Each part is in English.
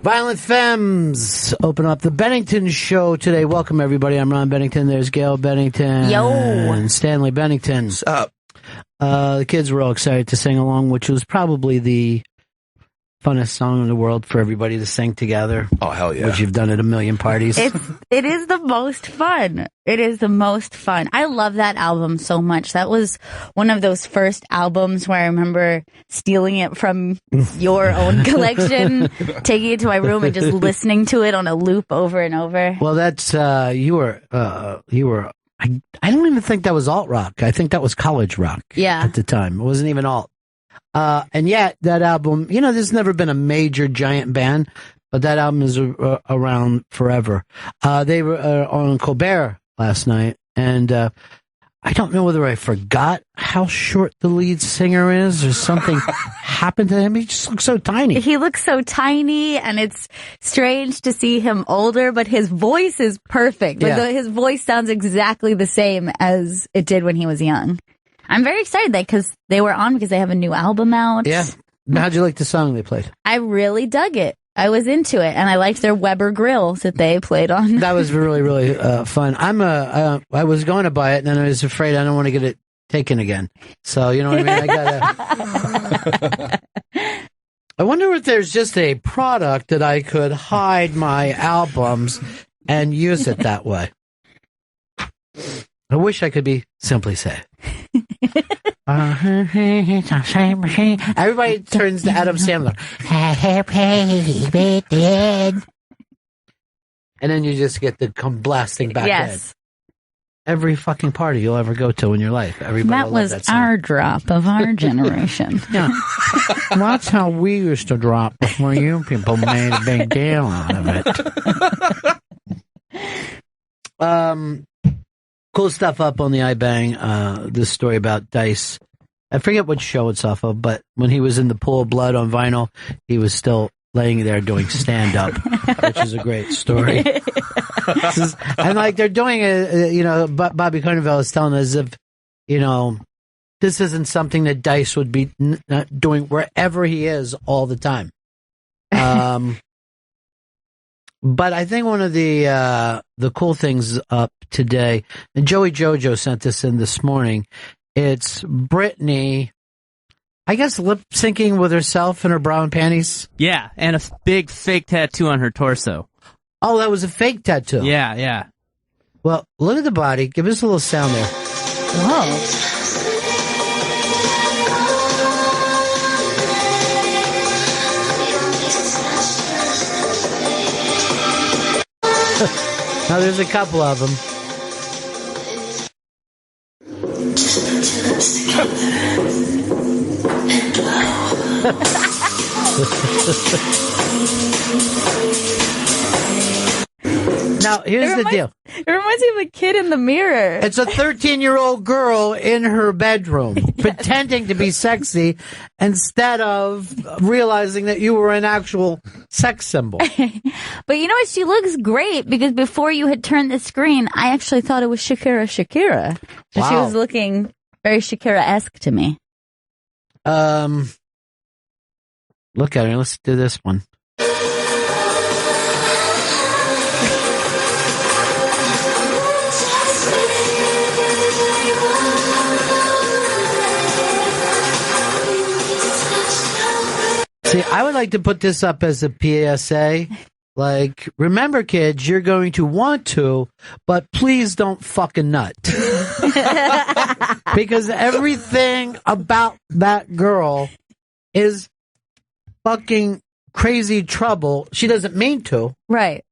Violent Femmes open up the Bennington show today. Welcome, everybody. I'm Ron Bennington. There's Gail Bennington. Yo. And Stanley Bennington. What's up? The kids were all excited to sing along, which was probably the funnest song in the world for everybody to sing together. Oh, hell yeah. Which you've done at a million parties. It is the most fun. It is the most fun. I love that album so much. That was one of those first albums where I remember stealing it from your own collection, taking it to my room and just listening to it on a loop over and over. Well, that's, you were, I don't even think that was alt rock. I think that was college rock. Yeah. At the time. It wasn't even alt. And yet, that album, there's never been a major giant band, but that album is around forever. They were on Colbert last night, and I don't know whether I forgot how short the lead singer is or something happened to him. He just looks so tiny. He looks so tiny, and it's strange to see him older, but his voice is perfect. Yeah. His voice sounds exactly the same as it did when he was young. I'm very excited because they were on because they have a new album out. Yeah. How'd you like the song they played? I really dug it. I was into it, and I liked their Weber grills that they played on. That was really, really fun. I was going to buy it, and then I was afraid I don't want to get it taken again. So, you know what I mean? I wonder if there's just a product that I could hide my albums and use it that way. I wish I could be Simply Said. Everybody turns to Adam Sandler. And then you just get to come blasting back in. Every fucking party you'll ever go to in your life. Everybody that was that song. our drop of our generation. Yeah. That's how we used to drop before you people made a big deal out of it. Cool stuff up on the iBang. This story about Dice. I forget what show it's off of, but when he was in the Pool of Blood on vinyl, he was still laying there doing stand-up, which is a great story. And like they're doing it, Bobby Carnival is telling us if, this isn't something that Dice would be doing wherever he is all the time. But I think one of the cool things up today, and Joey Jojo sent this in this morning, it's Britney, I guess, lip-syncing with herself in her bra and panties. Yeah, and a big fake tattoo on her torso. Oh, that was a fake tattoo? Yeah. Well, look at the body. Give us a little sound there. Whoa. Now, there's a couple of them. Now, here's the deal. It reminds me of a kid in the mirror. It's a 13-year-old girl in her bedroom pretending to be sexy instead of realizing that you were an actual sex symbol. But you know what? She looks great because before you had turned the screen, I actually thought it was Shakira. So Wow. she was looking very Shakira-esque to me. Look at her. Let's do this one. See, I would like to put this up as a PSA. Like, remember, kids, you're going to want to, but please don't fucking nut. Because everything about that girl is fucking crazy trouble. She doesn't mean to. Right.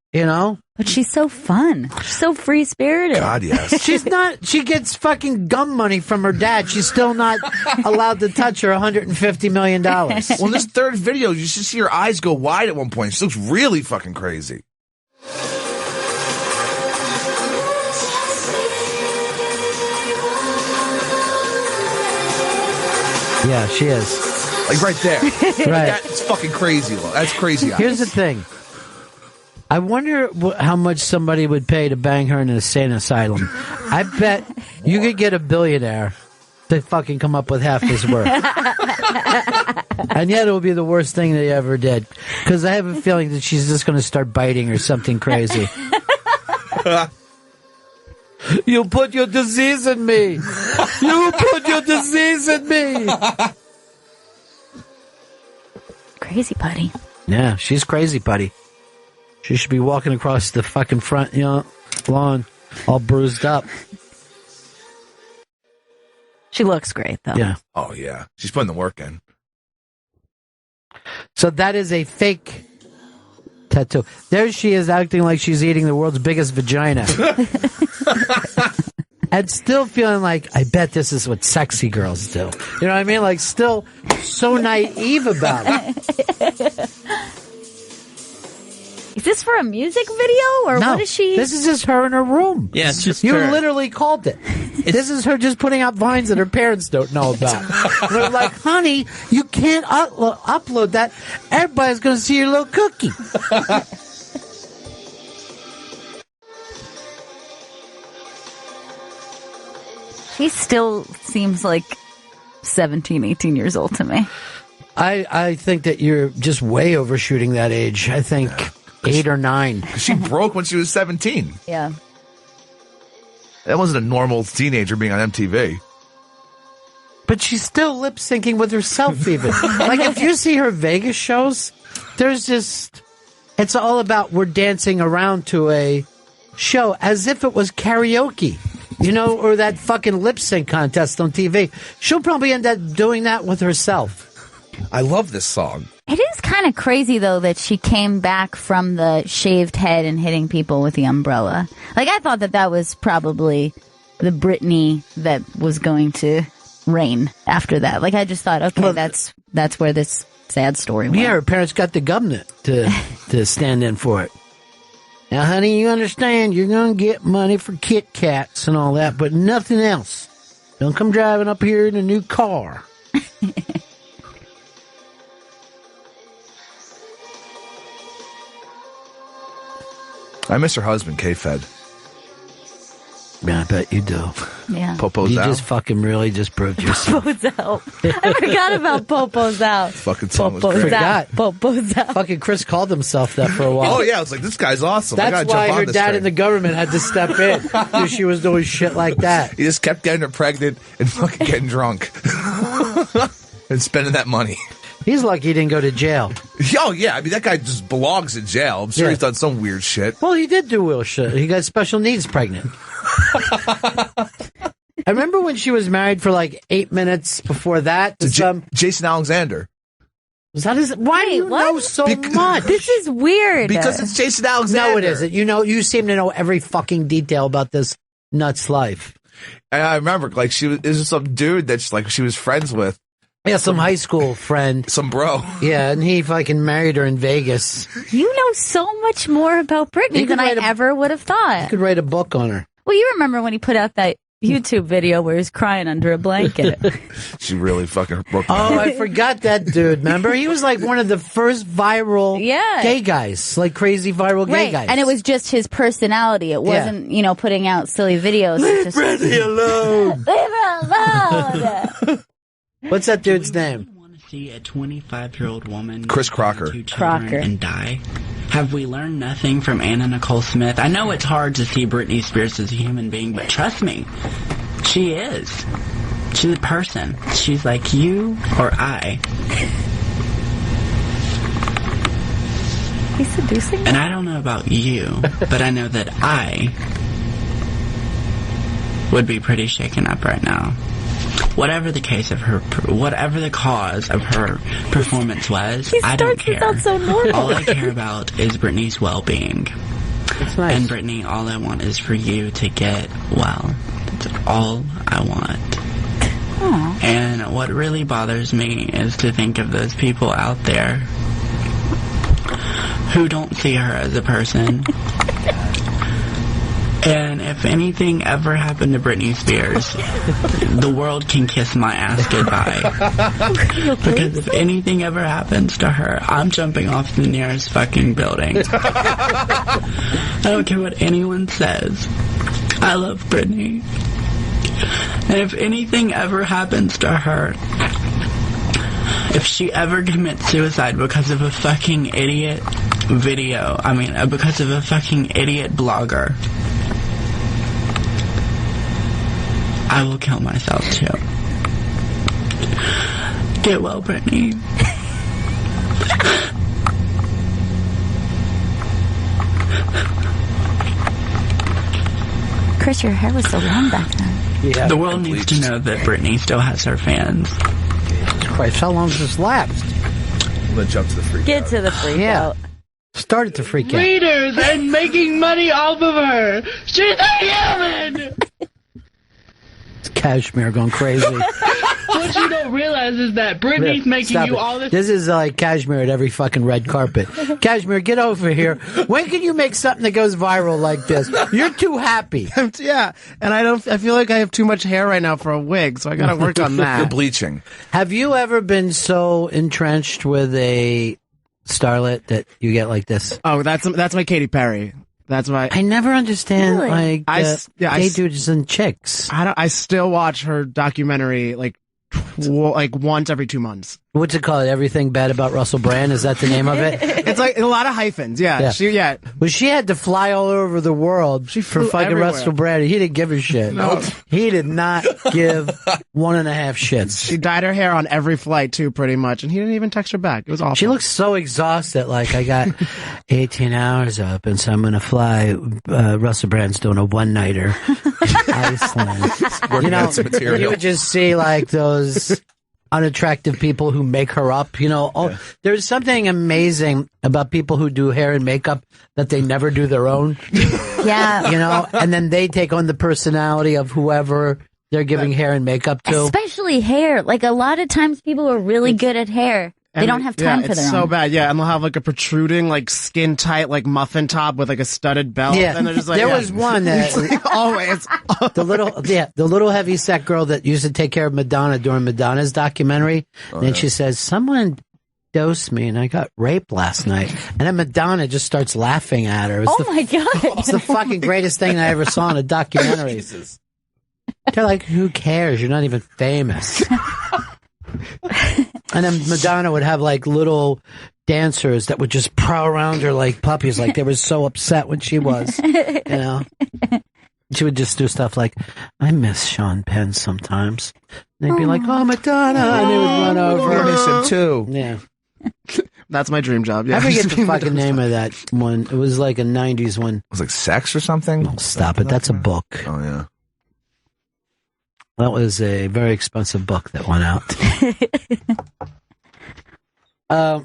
But she's so fun. She's so free-spirited. God, yes. She's not, she gets fucking gum money from her dad. She's still not allowed to touch her $150 million. Well, in this third video, you should see her eyes go wide at one point. She looks really fucking crazy. Yeah, she is. Like right there. Right. That's fucking crazy. That's crazy eyes. Here's the thing. I wonder how much somebody would pay to bang her in an insane asylum. I bet you could get a billionaire to fucking come up with half this work. And yet it will be the worst thing they ever did. Because I have a feeling that she's just going to start biting or something crazy. You put your disease in me. You put your disease in me. Crazy putty. Yeah, she's crazy putty. She should be walking across the fucking front, lawn, all bruised up. She looks great, though. Yeah. Oh, yeah. She's putting the work in. So that is a fake tattoo. There she is acting like she's eating the world's biggest vagina. And still feeling like, I bet this is what sexy girls do. You know what I mean? Like, still so naive about it. Is this for a music video, or No, what is she? This is just her in her room. Yeah, it's just You her. literally called it. This is her just putting out vines that her parents don't know about. They're like, honey, you can't upload that. Everybody's going to see your little cookie. She still seems like 17, 18 years old to me. I think that you're just way overshooting that age. I think 8 or 9. She broke when she was 17. Yeah. That wasn't a normal teenager being on MTV. But she's still lip syncing with herself, even. Like, if you see her Vegas shows, there's just. It's all about we're dancing around to a show as if it was karaoke. Or that fucking lip sync contest on TV. She'll probably end up doing that with herself. I love this song. It is kind of crazy, though, that she came back from the shaved head and hitting people with the umbrella. Like, I thought that was probably the Britney that was going to reign after that. Like, I just thought, okay, Well, that's where this sad story went. Yeah, her parents got the government to stand in for it. Now, honey, you understand you're going to get money for Kit Kats and all that, but nothing else. Don't come driving up here in a new car. I miss her husband, K-Fed. Yeah, I bet you do. Yeah. Popo's You out. just fucking really just proved yourself. Popo's out. I forgot about Popo's out. Fucking song was Popo's great. out. Forgot. Popo's out. Fucking Chris called himself that for a while. Oh, yeah. I was like, this guy's awesome. I That's gotta why jump on her this dad train. in the government had to step in because she was doing shit like that. He just kept getting her pregnant and fucking getting drunk. And spending that money. He's lucky he didn't go to jail. Oh, yeah. I mean, that guy just belongs in jail. I'm sure Yeah. he's done some weird shit. Well, he did do real shit. He got special needs pregnant. I remember when she was married for like 8 minutes before that to some. Jason Alexander. Was that his? Why do Wait, you what? know so much? This is weird. Because it's Jason Alexander. No, it isn't. You seem to know every fucking detail about this nuts life. And I remember, like, this was some dude that she was friends with. Yeah, some high school friend. Some bro. Yeah, and he fucking married her in Vegas. You know so much more about You Britney could than I write a- ever would have thought. Could write a book on her. Well, you remember when he put out that YouTube video where he's crying under a blanket. She really fucking broke my Oh, heart. I forgot that dude. Remember? He was like one of the first viral gay guys. Like crazy viral gay guys. And it was just his personality. It wasn't, putting out silly videos. Leave It's just, Britney alone. Leave her alone. What's that dude's name? See a 25-year-old woman, Chris Crocker. 2 children, Crocker. and die? Have we learned nothing from Anna Nicole Smith? I know it's hard to see Britney Spears as a human being, but trust me, she is. She's a person. She's like you or I. He's seducing And I don't know about you, but I know that I would be pretty shaken up right now. Whatever the case of her, whatever the cause of her performance was, I don't care. He starts so normal. All I care about is Britney's well-being. That's nice. And Britney, all I want is for you to get well. That's all I want. Aww. And what really bothers me is to think of those people out there who don't see her as a person. And if anything ever happened to Britney Spears, the world can kiss my ass goodbye. Because if anything ever happens to her, I'm jumping off the nearest fucking building. I don't care what anyone says. I love Britney. And if anything ever happens to her, if she ever commits suicide because of a fucking idiot video, because of a fucking idiot blogger, I will kill myself too. Get well, Brittany. Chris, your hair was so long back then. Yeah. The world needs to know that Brittany still has her fans. Christ, how long has this lapsed? Let's jump to the freak Get out. to the freak Yeah. out. Started to freak out. Readers and making money off of her. She's a human. It's Cashmere going crazy. What you don't realize is that Brittany's making Stop you it. all this. This is like Cashmere at every fucking red carpet. Cashmere, get over here. When can you make something that goes viral like this? You're too happy. Yeah, and I feel like I have too much hair right now for a wig, so I gotta work on You're that. bleaching. Have you ever been so entrenched with a starlet that you get like this? Oh, that's my Katy Perry. That's my. I never understand Really? like gay dudes and chicks. I still watch her documentary like once every 2 months. What's it called? Everything Bad About Russell Brand? Is that the name of it? It's like a lot of hyphens. Yeah. Well, she had to fly all over the world for flew fucking everywhere. Russell Brand. He didn't give a shit. No. He did not give 1.5 shits. She dyed her hair on every flight too, pretty much, and he didn't even text her back. It was awful. She looks so exhausted. Like, I got 18 hours up, and so I'm going to fly. Russell Brand's doing a one-nighter. Iceland. Working out some material. You would just see, like, those unattractive people who make her up. There's something amazing about people who do hair and makeup that they never do their own. Yeah. And then they take on the personality of whoever they're giving hair and makeup to. Especially hair. Like, a lot of times people are really good at hair. They don't have time for it's their so own. bad. Yeah, and they'll have like a protruding, like skin tight, like muffin top with like a studded belt. Yeah. And they're just like, There was one that It's like, always. the little heavy set girl that used to take care of Madonna during Madonna's documentary. And then she says, someone dosed me and I got raped last night. And then Madonna just starts laughing at her. Oh my God. It's the fucking greatest thing I ever saw in a documentary. They're like, who cares? You're not even famous. And then Madonna would have like little dancers that would just prowl around her like puppies, like they were so upset when she was, She would just do stuff like, I miss Sean Penn sometimes. And they'd be like, oh, Madonna, and they would run over. I miss him too. Yeah. That's my dream job. Yeah. I forget the fucking name of that one. It was like a 90s one. It was like sex or something. Oh, stop it. That's a book. Oh yeah. That was a very expensive book that went out.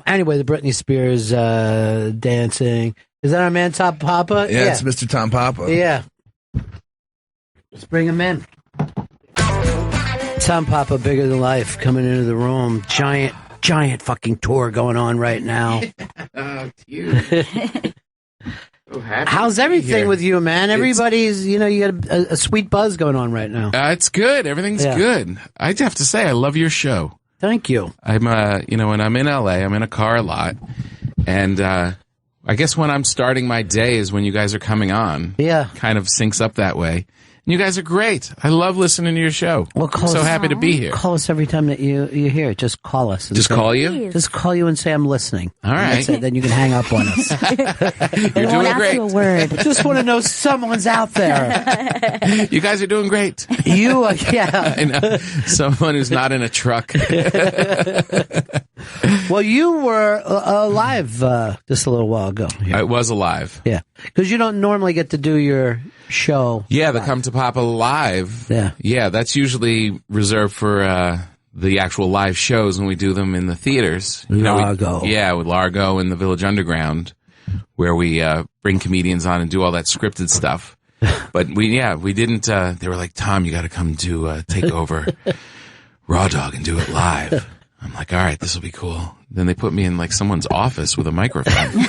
Anyway, the Britney Spears dancing. Is that our man Tom Papa? Yeah, it's Mr. Tom Papa. Yeah. Let's bring him in. Tom Papa, bigger than life, coming into the room. Giant fucking tour going on right now. Oh, cute. So happy How's to be everything here. with you, man? Everybody's, you got a sweet buzz going on right now. It's good. Everything's Yeah. good. I have to say, I love your show. Thank you. I'm, when I'm in LA, I'm in a car a lot. And, I guess when I'm starting my day is when you guys are coming on. Yeah. Kind of syncs up that way. And you guys are great. I love listening to your show. Well, I'm so happy to be here. Call us every time that you hear it. Just call us. And Just say- call you? Please. Just call you and say I'm listening. All And right. that's it. Then you can hang up on us. You're They won't doing ask great. you a word. Just want to know someone's out there. You guys are doing great. You, yeah. I know. Someone who's not in a truck. Well, you were live just a little while ago. I was alive. Yeah, because you don't normally get to do your show. Yeah, the Come to Papa live. Yeah. Yeah, that's usually reserved for the actual live shows when we do them in the theaters. Largo. With Largo and the Village Underground, where we bring comedians on and do all that scripted stuff. But we didn't. They were like, Tom, you got to come to take over Raw Dog and do it live. I'm like, all right, this will be cool. Then they put me in like someone's office with a microphone.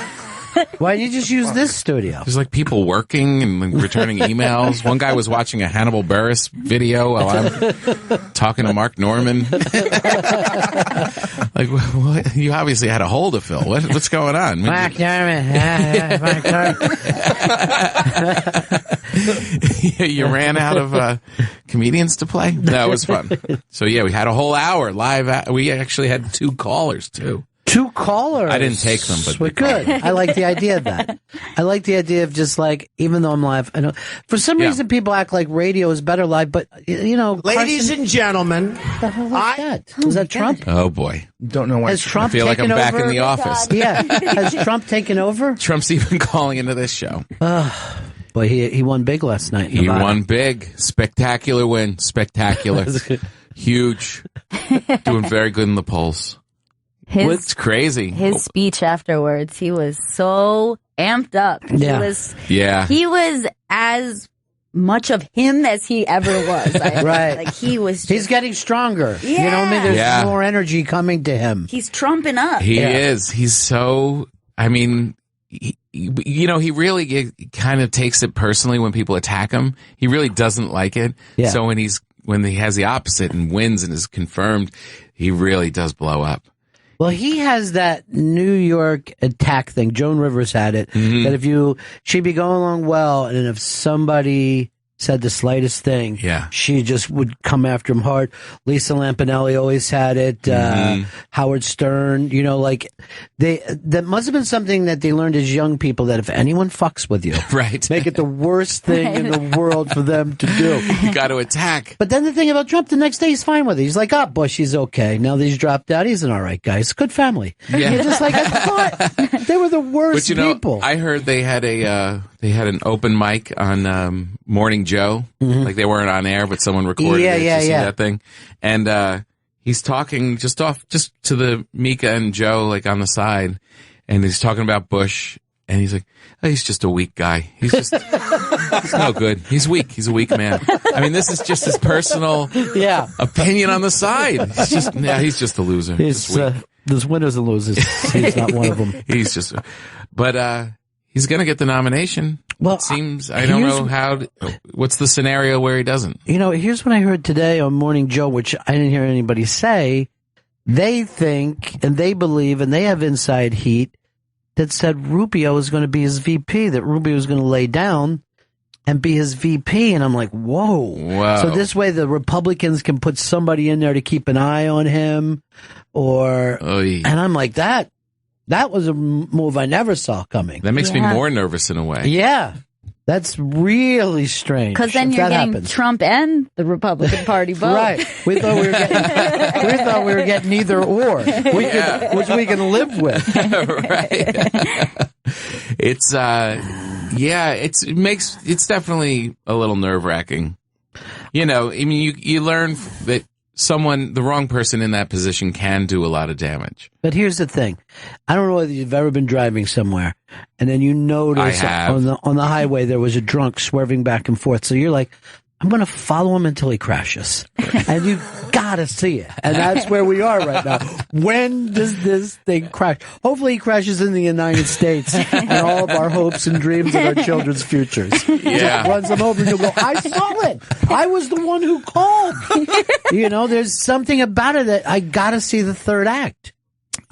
Why didn't you just use this studio? There's like people working and like, returning emails. One guy was watching a Hannibal Buress video while I'm talking to Mark Norman. Like, what? You obviously had a hole to fill. What's going on? Mark Norman. You ran out of comedians to play? No, it was fun. So, yeah, we had a whole hour live. We actually had 2 callers, too. 2 callers. I didn't take them, but we're good. I like the idea of that. I like the idea of just like, even though I'm live, I know for some reason people act like radio is better live, but you know, Ladies and gentlemen, what the hell was that? Was that Trump? Oh, boy. Don't know why. Has Trump I feel like I'm taken back over? in the office. Yeah. Has Trump taken over? Trump's even calling into this show. Boy, he won big last night. He won big. Spectacular win. Spectacular. Huge. Doing very good in the polls. It's crazy. His speech afterwards, he was so amped up. Yeah. He was as much of him as he ever was. Right. Like he was just, He's getting stronger. Yeah. You know what I mean? There's Yeah. more energy coming to him. he's trumping up. He is. He's so, I mean, you know, he really kind of takes it personally when people attack him. He really doesn't like it. Yeah. So when he has the opposite and wins and is confirmed, he really does blow up. Well, he has that New York attack thing. Joan Rivers had it. Mm-hmm. That she'd be going along well, and if somebody said the slightest thing, she just would come after him hard. Lisa Lampanelli always had it. Howard Stern, you know, like that must have been something that they learned as young people, that if anyone fucks with you, right, make it the worst thing in the world for them to do. You got to attack. But then the thing about Trump, the next day he's fine with it. He's like, Bush, he's okay. Now that he's dropped out, he's an all right guy. It's a good family. Yeah. You're just like, I thought they were the worst But you know, people. I heard they had an open mic on Morning Joe. Mm-hmm. Like they weren't on air, but someone recorded it. Did you see that thing? And he's talking just to the Mika and Joe, like on the side, and he's talking about Bush, and he's like, he's just a weak guy. He's just he's no good. He's weak. He's a weak man. I mean, this is just his personal opinion on the side. He's just a loser. There's winners and losers. He's not one of them. He's just, but he's going to get the nomination. Well, it seems, I don't know what's the scenario where he doesn't? You know, here's what I heard today on Morning Joe, which I didn't hear anybody say. They think and they believe and they have inside heat that said Rubio is going to be his VP, that Rubio is going to lay down and be his VP. And I'm like, whoa. So this way the Republicans can put somebody in there to keep an eye on him and I'm like, that was a move I never saw coming. That makes me more nervous in a way. Yeah. That's really strange. Because then you're getting Trump and the Republican Party both. Right. We thought we were getting either or, which we can live with. Right. It's it's definitely a little nerve-wracking. You know, I mean, you learn that the wrong person in that position can do a lot of damage. But here's the thing. I don't know whether you've ever been driving somewhere and then you notice on the highway there was a drunk swerving back and forth. So you're like, I'm going to follow him until he crashes. And you got to see it. And that's where we are right now. When does this thing crash? Hopefully he crashes in the United States and all of our hopes and dreams of our children's futures. Yeah. Runs them over and you'll go, I saw it. I was the one who called. You know, there's something about it that I got to see the third act.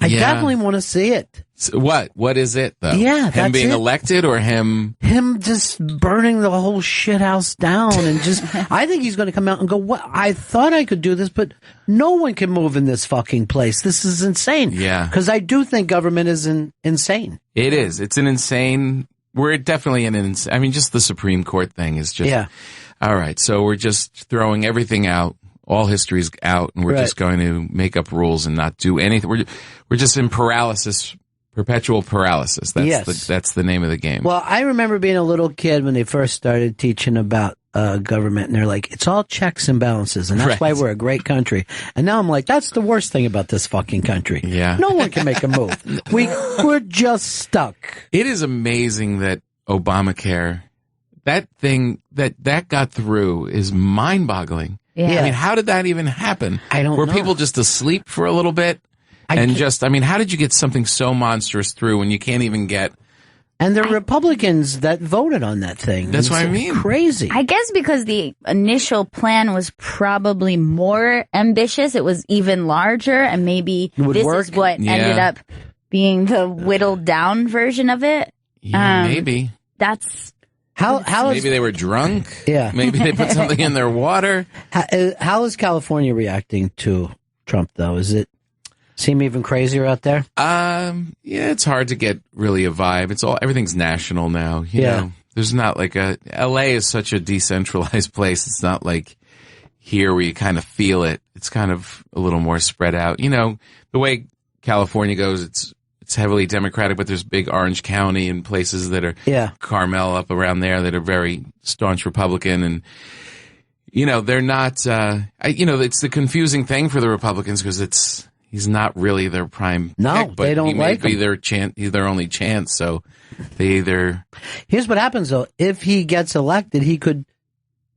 I definitely want to see it. So what is it though? Yeah, him being elected or him just burning the whole shit house down and just I think he's going to come out and go, what? I thought I could do this, but no one can move in this fucking place. This is insane. Yeah. Because I do think government is insane. It is. It's an insane. We're definitely I mean, just the Supreme Court thing is just all right. So we're just throwing everything out. All history's out, and we're just going to make up rules and not do anything. We're just in perpetual paralysis. That's the name of the game. Well, I remember being a little kid when they first started teaching about government, and they're like, it's all checks and balances, and that's why we're a great country. And now I'm like, that's the worst thing about this fucking country. Yeah. No one can make a move. We're just stuck. It is amazing that Obamacare, that thing that got through is mind-boggling. Yeah. I mean, how did that even happen? I don't know. Were people just asleep for a little bit? How did you get something so monstrous through when you can't even get And the Republicans that voted on that thing. That's what I mean. Crazy. I guess because the initial plan was probably more ambitious. It was even larger, and maybe this is what ended up being the whittled down version of it. Yeah, maybe. That's how maybe they were drunk. Yeah. Maybe they put something in their water. How is California reacting to Trump, though? Is it seem even crazier out there? Yeah, it's hard to get really a vibe. Everything's national now. You know, there's not like LA is such a decentralized place. It's not like here where you kind of feel it. It's kind of a little more spread out. You know, the way California goes, it's heavily Democratic, but there's big Orange County and places that are Carmel up around there that are very staunch Republican. And, you know, they're not, it's the confusing thing for the Republicans because he's not really their prime pick, but they don't he may like be him. their only chance. So they either. Here's what happens though: if he gets elected, he could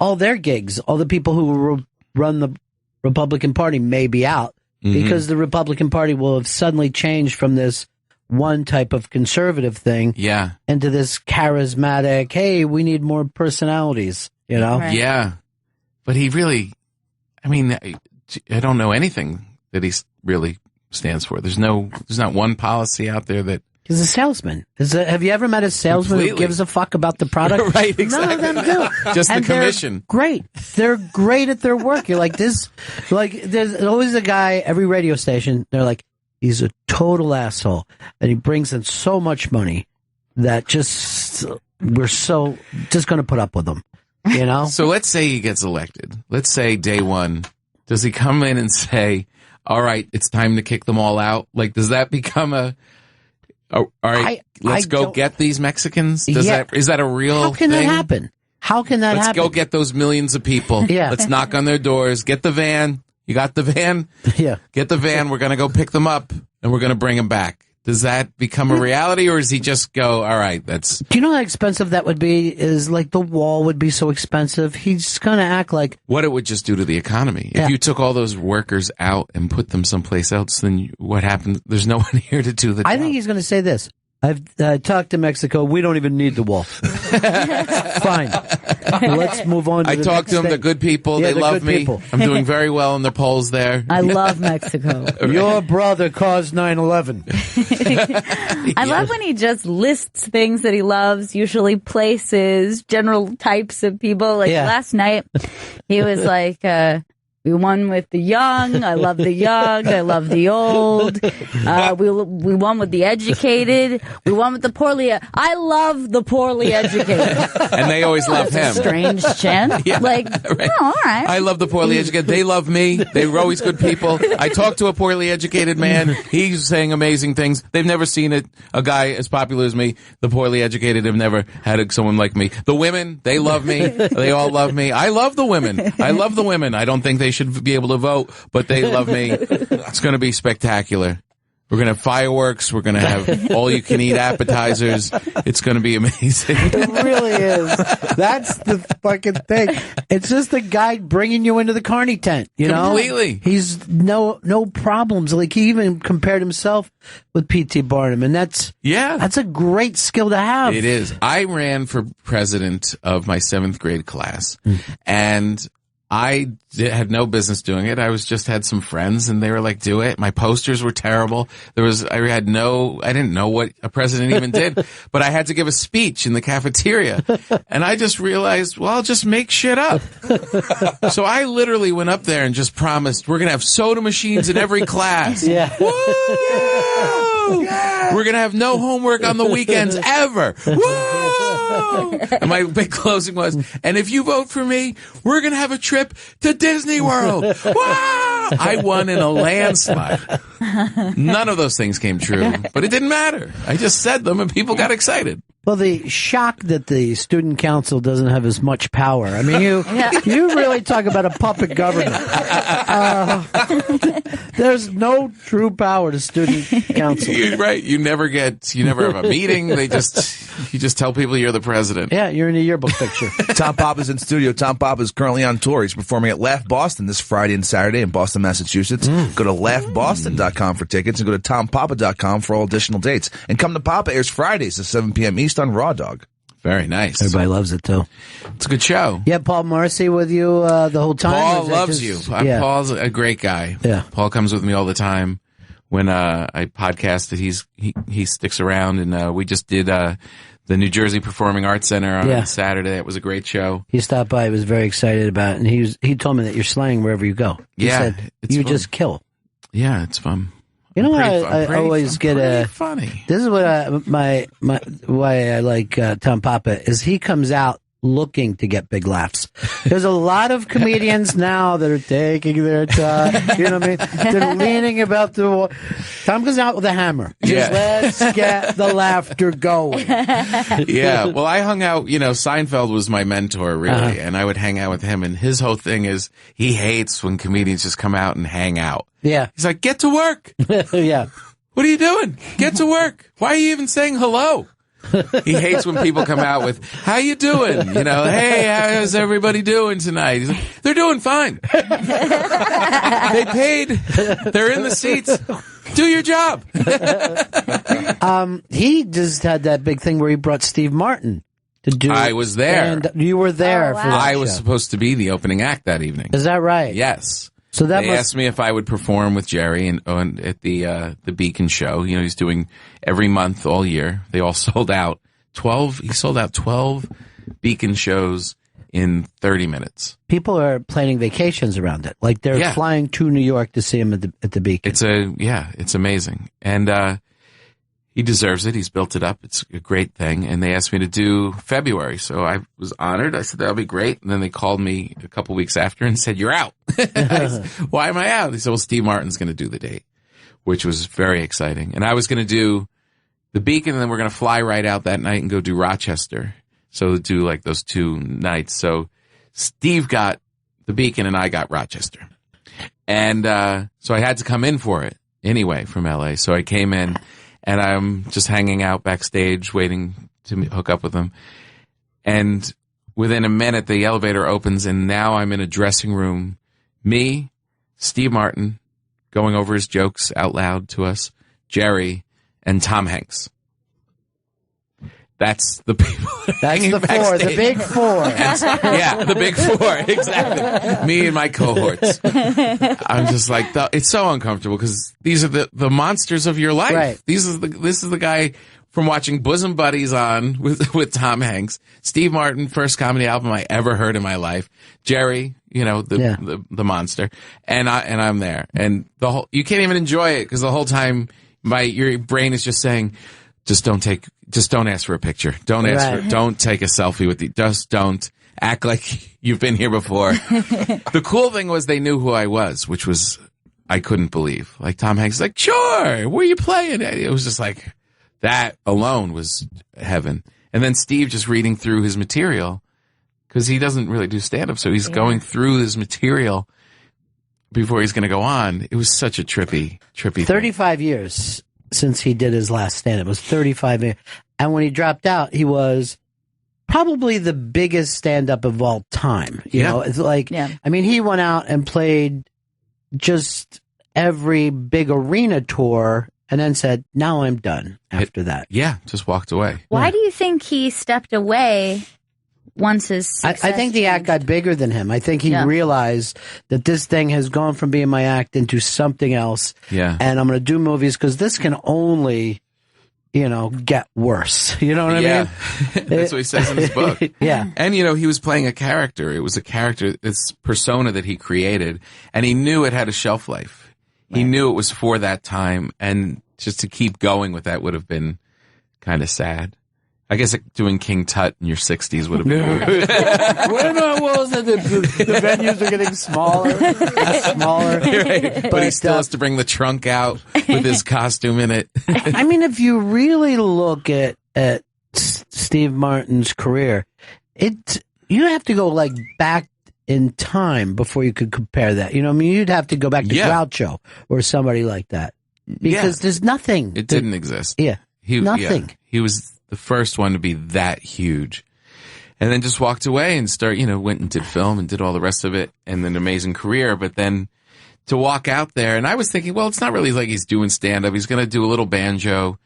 all their gigs, all the people who run the Republican Party may be out because the Republican Party will have suddenly changed from this one type of conservative thing, into this charismatic. Hey, we need more personalities. You know, yeah. But he really, I mean, I don't know anything that he really stands for. There's not one policy out there that. He's a salesman. Have you ever met a salesman who gives a fuck about the product? Right, exactly. None of them do. Just the commission. They're great at their work. You're like this. Like there's always a guy every radio station. They're like, he's a total asshole, and he brings in so much money that we're so just going to put up with him. You know. So let's say he gets elected. Let's say day one. Does he come in and say, all right, it's time to kick them all out? Like, does that become all right, let's go get these Mexicans? Is that a real How can thing? that happen? How can that happen? Let's go get those millions of people. Let's knock on their doors. Get the van. You got the van? Yeah. Get the van. We're going to go pick them up, and we're going to bring them back. Does that become a reality, or does he just go, all right, that's... Do you know how expensive that would be? Is like the wall would be so expensive. He's going to act like... What it would just do to the economy. If you took all those workers out and put them someplace else, then what happened? There's no one here to do the job. I think he's going to say this. I've talked to Mexico. We don't even need the wall. Fine. Let's move on. I talked to them. They're good people. They love me. People. I'm doing very well in their polls there. I love Mexico. Your brother caused 9/11. I love when he just lists things that he loves, usually places, general types of people. Like last night, he was like, we won with the young. I love the young. I love the old. We won with the educated. We won with the poorly. I love the poorly educated. And they always love him. Strange chant. Like, right. Oh, all right. I love the poorly educated. They love me. They were always good people. I talked to a poorly educated man. He's saying amazing things. They've never seen a guy as popular as me. The poorly educated have never had someone like me. The women, they love me. They all love me. I love the women. I don't think they should be able to vote, but they love me. It's going to be spectacular. We're going to have fireworks. We're going to have all-you-can-eat appetizers. It's going to be amazing. It really is. That's the fucking thing. It's just the guy bringing you into the carny tent, you know? Completely. He's no problems. Like, he even compared himself with P.T. Barnum, and that's a great skill to have. It is. I ran for president of my 7th grade class, and I had no business doing it. I just had some friends, and they were like, "Do it." My posters were terrible. I didn't know what a president even did, but I had to give a speech in the cafeteria, and I just realized, well, I'll just make shit up. So I literally went up there and just promised, we're gonna have soda machines in every class. Yeah. Woo! Yeah. We're gonna have no homework on the weekends ever. Woo! And my big closing was, and if you vote for me, we're going to have a trip to Disney World. Wow! I won in a landslide. None of those things came true, but it didn't matter. I just said them and people got excited. Well, the shock that the student council doesn't have as much power. I mean, you really talk about a puppet government. There's no true power to student council. You're right. You never have a meeting. You just tell people you're the president. Yeah, you're in a yearbook picture. Tom Papa's in studio. Tom Papa is currently on tour. He's performing at Laugh Boston this Friday and Saturday in Boston, Massachusetts. Go to laughboston.com for tickets and go to tompapa.com for all additional dates. And Come to Papa airs Fridays at 7 p.m. Eastern released on Raw Dog. Very nice. Everybody loves it too. It's a good show. Yeah, Paul Morrissey with you the whole time. Paul loves you. Yeah. Paul's a great guy. Yeah. Paul comes with me all the time. When I podcasted, he sticks around, and we just did the New Jersey Performing Arts Center on Saturday. It was a great show. He stopped by. He was very excited about it, and he told me that you're slaying wherever you go. He said, you fun. just kill. Yeah, it's fun. You know what I always get a funny. This is what my why I like Tom Papa is he comes out looking to get big laughs. There's a lot of comedians now that are taking their time. You know what I mean? They're leaning about the wall. Tom comes out with a hammer. Just let's get the laughter going. Yeah. Well, I hung out, Seinfeld was my mentor, really, and I would hang out with him, and his whole thing is he hates when comedians just come out and hang out. Yeah. He's like, get to work. Yeah. What are you doing? Get to work. Why are you even saying hello? He hates when people come out with, how you doing? Hey, how's everybody doing tonight? He's like, they're doing fine. They paid. They're in the seats. Do your job. He just had that big thing where he brought Steve Martin to do. I was there. And you were there for that I was show. supposed to be the opening act that evening. Is that right? Yes. So that they asked me if I would perform with Jerry and at the Beacon show. He's doing every month all year. They all sold out. He sold out 12 Beacon shows in 30 minutes. People are planning vacations around it. Like they're flying to New York to see him at the Beacon. It's amazing. And he deserves it. He's built it up. It's a great thing. And they asked me to do February. So I was honored. I said, that'll be great. And then they called me a couple weeks after and said, you're out. I said, why am I out? They said, well, Steve Martin's going to do the date, which was very exciting. And I was going to do the Beacon, and then we're going to fly right out that night and go do Rochester. So do like those 2 nights. So Steve got the Beacon and I got Rochester. And so I had to come in for it anyway from LA. So I came in. And I'm just hanging out backstage, waiting to hook up with them. And within a minute, the elevator opens, and now I'm in a dressing room. Me, Steve Martin, going over his jokes out loud to us, Jerry, and Tom Hanks. That's the people. That's the four, the big four. Yeah, the big four, exactly. Me and my cohorts. I'm just like, it's so uncomfortable because these are the monsters of your life. Right. This is the guy from watching Bosom Buddies on with Tom Hanks. Steve Martin, first comedy album I ever heard in my life. Jerry, the monster, and I'm there, and you can't even enjoy it because the whole time your brain is just saying, just don't ask for a picture. Don't take a selfie with you. Just don't act like you've been here before. The cool thing was they knew who I was, which was, I couldn't believe. Like Tom Hanks was like, sure, where are you playing? It was just like, that alone was heaven. And then Steve just reading through his material, because he doesn't really do stand-up, so he's going through his material before he's going to go on. It was such a trippy 35 years since he did his last stand-up. It was 35 years. And when he dropped out, he was probably the biggest stand-up of all time. You know, it's like, I mean, he went out and played just every big arena tour and then said, now I'm done after that. Yeah, just walked away. Why do you think he stepped away once his success I think the act got bigger than him. I think he realized that this thing has gone from being my act into something else. Yeah. And I'm going to do movies because this can only, get worse. You know what I mean? That's what he says in his book. Yeah. And, he was playing a character. It was a character, this persona that he created, and he knew it had a shelf life. Right. He knew it was for that time, and just to keep going with that would have been kind of sad. I guess doing King Tut in your 60s would have been weird. The venues are getting smaller and smaller. Right. But he still has to bring the trunk out with his costume in it. I mean, if you really look at Steve Martin's career, you have to go back in time before you could compare that. I mean, you'd have to go back to Groucho or somebody like that. Because there's nothing. It didn't exist. Yeah. Nothing. Yeah. He was the first one to be that huge. And then just walked away and went and did film and did all the rest of it, and an amazing career. But then to walk out there, and I was thinking, well, it's not really like he's doing stand-up. He's going to do a little banjo.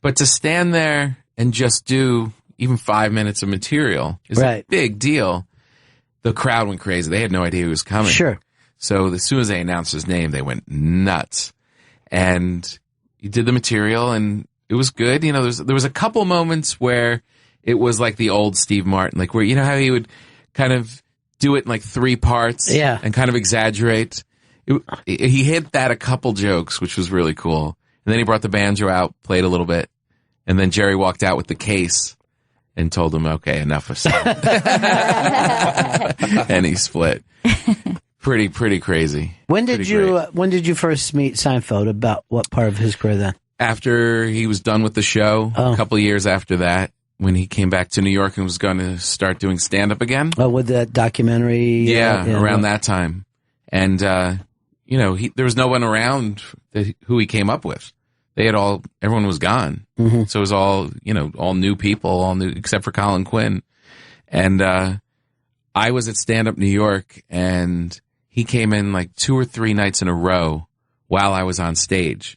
But to stand there and just do even 5 minutes of material is a big deal. The crowd went crazy. They had no idea he was coming. Sure. So as soon as they announced his name, they went nuts. And he did the material, and it was good. You know, there was a couple moments where it was like the old Steve Martin, like where, you know how he would kind of do it in like 3 parts and kind of exaggerate. He hit that a couple jokes, which was really cool. And then he brought the banjo out, played a little bit, and then Jerry walked out with the case and told him, okay, enough of that. And he split. Pretty crazy. When did you first meet Seinfeld? About what part of his career then? After he was done with the show, a couple of years after that, when he came back to New York and was going to start doing stand-up again. Oh, with that documentary? Around that time. And, you know, there was no one around who he came up with. Everyone was gone. Mm-hmm. So it was all new people, except for Colin Quinn. And I was at Stand Up New York, and he came in like 2 or 3 nights in a row while I was on stage.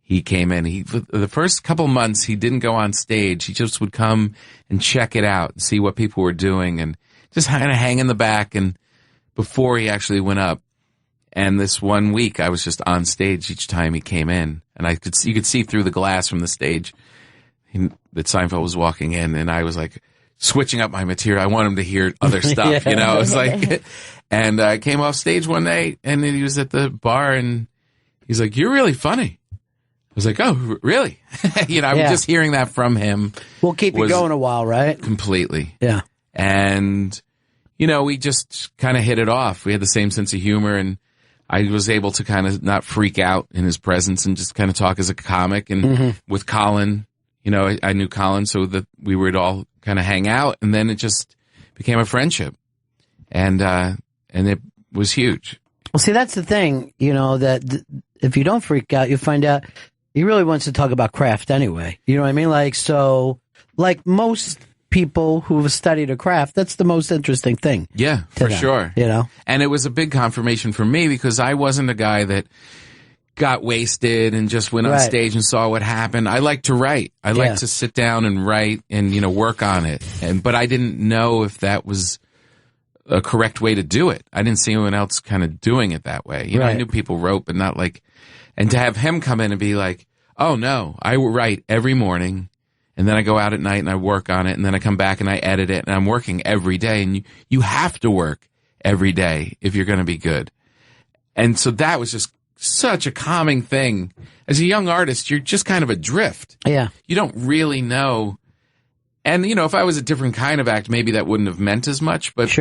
He came in. For the first couple months, he didn't go on stage. He just would come and check it out and see what people were doing and just kind of hang in the back. And before he actually went up, and this one week, I was just on stage each time he came in, and you could see through the glass from the stage that Seinfeld was walking in, and I was like switching up my material. I want him to hear other stuff, you know. It was like, and I came off stage one night, and then he was at the bar, and he's like, "You're really funny." I was like, "Oh, really?" You know, I was just hearing that from him. We'll keep it going a while, right? Completely. Yeah. And, you know, we just kind of hit it off. We had the same sense of humor, and I was able to kind of not freak out in his presence and just kind of talk as a comic. And with Colin, you know, I knew Colin, so that we would all kind of hang out, and then it just became a friendship. And it was huge. Well, see, that's the thing, you know, that if you don't freak out, you find out he really wants to talk about craft anyway. You know what I mean? Like, so, like most people who have studied a craft, that's the most interesting thing. Yeah, for sure. You know? And it was a big confirmation for me because I wasn't a guy that got wasted and just went on stage and saw what happened. I like to write. I like to sit down and write and, you know, work on it. But I didn't know if that was a correct way to do it. I didn't see anyone else kind of doing it that way. You know, I knew people wrote, but not like, and to have him come in and be like, "Oh no, I write every morning, and then I go out at night and I work on it, and then I come back and I edit it, and I'm working every day, and you have to work every day if you're going to be good." And so that was just such a calming thing. As a young artist, you're just kind of adrift. Yeah. You don't really know. And, you know, if I was a different kind of act, maybe that wouldn't have meant as much, but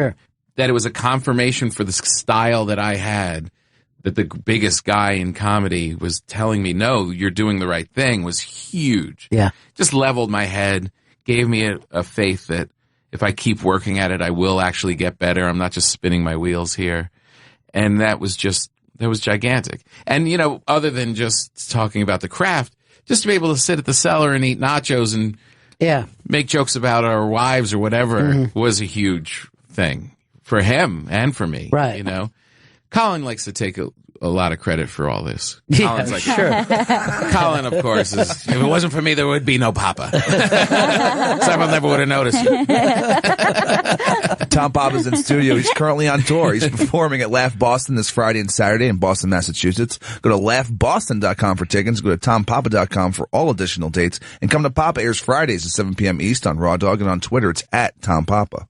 that it was a confirmation for the style that I had, that the biggest guy in comedy was telling me, "No, you're doing the right thing," was huge. Yeah. Just leveled my head, gave me a faith that if I keep working at it, I will actually get better. I'm not just spinning my wheels here. And that was gigantic. And, you know, other than just talking about the craft, just to be able to sit at the cellar and eat nachos and make jokes about our wives or whatever was a huge thing for him and for me. Right. You know, Colin likes to take a lot of credit for all this. Yeah, Colin's like, sure. Colin, of course, if it wasn't for me, there would be no Papa. Someone never would have noticed you. Tom Papa's in studio. He's currently on tour. He's performing at Laugh Boston this Friday and Saturday in Boston, Massachusetts. Go to laughboston.com for tickets. Go to tompapa.com for all additional dates. And come to Papa airs Fridays at 7 p.m. East on Raw Dog, and on Twitter it's at Tom Papa.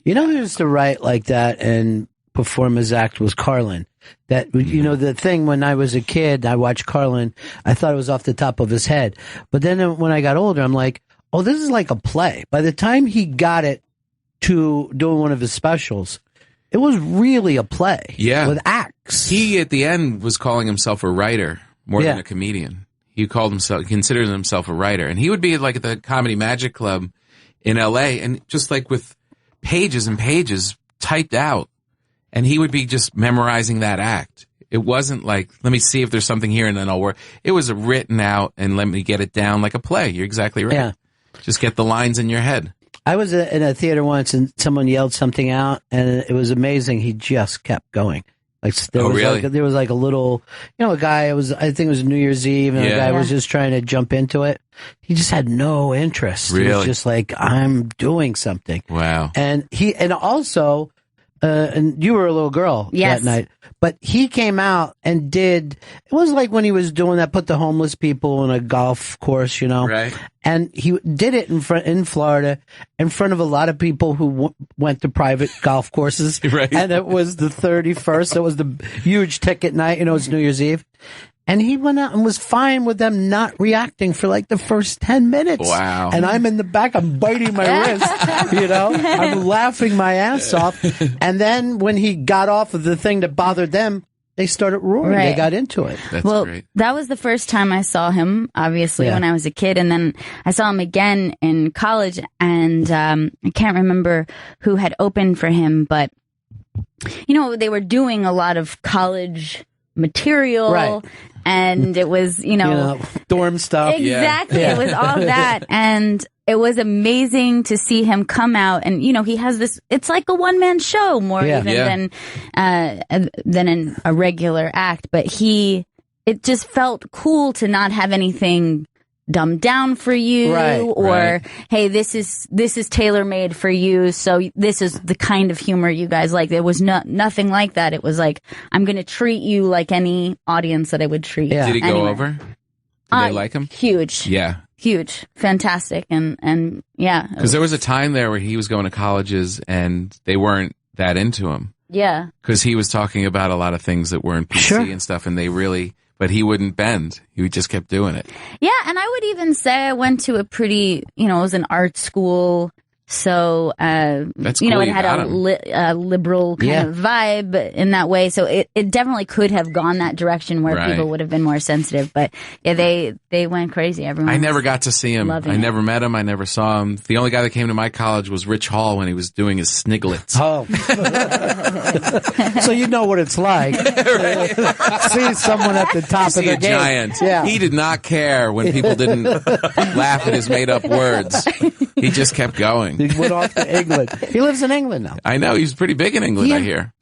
You know who used to write like that and perform his act was Carlin. That, you know, the thing when I was a kid, I watched Carlin, I thought it was off the top of his head. But then when I got older, I'm like, oh, this is like a play. By the time he got it to doing one of his specials, it was really a play. Yeah. With acts. He, at the end, was calling himself a writer more than a comedian. He considered himself a writer. And he would be like at the Comedy Magic Club in L.A. and just like with pages and pages typed out. And he would be just memorizing that act. It wasn't like, let me see if there's something here and then I'll work. It was written out and let me get it down like a play. You're exactly right. Yeah. Just get the lines in your head. I was in a theater once and someone yelled something out and it was amazing. He just kept going. Like there Oh, was really? there was like a little, a guy. I think it was New Year's Eve, and a guy was just trying to jump into it. He just had no interest. He was Really? just like, I'm doing something. Wow. And also, and you were a little girl Yes. that night, but he came out and it was like when he was doing that, put the homeless people in a golf course, Right. and he did it in Florida in front of a lot of people who went to private golf courses. Right. And it was the 31st. It was the huge ticket night. It's New Year's Eve. And he went out and was fine with them not reacting for like the first 10 minutes. Wow. And I'm in the back, I'm biting my wrist, I'm laughing my ass off. And then when he got off of the thing that bothered them, they started roaring. Right. They got into it. That's Well, great. that was the first time I saw him, obviously, when I was a kid. And then I saw him again in college. And I can't remember who had opened for him, but, they were doing a lot of college material. Right. And it was, dorm stuff. exactly. Yeah. It was all that. And it was amazing to see him come out. And, he has this, it's like a one-man show more even than a regular act. But it just felt cool to not have anything dumbed down for you Right. hey, this is tailor-made for you. So this is the kind of humor you guys like. There was nothing like that. It was like, I'm going to treat you like any audience that I would treat. Yeah. Did he go anywhere. over? Did they like him? Huge. Yeah. Huge. Fantastic. And yeah. Because there was a time there where he was going to colleges and they weren't that into him. Yeah. Because he was talking about a lot of things that weren't PC Sure. and stuff, and but he wouldn't bend. He just kept doing it. Yeah, and I would even say I went to a pretty, it was an art school, so That's it cool, you had got a liberal kind of vibe in that way. So it definitely could have gone that direction where Right. people would have been more sensitive. But yeah, they went crazy. Everyone. I never got to see him. Loving I it. never met him. I never saw him. The only guy that came to my college was Rich Hall when he was doing his Sniglets. Oh. So you know what it's like. See someone at the top See of the a game. giant. Yeah. He did not care when people didn't laugh at his made-up words. He just kept going. He went off to England. He lives in England now. I know. He's pretty big in England, I hear.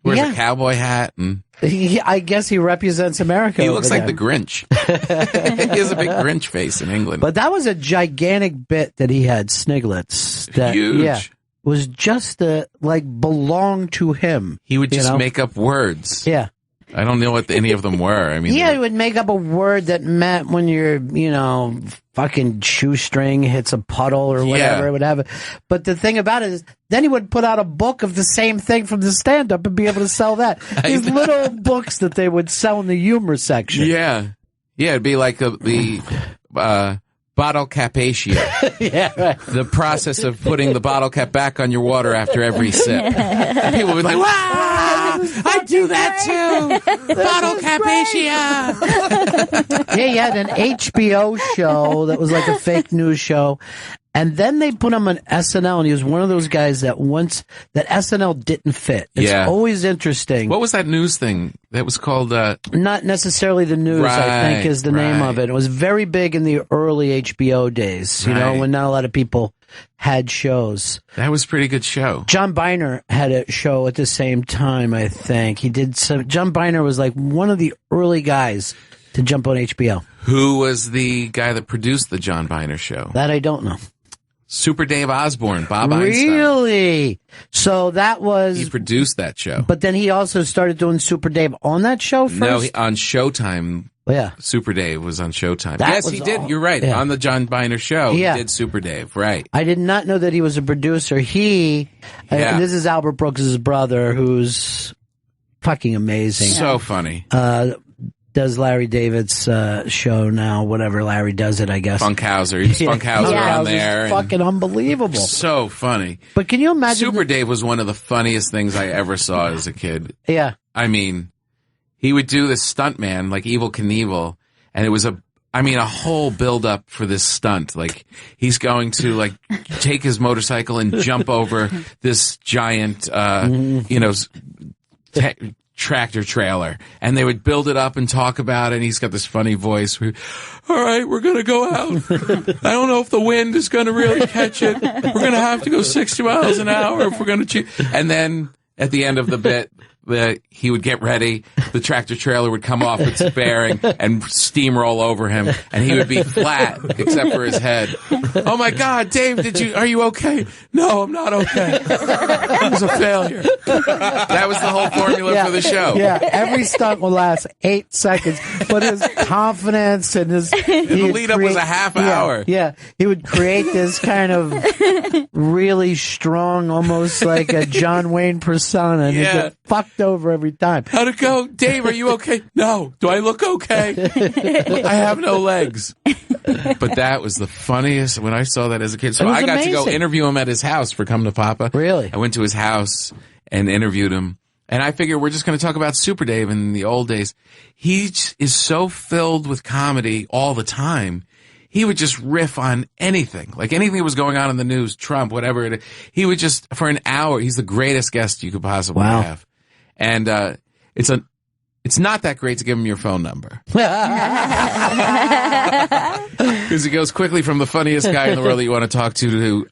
Wears Yeah. a cowboy hat and I guess he represents America. he over looks like there. the Grinch. He has a big Grinch face in England. But that was a gigantic bit that he had, Sniglets. That, Huge. Yeah, was just belonged to him. He would just know? make up words. Yeah. I don't know what any of them were. I mean, Yeah, he would make up a word that meant when your, fucking shoestring hits a puddle or whatever, Yeah. whatever. But the thing about it is, then he would put out a book of the same thing from the stand-up and be able to sell that. These little books that they would sell in the humor section. yeah, it'd be like the bottle capacia. Yeah, right. The process of putting the bottle cap back on your water after every sip. And people would be like, wow, I do that too. Bottle capacia. Yeah, he had an HBO show that was like a fake news show. And then they put him on SNL, and he was one of those guys that that SNL didn't fit. It's Yeah. always interesting. What was that news thing that was called? Not necessarily the news, I think, is the name of it. It was very big in the early HBO days, Right. when not a lot of people had shows. That was a pretty good show. John Biner had a show at the same time, I think. John Biner was like one of the early guys to jump on HBO. Who was the guy that produced the John Biner show? That I don't know. Super Dave Osborne, Bob Einstein. Really? So that was... He produced that show. But then he also started doing Super Dave on that show first? No, on Showtime. Yeah. Super Dave was on Showtime. That Yes, was he did. all- You're right. yeah. On the John Biner show, Yeah. he did Super Dave. Right. I did not know that he was a producer. Yeah. And this is Albert Brooks' brother, who's fucking amazing. So funny. Does Larry David's show now, whatever Larry does it, I guess. Funkhauser. He was Funkhauser Yeah. on there. and Fucking unbelievable. so funny. But can you imagine? Super Dave was one of the funniest things I ever saw as a kid. Yeah. I mean, he would do this stunt man, like Evel Knievel, and it was a whole build up for this stunt. Like, he's going to, take his motorcycle and jump over this giant, tractor trailer, and they would build it up and talk about it, and he's got this funny voice. All right, we're going to go out. I don't know if the wind is going to really catch it. We're going to have to go 60 miles an hour if we're going to cheat. And then at the end of the bit, he would get ready, the tractor trailer would come off its bearing and steamroll over him, and he would be flat except for his head. Oh my God, Dave, are you okay? No, I'm not okay. It was a failure. That was the whole formula for the show. Yeah, every stunt will last 8 seconds, but his confidence and the lead up was a half hour. Yeah, he would create this kind of really strong, almost like a John Wayne persona, and he'd get fucked over every time. How'd it go? Dave, are you okay? No. Do I look okay? I have no legs. But that was the funniest when I saw that as a kid. So I got to go interview him at his house for Come to Papa. Really? I went to his house and interviewed him. And I figured we're just going to talk about Super Dave in the old days. He is so filled with comedy all the time. He would just riff on anything, like anything that was going on in the news, Trump, whatever it is. He would just, for an hour, he's the greatest guest you could possibly have. And it's not that great to give him your phone number. Because he goes quickly from the funniest guy in the world that you want to talk to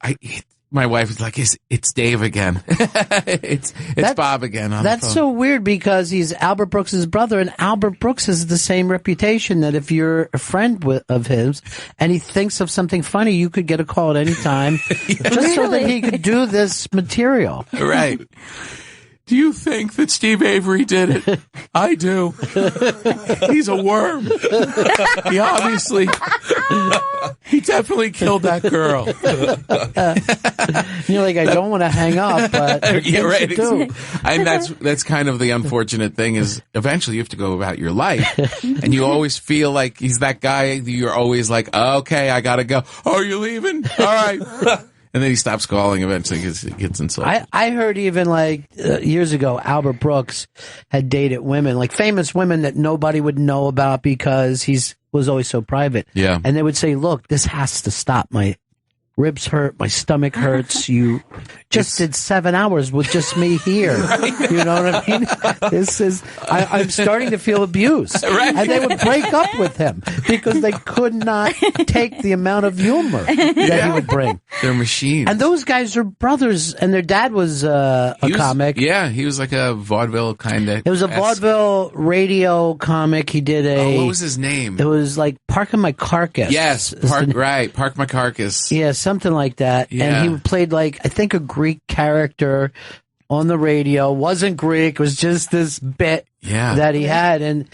my wife is like, it's Dave again. it's Bob again on That's the phone. so weird because he's Albert Brooks' brother, and Albert Brooks has the same reputation that if you're a friend of his and he thinks of something funny, you could get a call at any time just so that he could do this material. Right. Do you think that Steve Avery did it? I do. He's a worm. He definitely killed that girl. You're like, I don't want to hang up, but yeah, right. you do. And that's kind of the unfortunate thing is eventually you have to go about your life, and you always feel like he's that guy. You're always like, okay, I gotta go. Oh, are you leaving? All right. And then he stops calling eventually because he gets insulted. I heard even years ago, Albert Brooks had dated women, like famous women that nobody would know about because was always so private. Yeah. And they would say, look, this has to stop. My ribs hurt. My stomach hurts. You just did 7 hours with just me here. Right. You know what I mean? I'm starting to feel abused. Right. And they would break up with him because they could not take the amount of humor that he would bring. They're machines. And those guys are brothers, and their dad was a comic. Yeah, he was like a vaudeville kind of. It was a vaudeville radio comic. He did what was his name? It was like Parking My Carcass. Yes, Park My Carcass. Yeah, something like that. Yeah. And he played I think a Greek character on the radio. Wasn't Greek. It was just this bit that he had. And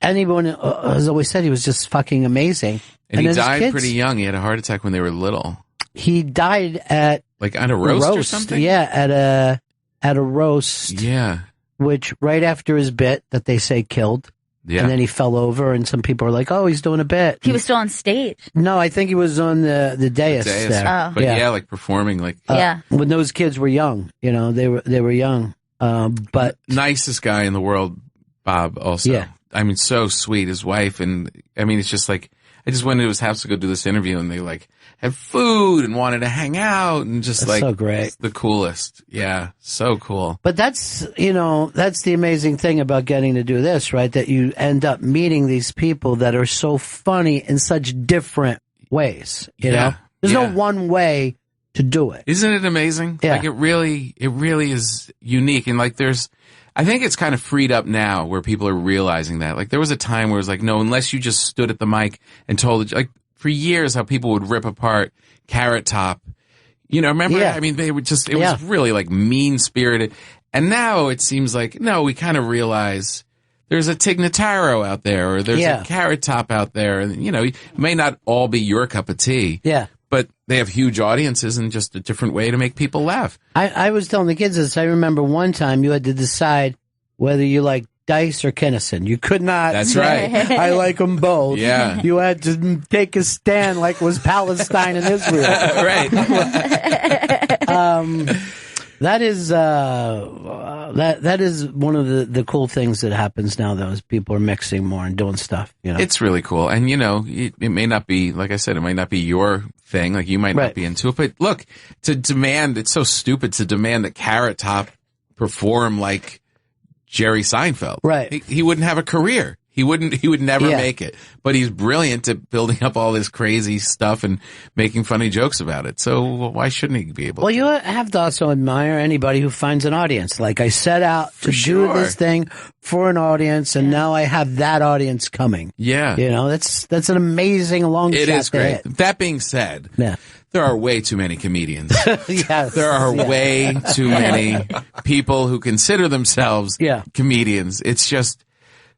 anyone has always said he was just fucking amazing. And he died pretty young. He had a heart attack when they were little. He died at on a roast or something? Yeah, at a roast. Yeah. Which right after his bit that they say killed. Yeah. And then he fell over, and some people are like, "Oh, he's doing a bit." He was still on stage. No, I think he was on the dais there. Oh. But performing when those kids were young, they were young. But nicest guy in the world, Bob. Also, yeah. I mean, so sweet. His wife, and I mean, it's just I just went to his house to go do this interview, and they had food and wanted to hang out, and just that's so great. The coolest. Yeah, so cool. But that's the amazing thing about getting to do this, right? That you end up meeting these people that are so funny in such different ways. You know, there's no one way to do it. Isn't it amazing? Yeah. It really is unique, and I think it's kind of freed up now where people are realizing that. There was a time where it was no, unless you just stood at the mic and told it, for years how people would rip apart Carrot Top. Remember? Yeah. I mean, they would just, it was really mean-spirited. And now it seems no, we kind of realize there's a Tig Notaro out there, or there's a Carrot Top out there. And, it may not all be your cup of tea. Yeah. But they have huge audiences and just a different way to make people laugh. I was telling the kids this. I remember one time you had to decide whether you like Dice or Kinnison. You could not. That's say, right. I like them both. Yeah. You had to take a stand like it was Palestine and Israel. Right. That is that is one of the cool things that happens now, though, is people are mixing more and doing stuff. It's really cool. And, it may not be, like I said, it might not be your thing. You might not be into it. But look, to demand, it's so stupid to demand that Carrot Top perform like Jerry Seinfeld. Right. He wouldn't have a career. He would never make it, but he's brilliant at building up all this crazy stuff and making funny jokes about it. So why shouldn't he be able to? Well, you have to also admire anybody who finds an audience. Like, I set out to do this thing for an audience, and now I have that audience coming. Yeah. You know, that's an amazing long shot. It is great. hit. That being said, there are way too many comedians. Yes. There are way too many people who consider themselves comedians. It's just,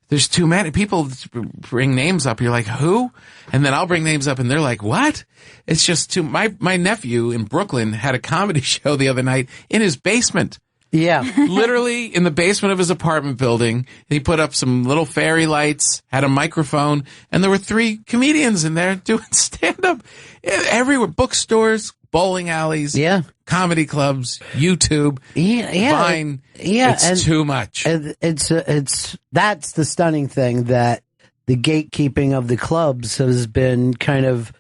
there's too many. People bring names up. You're like, who? And then I'll bring names up and they're like, what? It's just too, my nephew in Brooklyn had a comedy show the other night in his basement. Yeah. Literally in the basement of his apartment building. He put up some little fairy lights, had a microphone, and there were 3 comedians in there doing stand-up everywhere. Bookstores, bowling alleys, comedy clubs, YouTube, Vine. It's too much. It's that's the stunning thing, that the gatekeeping of the clubs has been kind of,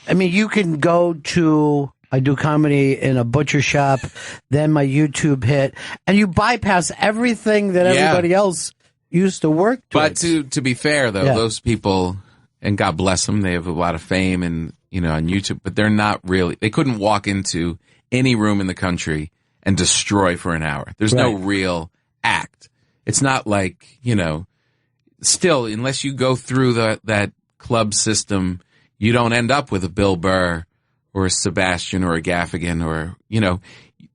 I mean, you can go to, I do comedy in a butcher shop, then my YouTube hit, and you bypass everything that everybody else used to work towards. But to be fair, though, those people, and God bless them, they have a lot of fame and, you know, on YouTube, but they're not really, they couldn't walk into any room in the country and destroy for an hour. There's no real act. It's not like, you know, still, unless you go through that club system, you don't end up with a Bill Burr or a Sebastian or a Gaffigan or, you know,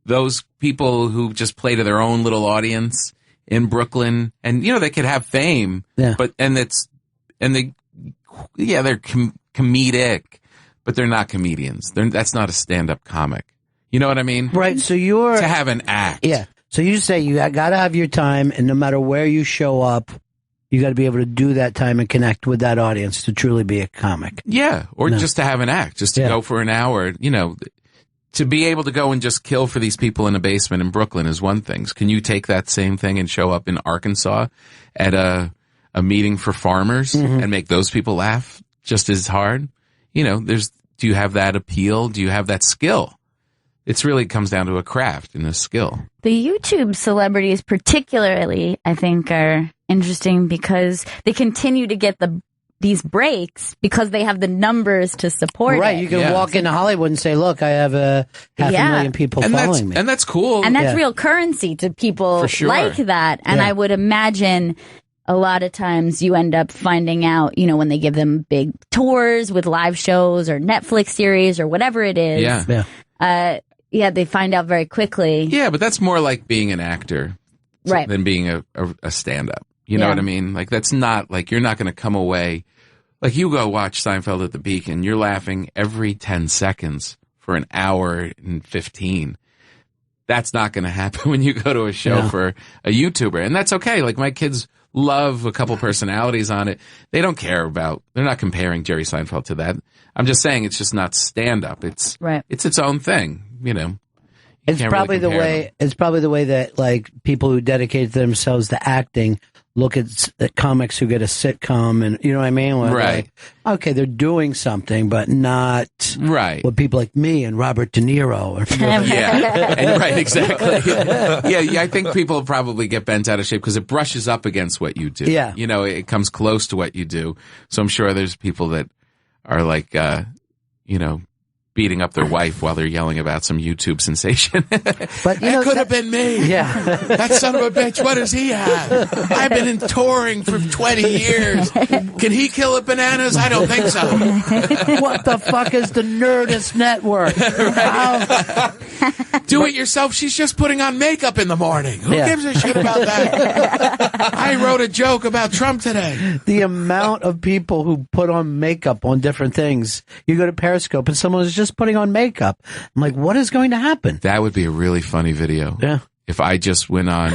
those people who just play to their own little audience in Brooklyn. And, you know, they could have fame, but, they're comedic, but they're not comedians. That's not a stand-up comic. You know what I mean? Right. So you're to have an act. Yeah. So you say you got to have your time, and no matter where you show up, you got to be able to do that time and connect with that audience to truly be a comic. Yeah. Or just to have an act, just to go for an hour, you know, to be able to go and just kill for these people in a basement in Brooklyn is one thing. Can you take that same thing and show up in Arkansas at a meeting for farmers and make those people laugh just as hard? You know, do you have that appeal? Do you have that skill? It's really comes down to a craft and a skill. The YouTube celebrities particularly, I think, are interesting because they continue to get these breaks because they have the numbers to support it. Right, you can walk into Hollywood and say, look, I have half a million people following me. And that's cool. And that's real currency to people like that. And I would imagine a lot of times you end up finding out, you know, when they give them big tours with live shows or Netflix series or whatever it is. They find out very quickly. Yeah, but that's more like being an actor than being a stand-up. You know what I mean? Like, that's not, like, you're not going to come away. Like, you go watch Seinfeld at the Beacon, you're laughing every 10 seconds for an hour and 15. That's not going to happen when you go to a show for a YouTuber. And that's okay. Like, my kids love a couple personalities on it. They don't care about, they're not comparing Jerry Seinfeld to that. I'm just saying it's just not stand-up. It's its own thing, you know. It's probably the way. It's probably the way that, like, people who dedicate themselves to acting look at comics who get a sitcom, and you know what I mean. Where like, okay, they're doing something, but not what people like me and Robert De Niro. Exactly. I think people probably get bent out of shape because it brushes up against what you do. Yeah, you know, it comes close to what you do. So I'm sure there's people that are like, you know, beating up their wife while they're yelling about some YouTube sensation. But you know, it could have been me. Yeah. That son of a bitch, what does he have? I've been touring for 20 years. Can he kill it bananas? I don't think so. What the fuck is the Nerdist Network? Do it yourself. She's just putting on makeup in the morning. Who gives a shit about that? I wrote a joke about Trump today. The amount of people who put on makeup on different things. You go to Periscope and someone is just putting on makeup. I'm like, what is going to happen? That would be a really funny video. Yeah. If I just went on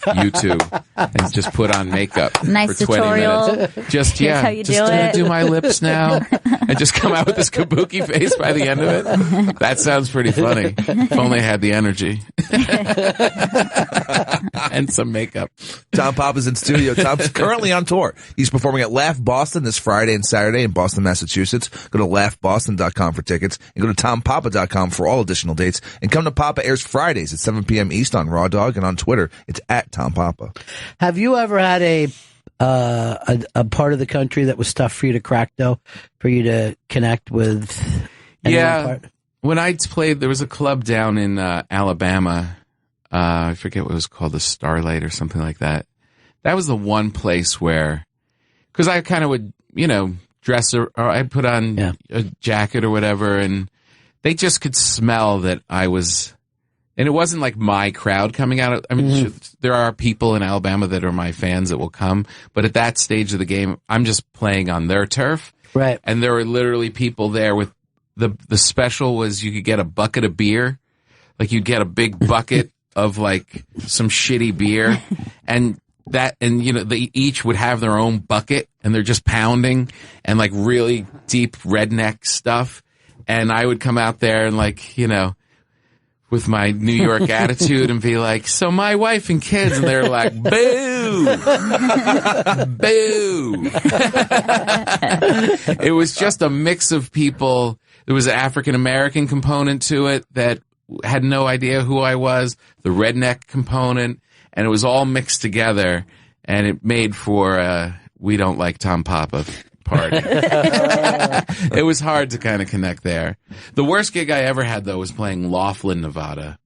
YouTube and just put on makeup for 20 tutorial. minutes. Just, do my lips now and just come out with this kabuki face by the end of it. That sounds pretty funny. If only I had the energy. And some makeup. Tom Papa's in studio. Tom's currently on tour. He's performing at Laugh Boston this Friday and Saturday in Boston, Massachusetts. Go to laughboston.com for tickets and go to tompapa.com for all additional dates. And Come to Papa airs Fridays at 7 p.m. East on Raw Dog, and on Twitter, it's at Tom Papa. Have you ever had a a part of the country that was tough for you to crack, though, for you to connect with? Part? When I played, there was a club down in Alabama. I forget what it was called, the Starlight or something like that. That was the one place where, because I kind of would, dress or I put on a jacket or whatever, and they just could smell that I was, and it wasn't like my crowd coming out. I mean, there are people in Alabama that are my fans that will come, but at that stage of the game, I'm just playing on their turf. Right. And there were literally people there with, the special was you could get a bucket of beer. Like you'd get a big bucket of like some shitty beer and they each would have their own bucket and they're just pounding and like really deep redneck stuff. And I would come out there and with my New York attitude and be like, so my wife and kids, and they're like, boo, boo. It was just a mix of people. There was an African-American component to it that had no idea who I was, the redneck component, and it was all mixed together, and it made for we don't like Tom Papa party. It was hard to kind of connect there. The worst gig I ever had, though, was playing Laughlin, Nevada,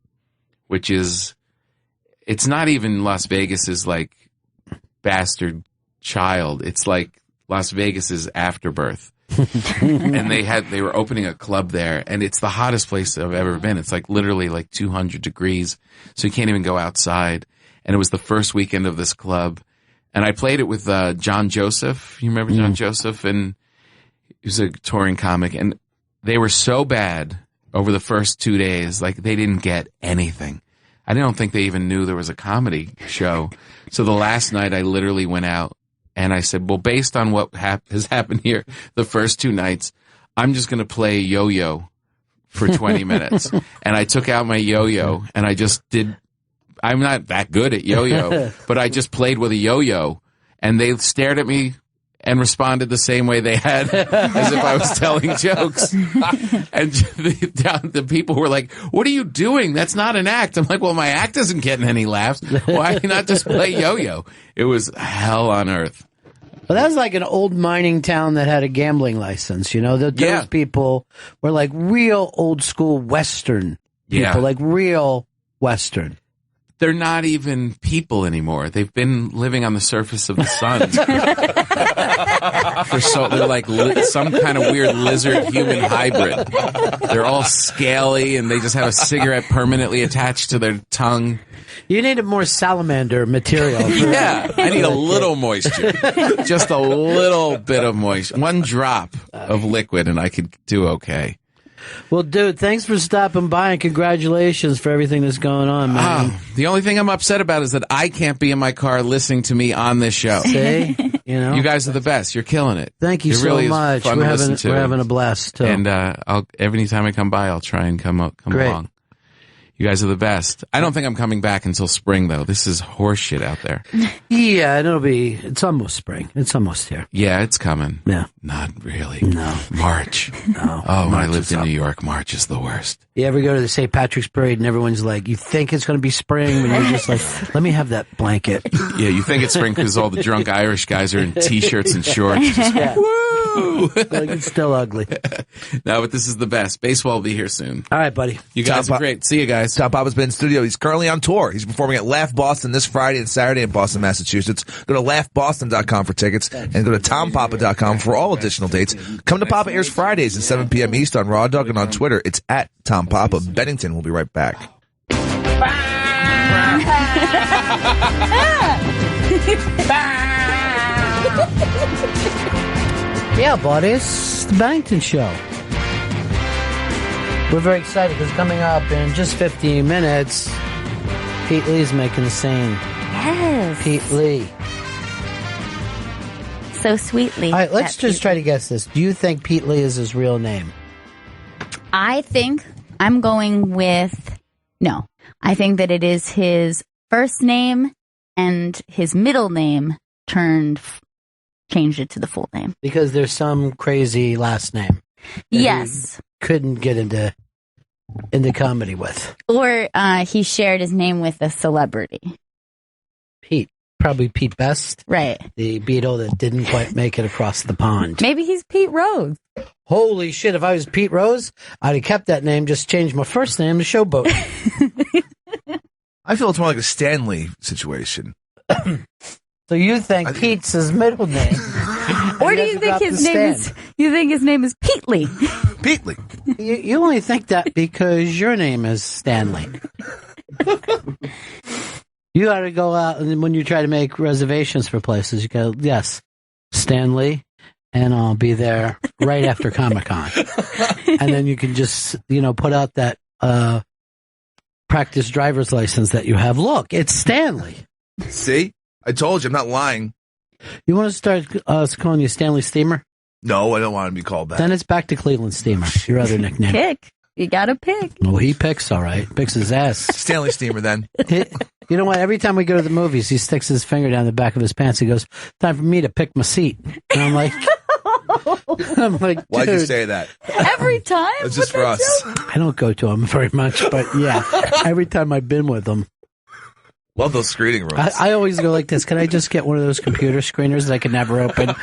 which is, it's not even Las Vegas's like bastard child. It's like Las Vegas's afterbirth. And they were opening a club there, and it's the hottest place I've ever been. It's like literally like 200 degrees, so you can't even go outside. And it was the first weekend of this club, and I played it with John Joseph. You remember John Joseph? And he was a touring comic, and they were so bad over the first 2 days, like they didn't get anything. I don't think they even knew there was a comedy show. So the last night, I literally went out. And I said, well, based on what has happened here the first 2 nights, I'm just going to play yo-yo for 20 minutes. And I took out my yo-yo and I just did. I'm not that good at yo-yo, but I just played with a yo-yo. And they stared at me and responded the same way they had as if I was telling jokes. And the people were like, what are you doing? That's not an act. I'm like, well, my act isn't getting any laughs. Why not just play yo-yo? It was hell on earth. Well, that was like an old mining town that had a gambling license, Those people were like real old school Western people, like real Western. They're not even people anymore. They've been living on the surface of the sun. They're like some kind of weird lizard human hybrid. They're all scaly and they just have a cigarette permanently attached to their tongue. You need a more salamander material. I need a little moisture. Just a little bit of moisture. One drop of liquid and I could do okay. Well, dude, thanks for stopping by and congratulations for everything that's going on, man. The only thing I'm upset about is that I can't be in my car listening to me on this show. See? You guys are the best. You're killing it. Thank you so much. We're having a blast, too. And every time I come by, I'll try and come along. You guys are the best. I don't think I'm coming back until spring, though. This is horse shit out there. Yeah, it's almost spring. It's almost here. Yeah, it's coming. Yeah. Not really. No. March. No. Oh, when I lived in New York, March is the worst. You ever go to the St. Patrick's Parade and everyone's like, you think it's going to be spring, but you're just like, let me have that blanket. Yeah, you think it's spring because all the drunk Irish guys are in T-shirts and shorts. Just, woo! Like it's still ugly. No, but this is the best. Baseball will be here soon. All right, buddy. You guys are great. See you guys. Tom Papa's been in studio. He's currently on tour. He's performing at Laugh Boston this Friday and Saturday in Boston, Massachusetts. Go to laughboston.com for tickets and go to tompapa.com for all additional dates. Come to Papa airs Fridays at 7 p.m. East on Raw Dog and on Twitter. It's at Tom Papa. Bennington will be right back. Yeah, buddies. The Bennington Show. We're very excited because coming up in just 15 minutes, Pete Lee's making the scene. Yes. Pete Lee. So sweetly. All right, let's just try to guess this. Do you think Pete Lee is his real name? I think I'm going with no. I think that it is his first name and his middle name changed it to the full name. Because there's some crazy last name. Yes. Couldn't get into comedy with. Or he shared his name with a celebrity. Pete probably Pete Best, Right. the Beatle that didn't quite make it across the pond. Maybe he's Pete Rose. Holy shit, if I was Pete Rose, I'd have kept that name, just changed my first name to Showboat. I feel it's more like a Stanley situation. So you think Pete's his middle name? Or do you think his name is Peatley? Peatley. You only think that because your name is Stanley. You ought to go out, and when you try to make reservations for places, you go, yes, Stanley, and I'll be there right after Comic-Con. And then you can just, put out that practice driver's license that you have. Look, it's Stanley. See? I told you, I'm not lying. You want to start us calling you Stanley Steamer? No, I don't want to be called that. Then it's back to Cleveland Steamer, your other nickname. Pick. You gotta pick. Well, he picks, all right. Picks his ass. Stanley Steamer, then. You know what? Every time we go to the movies, he sticks his finger down the back of his pants. He goes, time for me to pick my seat. And I'm like, why'd you say that? Every time? It's just for us. I don't go to him very much, but yeah, every time I've been with him. Love those screening rooms. I always go like this. Can I just get one of those computer screeners that I can never open?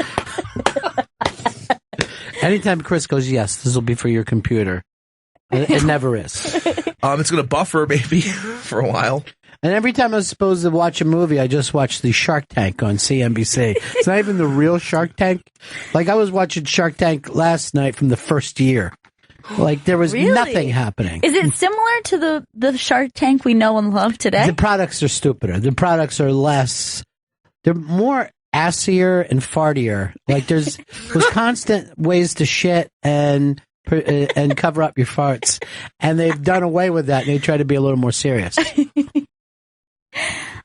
Anytime Chris goes, yes, this will be for your computer. It never is. It's going to buffer maybe for a while. And every time I was supposed to watch a movie, I just watched the Shark Tank on CNBC. It's not even the real Shark Tank. Like, I was watching Shark Tank last night from the first year. Like, there was nothing happening. Is it similar to the Shark Tank we know and love today? The products are stupider. The products are less. They're more assier and fartier. Like, there's constant ways to shit and cover up your farts. And they've done away with that, and they try to be a little more serious.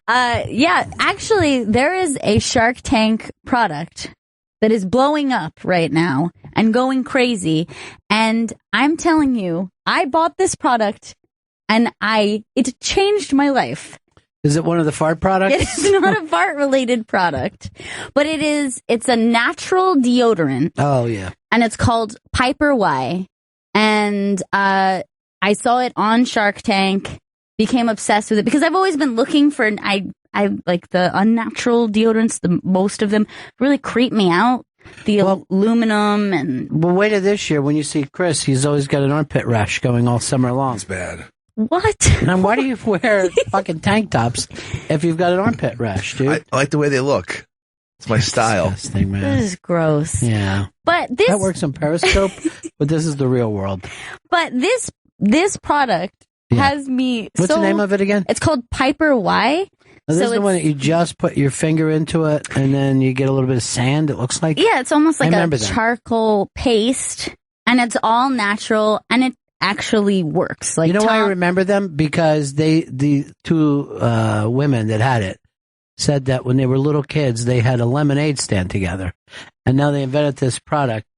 Yeah, actually, there is a Shark Tank product that is blowing up right now and going crazy. And I'm telling you, I bought this product and it changed my life. Is it one of the fart products? It's not a fart related product, but it's a natural deodorant. Oh, yeah. And it's called Piper Y. And, I saw it on Shark Tank, became obsessed with it because I've always been looking for I like the unnatural deodorants. Most of them really creep me out. The aluminum and... Well, wait till this year when you see Chris. He's always got an armpit rash going all summer long. It's bad. What? And why do you wear fucking tank tops if you've got an armpit rash, dude? I like the way they look. It's my style. Disgusting, man. This is gross. Yeah. But this... That works on Periscope, but this is the real world. But this product has me What's the name of it again? It's called Piper Y. This is the one that you just put your finger into it, and then you get a little bit of sand, it looks like? Yeah, it's almost like a that. charcoal paste, and it's all natural, and it actually works. Like, you know why I remember them? Because the two women that had it said that when they were little kids, they had a lemonade stand together, and now they invented this product.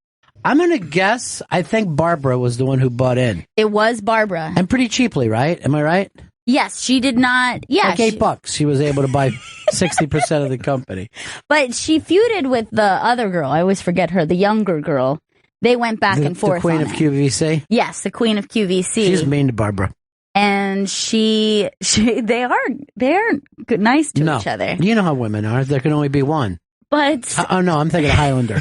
I'm going to guess, I think Barbara was the one who bought in. It was Barbara. And pretty cheaply, right? Am I right? Yes, she did not. Yeah, like $8. She was able to buy 60% of the company. But she feuded with the other girl. I always forget her, the younger girl. They went back and forth. The queen of QVC? Yes, the queen of QVC. She's mean to Barbara. And they are good, nice to each other. You know how women are. There can only be one. But oh no, I'm thinking of Highlander.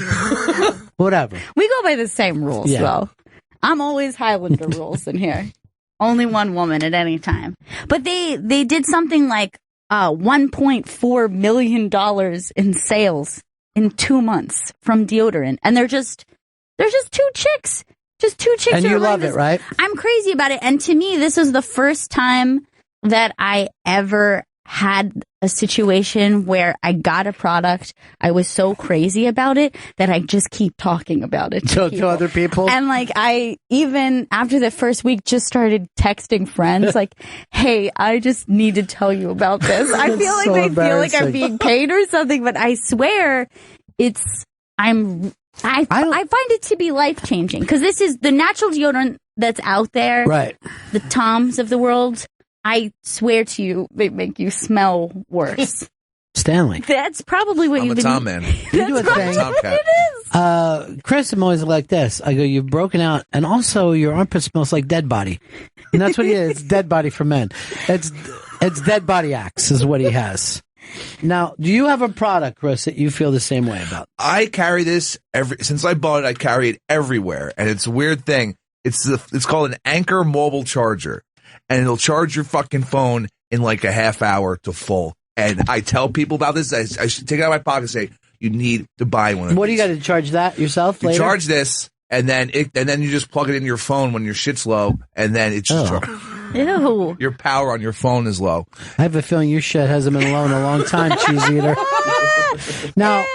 Whatever. We go by the same rules, though. I'm always Highlander rules in here. Only one woman at any time. But they did something like $1.4 million in sales in 2 months from deodorant, and they're just two chicks. Just two chicks. And you love it, right? I'm crazy about it. And to me, this is the first time that I ever had a situation where I got a product. I was so crazy about it that I just keep talking about it to other people. And like, I even after the first week just started texting friends like, hey, I just need to tell you about this. I feel like they feel like I'm being paid or something, but I swear I find it to be life-changing because this is the natural deodorant that's out there. Right. The Toms of the world. I swear to you, they make you smell worse. Stanley. That's probably what I'm you've been... I'm a Tom man. You do a thing. Tomcat. It is. Chris, I'm always like this. I go, you've broken out, and also your armpit smells like dead body. And that's what he is. It's dead body for men. It's dead body axe is what he has. Now, do you have a product, Chris, that you feel the same way about? I carry this since I bought it. I carry it everywhere, and it's a weird thing. It's called an Anchor mobile charger, and it'll charge your fucking phone in like a half hour to full. And I tell people about this. I should take it out of my pocket and say, you need to buy one of these. What do you got to charge that yourself later? You charge this, and then you just plug it in your phone when your shit's low, and then it's just Ew. your power on your phone is low. I have a feeling your shit hasn't been low in a long time, cheese eater. Now,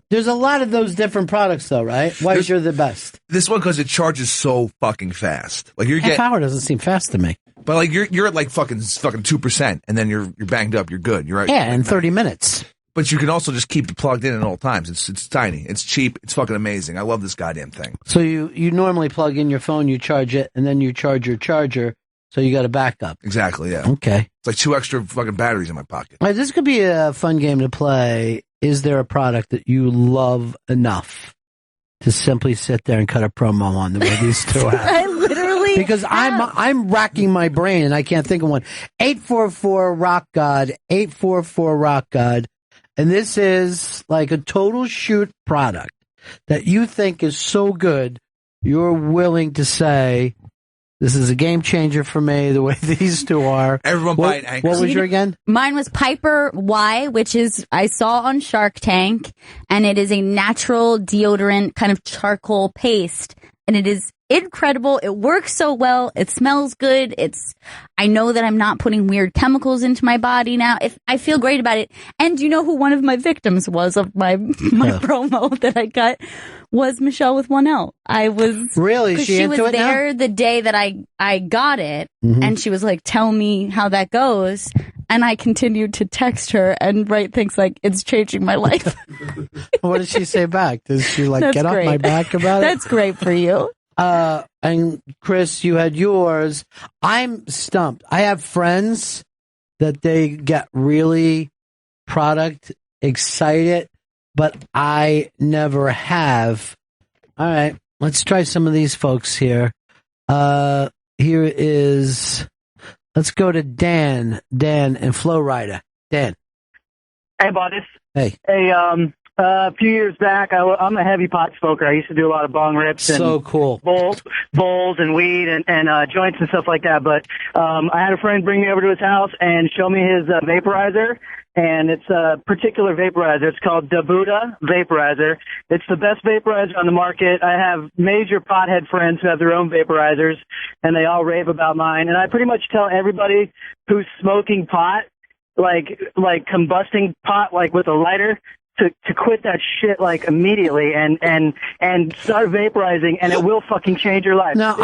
there's a lot of those different products, though, right? Why is yours the best? This one because it charges so fucking fast. Like Half hour doesn't seem fast to me. but like you're at like fucking 2%, and then you're banged up. You're good. You're right. Yeah, in 30 minutes. But you can also just keep it plugged in at all times. It's tiny. It's cheap. It's fucking amazing. I love this goddamn thing. So you normally plug in your phone, you charge it, and then you charge your charger, so you got a backup. Exactly, yeah. Okay. It's like 2 extra fucking batteries in my pocket. All right, this could be a fun game to play. Is there a product that you love enough to simply sit there and cut a promo on the way these two have? I literally Because I'm racking my brain and I can't think of one. 844 Rock God, 844 Rock God. And this is like a total shoot product that you think is so good, you're willing to say, this is a game changer for me, the way these two are. Everyone buy an Anchor. What was your again? Mine was Piper Y, which is I saw on Shark Tank, and it is a natural deodorant kind of charcoal paste, and it is incredible. It works so well. It smells good. I know that I'm not putting weird chemicals into my body now. I feel great about it. And you know who one of my victims was of my promo that I got was Michelle with 1L. I was really she was there the day that I got it, and she was like, "Tell me how that goes." And I continued to text her and write things like, "It's changing my life." What did she say back? Does she like That's get great. off my back about it? That's great for you. And Chris, you had yours. I'm stumped. I have friends that they get really product excited, but I never have. All right, let's try some of these folks here. Here is, let's go to Dan and Flow Rider. Dan. Hey, buddies. Hey. Hey, a few years back, I'm a heavy pot smoker. I used to do a lot of bong rips and So cool. bowls and weed and joints and stuff like that. But I had a friend bring me over to his house and show me his vaporizer. And it's a particular vaporizer. It's called Dabuda Vaporizer. It's the best vaporizer on the market. I have major pothead friends who have their own vaporizers, and they all rave about mine. And I pretty much tell everybody who's smoking pot, like combusting pot, like with a lighter, to quit that shit like immediately and start vaporizing, and it will fucking change your life. No,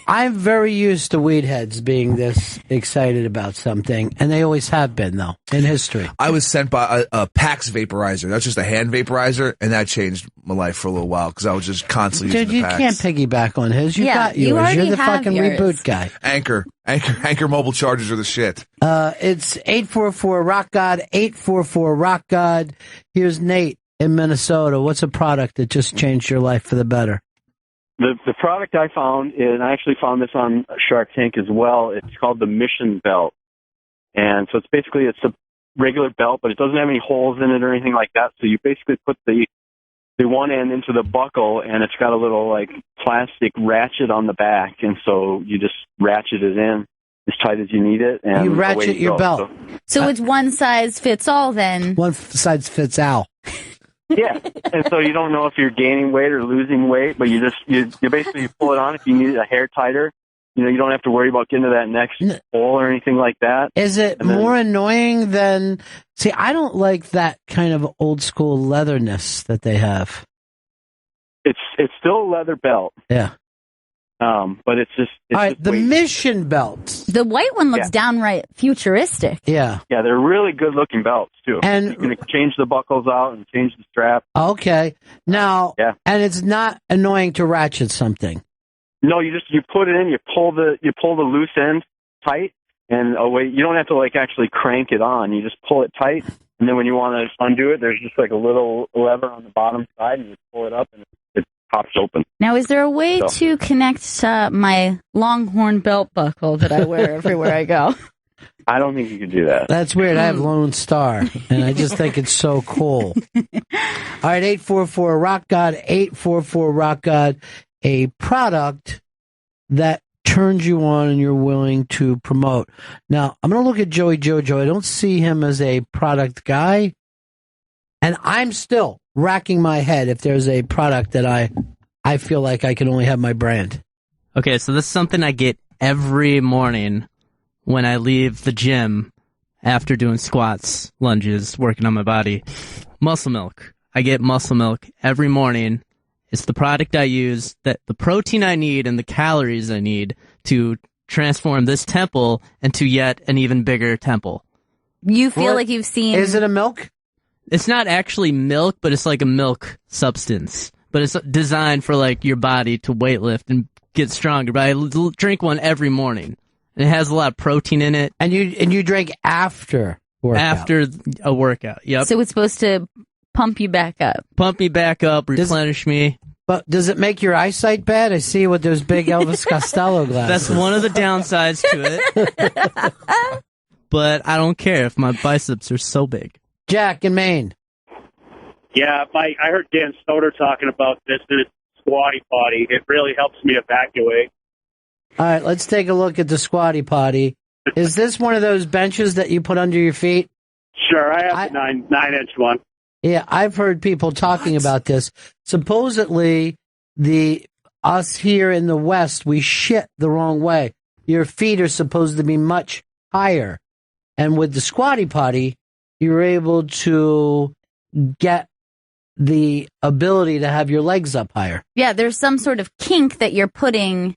I'm very used to weed heads being this excited about something, and they always have been, though, in history. I was sent by a Pax vaporizer. That's just a hand vaporizer, and that changed my life for a little while because I was just constantly Dude, using you the Pax. can't piggyback on his. You got yours. you already You're the have fucking yours. reboot guy. Anchor mobile chargers are the shit. It's 844 Rock God, 844 Rock God. Here's Nate in Minnesota. What's a product that just changed your life for the better? The product I found, and I actually found this on Shark Tank as well, it's called the Mission Belt. And so it's a regular belt, but it doesn't have any holes in it or anything like that. So you basically put the one end into the buckle, and it's got a little like plastic ratchet on the back, and so you just ratchet it in as tight as you need it. And You ratchet your belt. So it's one size fits all then. One size fits Al. Yeah, and so you don't know if you're gaining weight or losing weight, but you basically pull it on if you need a hair tighter. You know, you don't have to worry about getting to that next hole or anything like that. Is it more annoying than... See, I don't like that kind of old school leatherness that they have. It's still a leather belt. Yeah. But it's just... All right, the Mission Belt. The white one looks downright futuristic. Yeah. Yeah, they're really good-looking belts, too. And you can change the buckles out and change the strap. Okay. Now, and it's not annoying to ratchet something. No, you put it in, you pull the loose end tight, and you don't have to like actually crank it on. You just pull it tight, and then when you want to undo it, there's just like a little lever on the bottom side, and you pull it up, and it pops open. Now, is there a way to connect my Longhorn belt buckle that I wear everywhere I go? I don't think you could do that. That's weird. I have Lone Star, and I just think it's so cool. All right, 844 Rock God, 844 Rock God, a product that turns you on and you're willing to promote. Now, I'm going to look at Joey Jojo. I don't see him as a product guy, and I'm still racking my head if there's a product that I feel like I can only have my brand. Okay, so this is something I get every morning when I leave the gym after doing squats, lunges, working on my body. Muscle milk. I get muscle milk every morning. It's the product I use, that the protein I need and the calories I need to transform this temple into yet an even bigger temple. You feel like you've seen... Is it a milk? It's not actually milk, but it's like a milk substance. But it's designed for like your body to weightlift and get stronger. But I drink one every morning. And it has a lot of protein in it. And you drink after workout. After a workout, yep. So it's supposed to pump you back up. Pump me back up, replenish me. But does it make your eyesight bad? I see with those big Elvis Costello glasses. That's one of the downsides to it. But I don't care if my biceps are so big. Jack in Maine. Yeah, I heard Dan Stoner talking about this squatty potty. It really helps me evacuate. All right, let's take a look at the squatty potty. Is this one of those benches that you put under your feet? Sure, I have the 9-inch one. Yeah, I've heard people talking about this. Supposedly, us here in the West, we shit the wrong way. Your feet are supposed to be much higher. And with the squatty potty, you're able to get the ability to have your legs up higher. Yeah, there's some sort of kink that you're putting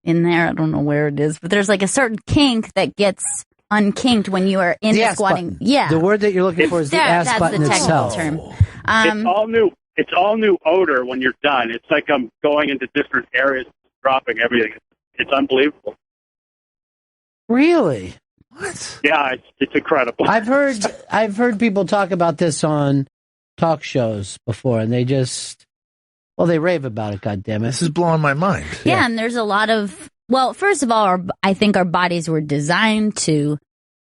in there. I don't know where it is, but there's like a certain kink that gets unkinked when you are in the squatting. Button. Yeah. The word that you're looking for is the ass button itself. Term. It's all new odor when you're done. It's like I'm going into different areas, dropping everything. It's unbelievable. Really? What? Yeah, it's incredible. I've heard people talk about this on talk shows before, and they rave about it. God damn it! This is blowing my mind. Yeah, and there's a lot of. Well, first of all, I think our bodies were designed to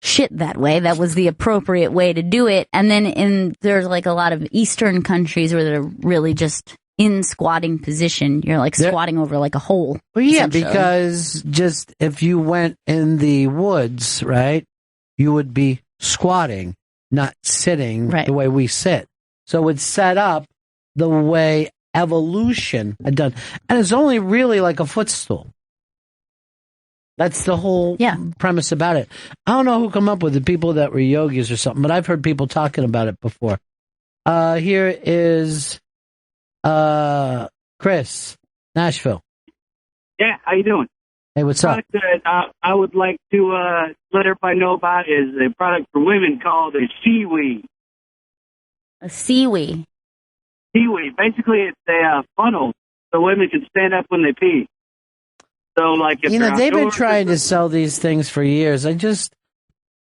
shit that way. That was the appropriate way to do it. And then there's like a lot of Eastern countries where they're really just in squatting position. You're like squatting over like a hole. Well, yeah, because just if you went in the woods, right, you would be squatting, not sitting the way we sit. So it's set up the way evolution had done. And it's only really like a footstool. That's the whole premise about it. I don't know who come up with it, people that were yogis or something, but I've heard people talking about it before. Here is Chris, Nashville. Yeah, how you doing? Hey, what's up? The product that I would like to let everybody know about is a product for women called a seaweed. A seaweed? Seaweed. Basically, it's a funnel so women can stand up when they pee. So, like, if they've been trying to sell these things for years. I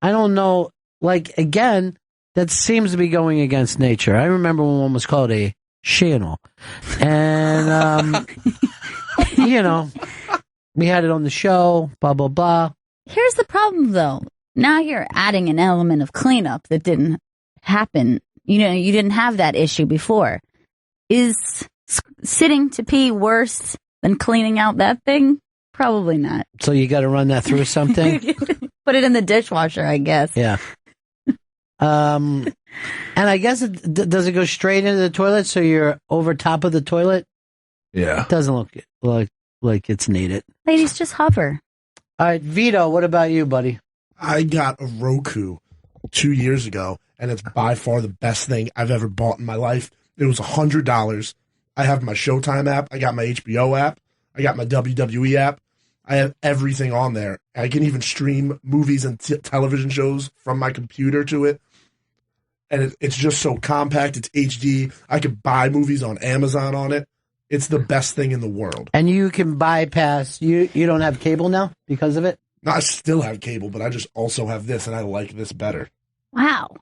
don't know. Like, again, that seems to be going against nature. I remember when one was called a channel. And, we had it on the show, blah, blah, blah. Here's the problem, though. Now you're adding an element of cleanup that didn't happen. You didn't have that issue before. Is sitting to pee worse than cleaning out that thing? Probably not. So you got to run that through something? Put it in the dishwasher, I guess. Yeah. And I guess does it go straight into the toilet so you're over top of the toilet? Yeah. It doesn't look like it's needed. Ladies, just hover. All right, Vito, what about you, buddy? I got a Roku 2 years ago, and it's by far the best thing I've ever bought in my life. It was $100. I have my Showtime app. I got my HBO app. I got my WWE app. I have everything on there. I can even stream movies and television shows from my computer to it. And it's just so compact. It's HD. I could buy movies on Amazon on it. It's the best thing in the world. And you can bypass, you don't have cable now because of it? No, I still have cable, but I just also have this, and I like this better. Wow.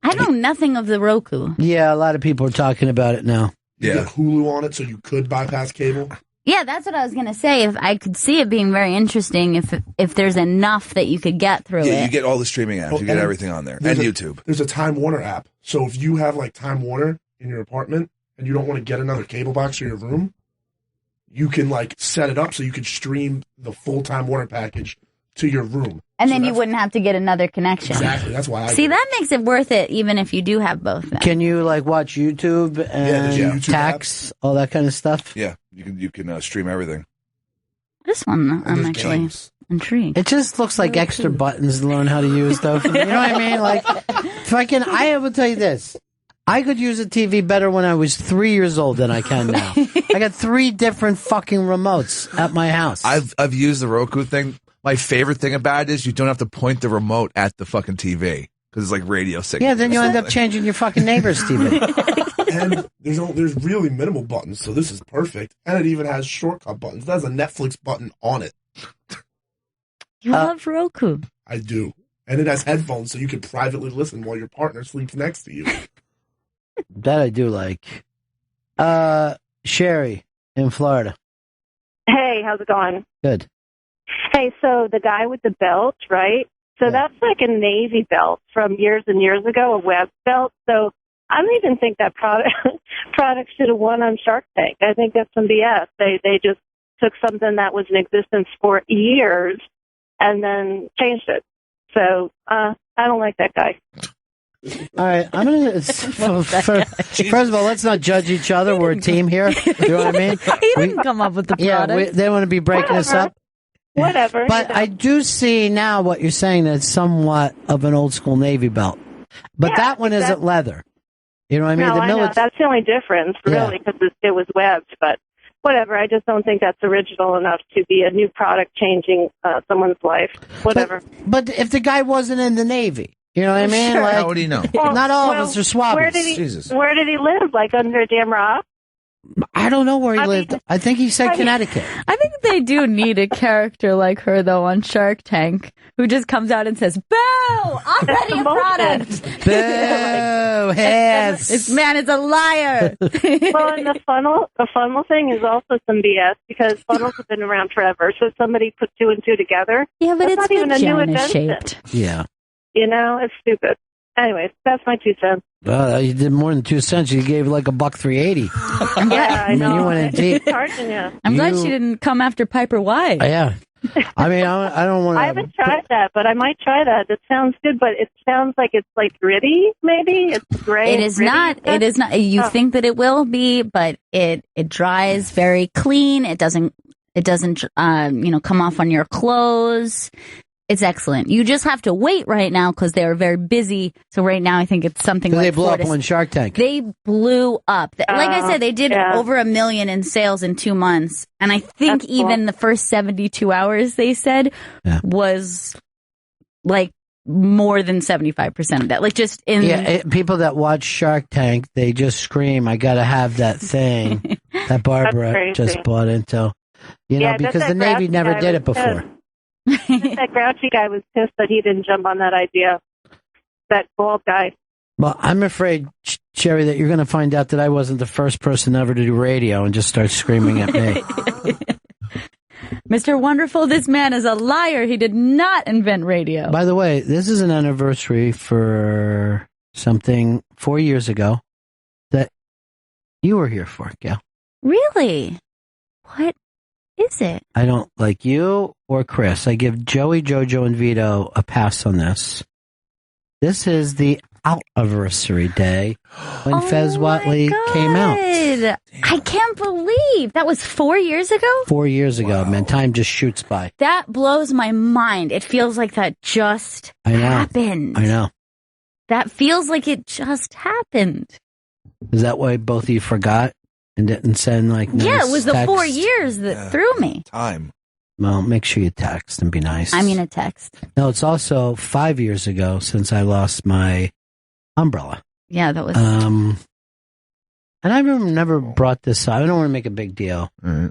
I know nothing of the Roku. Yeah, a lot of people are talking about it now. You get Hulu on it, so you could bypass cable. Yeah, that's what I was gonna say. If I could see it being very interesting, if there's enough that you could get through Yeah, it. you get all the streaming apps. You get everything on there. And YouTube. There's a Time Warner app. So if you have like Time Warner in your apartment and you don't want to get another cable box for your room, you can like set it up so you can stream the full Time Warner package to your room. And then you wouldn't have to get another connection. Exactly. That's why I See, that makes it worth it, even if you do have both. Then. Can you like watch YouTube and YouTube tax, all that kind of stuff? Yeah, you can stream everything. This one, I'm actually intrigued. It just looks like extra buttons to learn how to use stuff. You know what I mean? Like, I will tell you this. I could use a TV better when I was 3 years old than I can now. I got 3 different fucking remotes at my house. I've used the Roku thing. My favorite thing about it is you don't have to point the remote at the fucking TV because it's like radio signal. Yeah, then you end up changing your fucking neighbor's TV. And there's really minimal buttons, so this is perfect. And it even has shortcut buttons. It has a Netflix button on it. You love Roku. I do. And it has headphones, so you can privately listen while your partner sleeps next to you. That I do like. Sherry in Florida. Hey, how's it going? Good. Hey, so the guy with the belt, right? So that's like a Navy belt from years and years ago, a web belt. So I don't even think that product should have won on Shark Tank. I think that's some BS. They just took something that was in existence for years and then changed it. So I don't like that guy. All right, I'm gonna. First of all, let's not judge each other. We're a team here. You know what I mean? He didn't come up with the product. They want to be breaking us up. Whatever. But I do see now what you're saying. That's somewhat of an old school Navy belt, but that one isn't leather. You know what I mean? No, I know. That's the only difference, really, because it was webbed. But whatever. I just don't think that's original enough to be a new product changing someone's life. Whatever. But if the guy wasn't in the Navy, you know what I mean? Sure. Like, How would he know? Not all of us are swabbies. Where did he live? Like under a damn rock? I don't know where he lived. I think he said Connecticut. I think they do need a character like her, though, on Shark Tank, who just comes out and says, "Boo! I'm ready a product." Boo! Yes. This man is a liar. Well, and the funnel thing is also some BS because funnels have been around forever. So somebody put 2 and 2 together. Yeah, but that's it's not even a new vagina invention. shaped. Yeah. You know, it's stupid. Anyways, that's my 2 cents. You did more than 2 cents. You gave like $1.380. Yeah, I know. You went in deep. Charging you. I'm glad she didn't come after Piper White. Yeah. I mean, I don't want to. I haven't tried that, but I might try that. It sounds good, but it sounds like it's like gritty, maybe? It's gray. It is not. It is not. You think that it will be, but it dries very clean. It doesn't come off on your clothes. It's excellent. You just have to wait right now because they're very busy. So right now, I think it's something like they blew up on Shark Tank. They blew up. Like I said, they did over $1 million in sales in 2 months, and I think That's cool. even the first 72 hours they said was like more than 75% of that. Like just in people that watch Shark Tank, they just scream, "I got to have that thing that Barbara just bought into." You know, because the Navy never did it before. That grouchy guy was pissed that he didn't jump on that idea. That bald guy. Well, I'm afraid, Sherry, that you're going to find out that I wasn't the first person ever to do radio and just start screaming at me. Mr. Wonderful, this man is a liar. He did not invent radio. By the way, this is an anniversary for something 4 years ago that you were here for, Gail. Really? What is it? I don't like you or Chris. I give Joey, JoJo, and Vito a pass on this. This is the anniversary day when Fez Whatley came out. I can't believe that was 4 years ago. 4 years ago, man. Time just shoots by. That blows my mind. It feels like that just happened. I know. That feels like it just happened. Is that why both of you forgot and didn't send like nice it was the text? 4 years that threw me. Time. Well, make sure you text and be nice. I mean a text. No, it's also 5 years ago since I lost my umbrella. Yeah, that was... And I never brought this up. I don't want to make a big deal. Mm-hmm.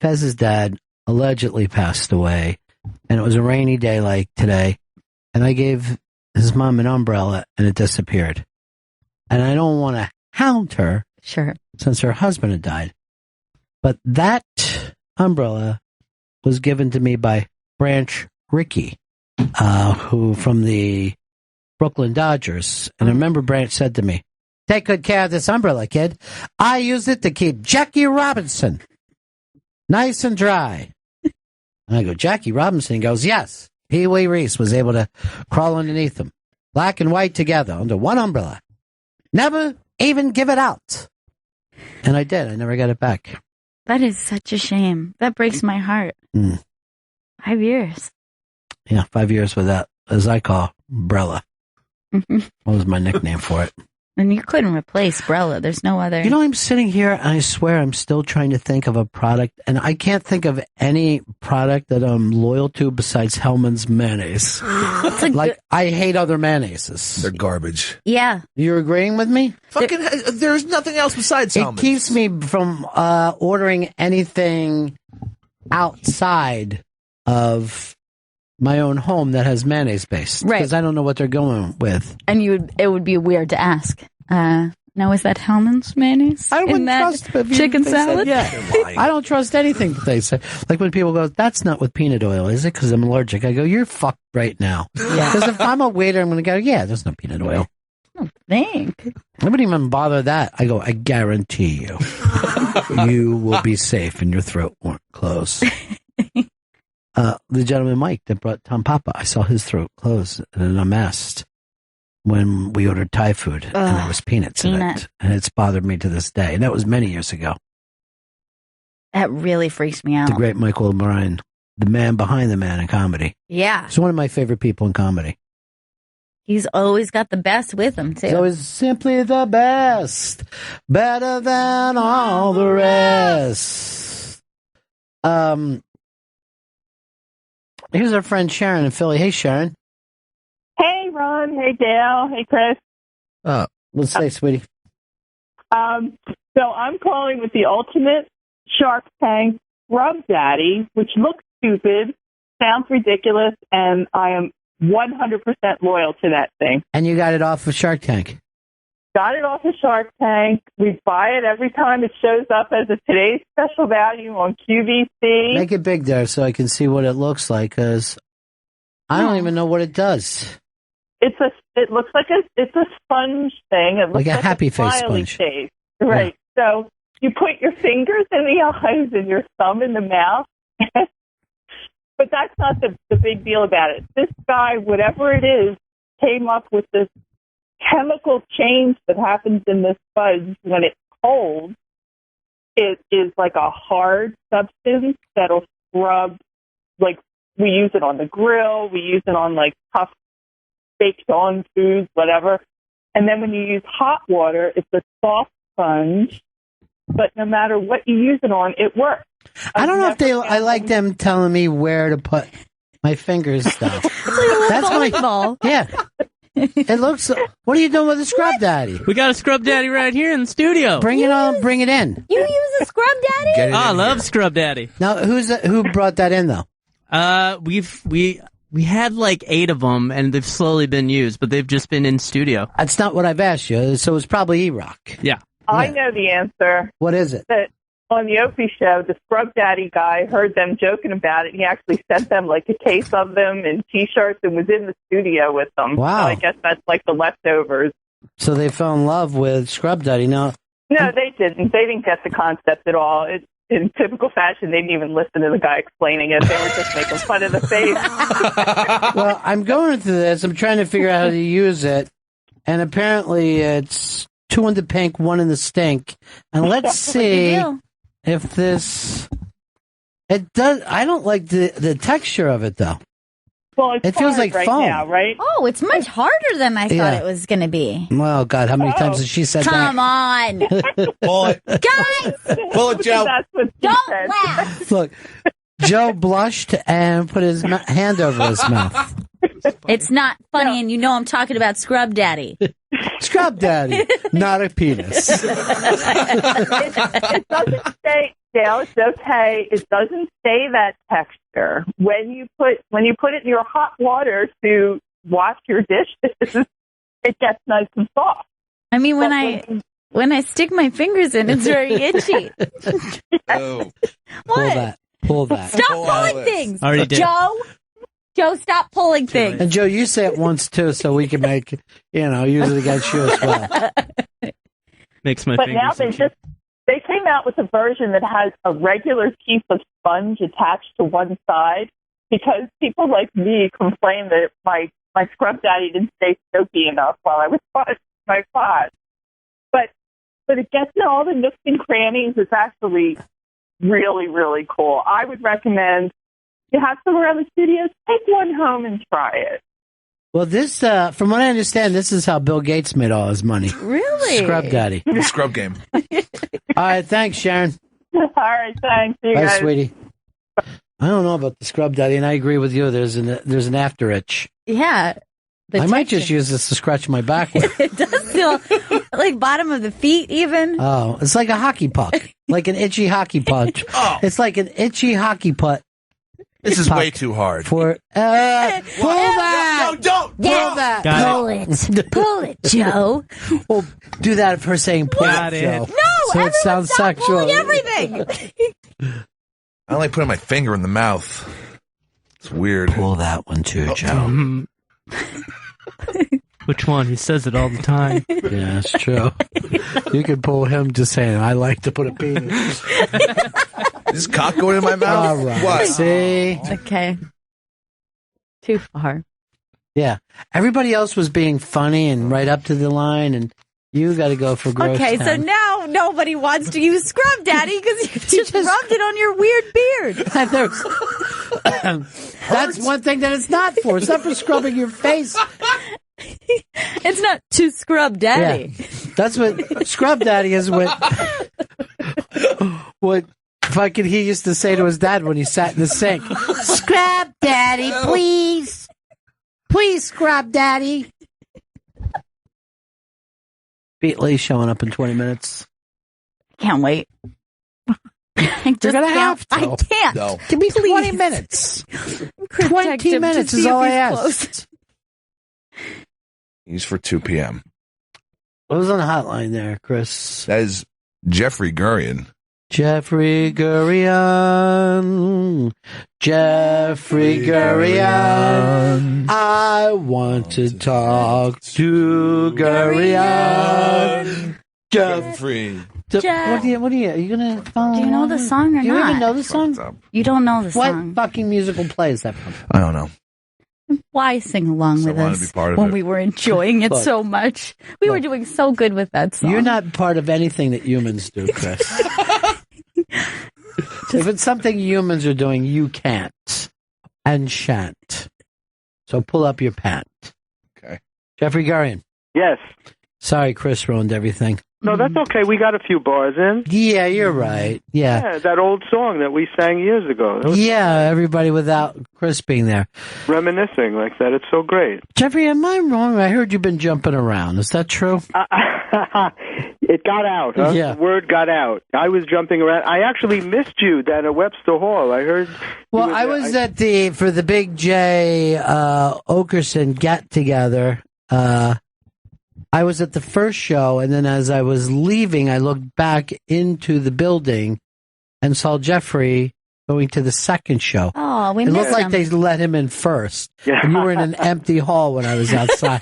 Fez's dad allegedly passed away, and it was a rainy day like today, and I gave his mom an umbrella, and it disappeared. And I don't want to hound her since her husband had died. But that umbrella was given to me by Branch Rickey, who from the Brooklyn Dodgers. And I remember Branch said to me, "Take good care of this umbrella, kid. I use it to keep Jackie Robinson nice and dry." And I go, "Jackie Robinson?" He goes, "Yes. Pee Wee Reese was able to crawl underneath them, black and white together, under one umbrella. Never even give it out." And I did. I never got it back. That is such a shame. That breaks my heart. 5 years. Yeah, 5 years with that, as I call, umbrella. What was my nickname for it? And you couldn't replace Brella. There's no other. You know, I'm sitting here and I swear I'm still trying to think of a product, and I can't think of any product that I'm loyal to besides Hellman's mayonnaise. Like, I hate other mayonnaises. They're garbage. Yeah. You're agreeing with me? Fucking, there's nothing else besides Hellman's. It keeps me from ordering anything outside of my own home that has mayonnaise based, right? Because I don't know what they're going with. And it would be weird to ask. Now, is that Hellman's mayonnaise? I wouldn't trust chicken salad. I don't trust anything that they say. Like when people go, "That's not with peanut oil, is it? Because I'm allergic." I go, "You're fucked right now." Because if I'm a waiter, I'm going to go, "Yeah, there's no peanut oil." Oh, think. I wouldn't even bother that. I go, "I guarantee you, you will be safe and your throat won't close." The gentleman Mike that brought Tom Papa, I saw his throat close and unmasked when we ordered Thai food, and there was peanuts in it, and it's bothered me to this day. And that was many years ago. That really freaks me out. The great Michael O'Brien, the man behind the man in comedy. Yeah. He's one of my favorite people in comedy. He's always got the best with him, too. He's always simply the best, better than all the rest. Here's our friend Sharon in Philly. Hey, Sharon. Hey, Ron. Hey, Gail. Hey, Chris. Let's say, sweetie. So I'm calling with the ultimate Shark Tank Rub Daddy, which looks stupid, sounds ridiculous, and I am 100% loyal to that thing. And you got it off of Shark Tank? Got it off of Shark Tank. We buy it every time it shows up as a today's special value on QVC. Make it big there so I can see what it looks like, because I don't even know what it does. It looks like it's a sponge thing. It looks like a happy face smiley sponge. Face. Right. Yeah. So you put your fingers in the eyes and your thumb in the mouth. But that's not the big deal about it. This guy, whatever it is, came up with this chemical change that happens in this fudge when it's cold. It is like a hard substance that'll scrub, like we use it on the grill, we use it on like tough baked on foods, whatever. And then when you use hot water, it's a soft sponge, but no matter what you use it on, it works. I don't know if I like them telling me where to put my fingers stuff. That's my ball. Yeah. It looks. What are you doing with a scrub daddy? We got a scrub daddy right here in the studio. Bring it on. Bring it in. You use a scrub daddy? I love scrub daddy. Now, who brought that in though? We had like 8 of them, and they've slowly been used, but they've just been in studio. That's not what I've asked you. So it's probably E-Rock. Yeah. I know the answer. What is it? That on the Opie show, the Scrub Daddy guy heard them joking about it. He actually sent them like a case of them and T-shirts and was in the studio with them. Wow. So I guess that's like the leftovers. So they fell in love with Scrub Daddy. Now, no, they didn't. They didn't get the concept at all. In typical fashion, they didn't even listen to the guy explaining it. They were just making fun of the face. Well, I'm going through this. I'm trying to figure out how to use it. And apparently it's 2 in the pink, 1 in the stink. And let's see if this... It does. I don't like the texture of it, though. Well, it feels like right foam now, right? Oh, it's much harder than I thought it was going to be. Well, God, how many times has she said Come on. Pull it. Guys! Pull it, Joe. That's what Don't laugh. Look, Joe blushed and put his hand over his mouth. It's not funny, and you know I'm talking about Scrub Daddy. Scrub Daddy, not a penis. It doesn't say, Dale, it's okay. It doesn't say that texture. When you put it in your hot water to wash your dishes, it gets nice and soft. I mean, when I stick my fingers in, it's very itchy. Oh. Pull that. Pull that. Stop pulling things. Already did. Joe, stop pulling things. And Joe, you say it once too, so we can make, use it against you as well. Makes my But fingers now they came out with a version that has a regular piece of sponge attached to one side because people like me complain that my scrub daddy didn't stay soapy enough while I was washing my pot. But it gets in all the nooks and crannies. It's actually really, really cool. I would recommend you have some around the studios, take one home and try it. Well, this, from what I understand, this is how Bill Gates made all his money. Really? Scrub daddy. The scrub game. All right, thanks, Sharon. All right, thanks. See you Bye, guys. sweetie. I don't know about the scrub daddy, and I agree with you. There's an after itch. Yeah. I might just use this to scratch my back with. It does feel like bottom of the feet even. Oh, it's like a hockey puck. Like an itchy hockey puck. Oh. It's like an itchy hockey puck. This is way too hard. Pull that! No, don't! Pull that! Pull it. Pull it, Joe. Well, do that for saying pull Got it, it. Joe. No, So it sounds stop sexual. pulling everything. I like putting my finger in the mouth. It's weird. Pull that one too, Joe. Which one? He says it all the time. Yeah, it's true. You could pull him just saying, I like to put a penis. Is cock going in my mouth? All right. What? See? Okay. Too far. Yeah. Everybody else was being funny and right up to the line, and you got to go for gross Okay, so town. now nobody wants to use scrub daddy because you just rubbed it on your weird beard. And that's one thing that it's not for. It's not for scrubbing your face. It's not to scrub daddy. Yeah. That's what scrub daddy is. What fucking he used to say to his dad when he sat in the sink. Scrub daddy, please. Please, scrub daddy. Pete Lee showing up in 20 minutes. Can't wait. You're going to have to. I can't. No. Give me 20 Please. minutes. Protect 20 him to minutes see is if all I he's asked. close. He's for 2 p.m. What was on the hotline there, Chris? That is Jeffrey Gurian. Jeffrey Gurian. Jeffrey Gurian. I want to talk to Gurian. Jeffrey. What are you? Are you gonna follow? Do you know the song or Do you not? even know the song? You don't know the What song. fucking musical play is that from? I don't know. Why sing along So with I wanted to us be part of when it. we were enjoying it Look. so much? We were doing so good with that song. You're not part of anything that humans do, Chris. If it's something humans are doing, you can't and shan't. So pull up your pant. Okay. Jeffrey Gurian. Yes. Sorry, Chris ruined everything. No, that's okay. We got a few bars in. Yeah, you're right. Yeah. That old song that we sang years ago. It was Yeah, everybody without Chris being there. reminiscing like that. It's so great. Jeffrey, am I wrong? I heard you've been jumping around. Is that true? It got out. Huh? Yeah. The word got out. I was jumping around. I actually missed you down at Webster Hall. I heard. Well, I was at for the Big J Okerson get together. I was at the first show, and then as I was leaving, I looked back into the building and saw Jeffrey going to the second show. Oh, we It missed looked like him. they let him in first, Yeah. and you were in an empty hall when I was outside.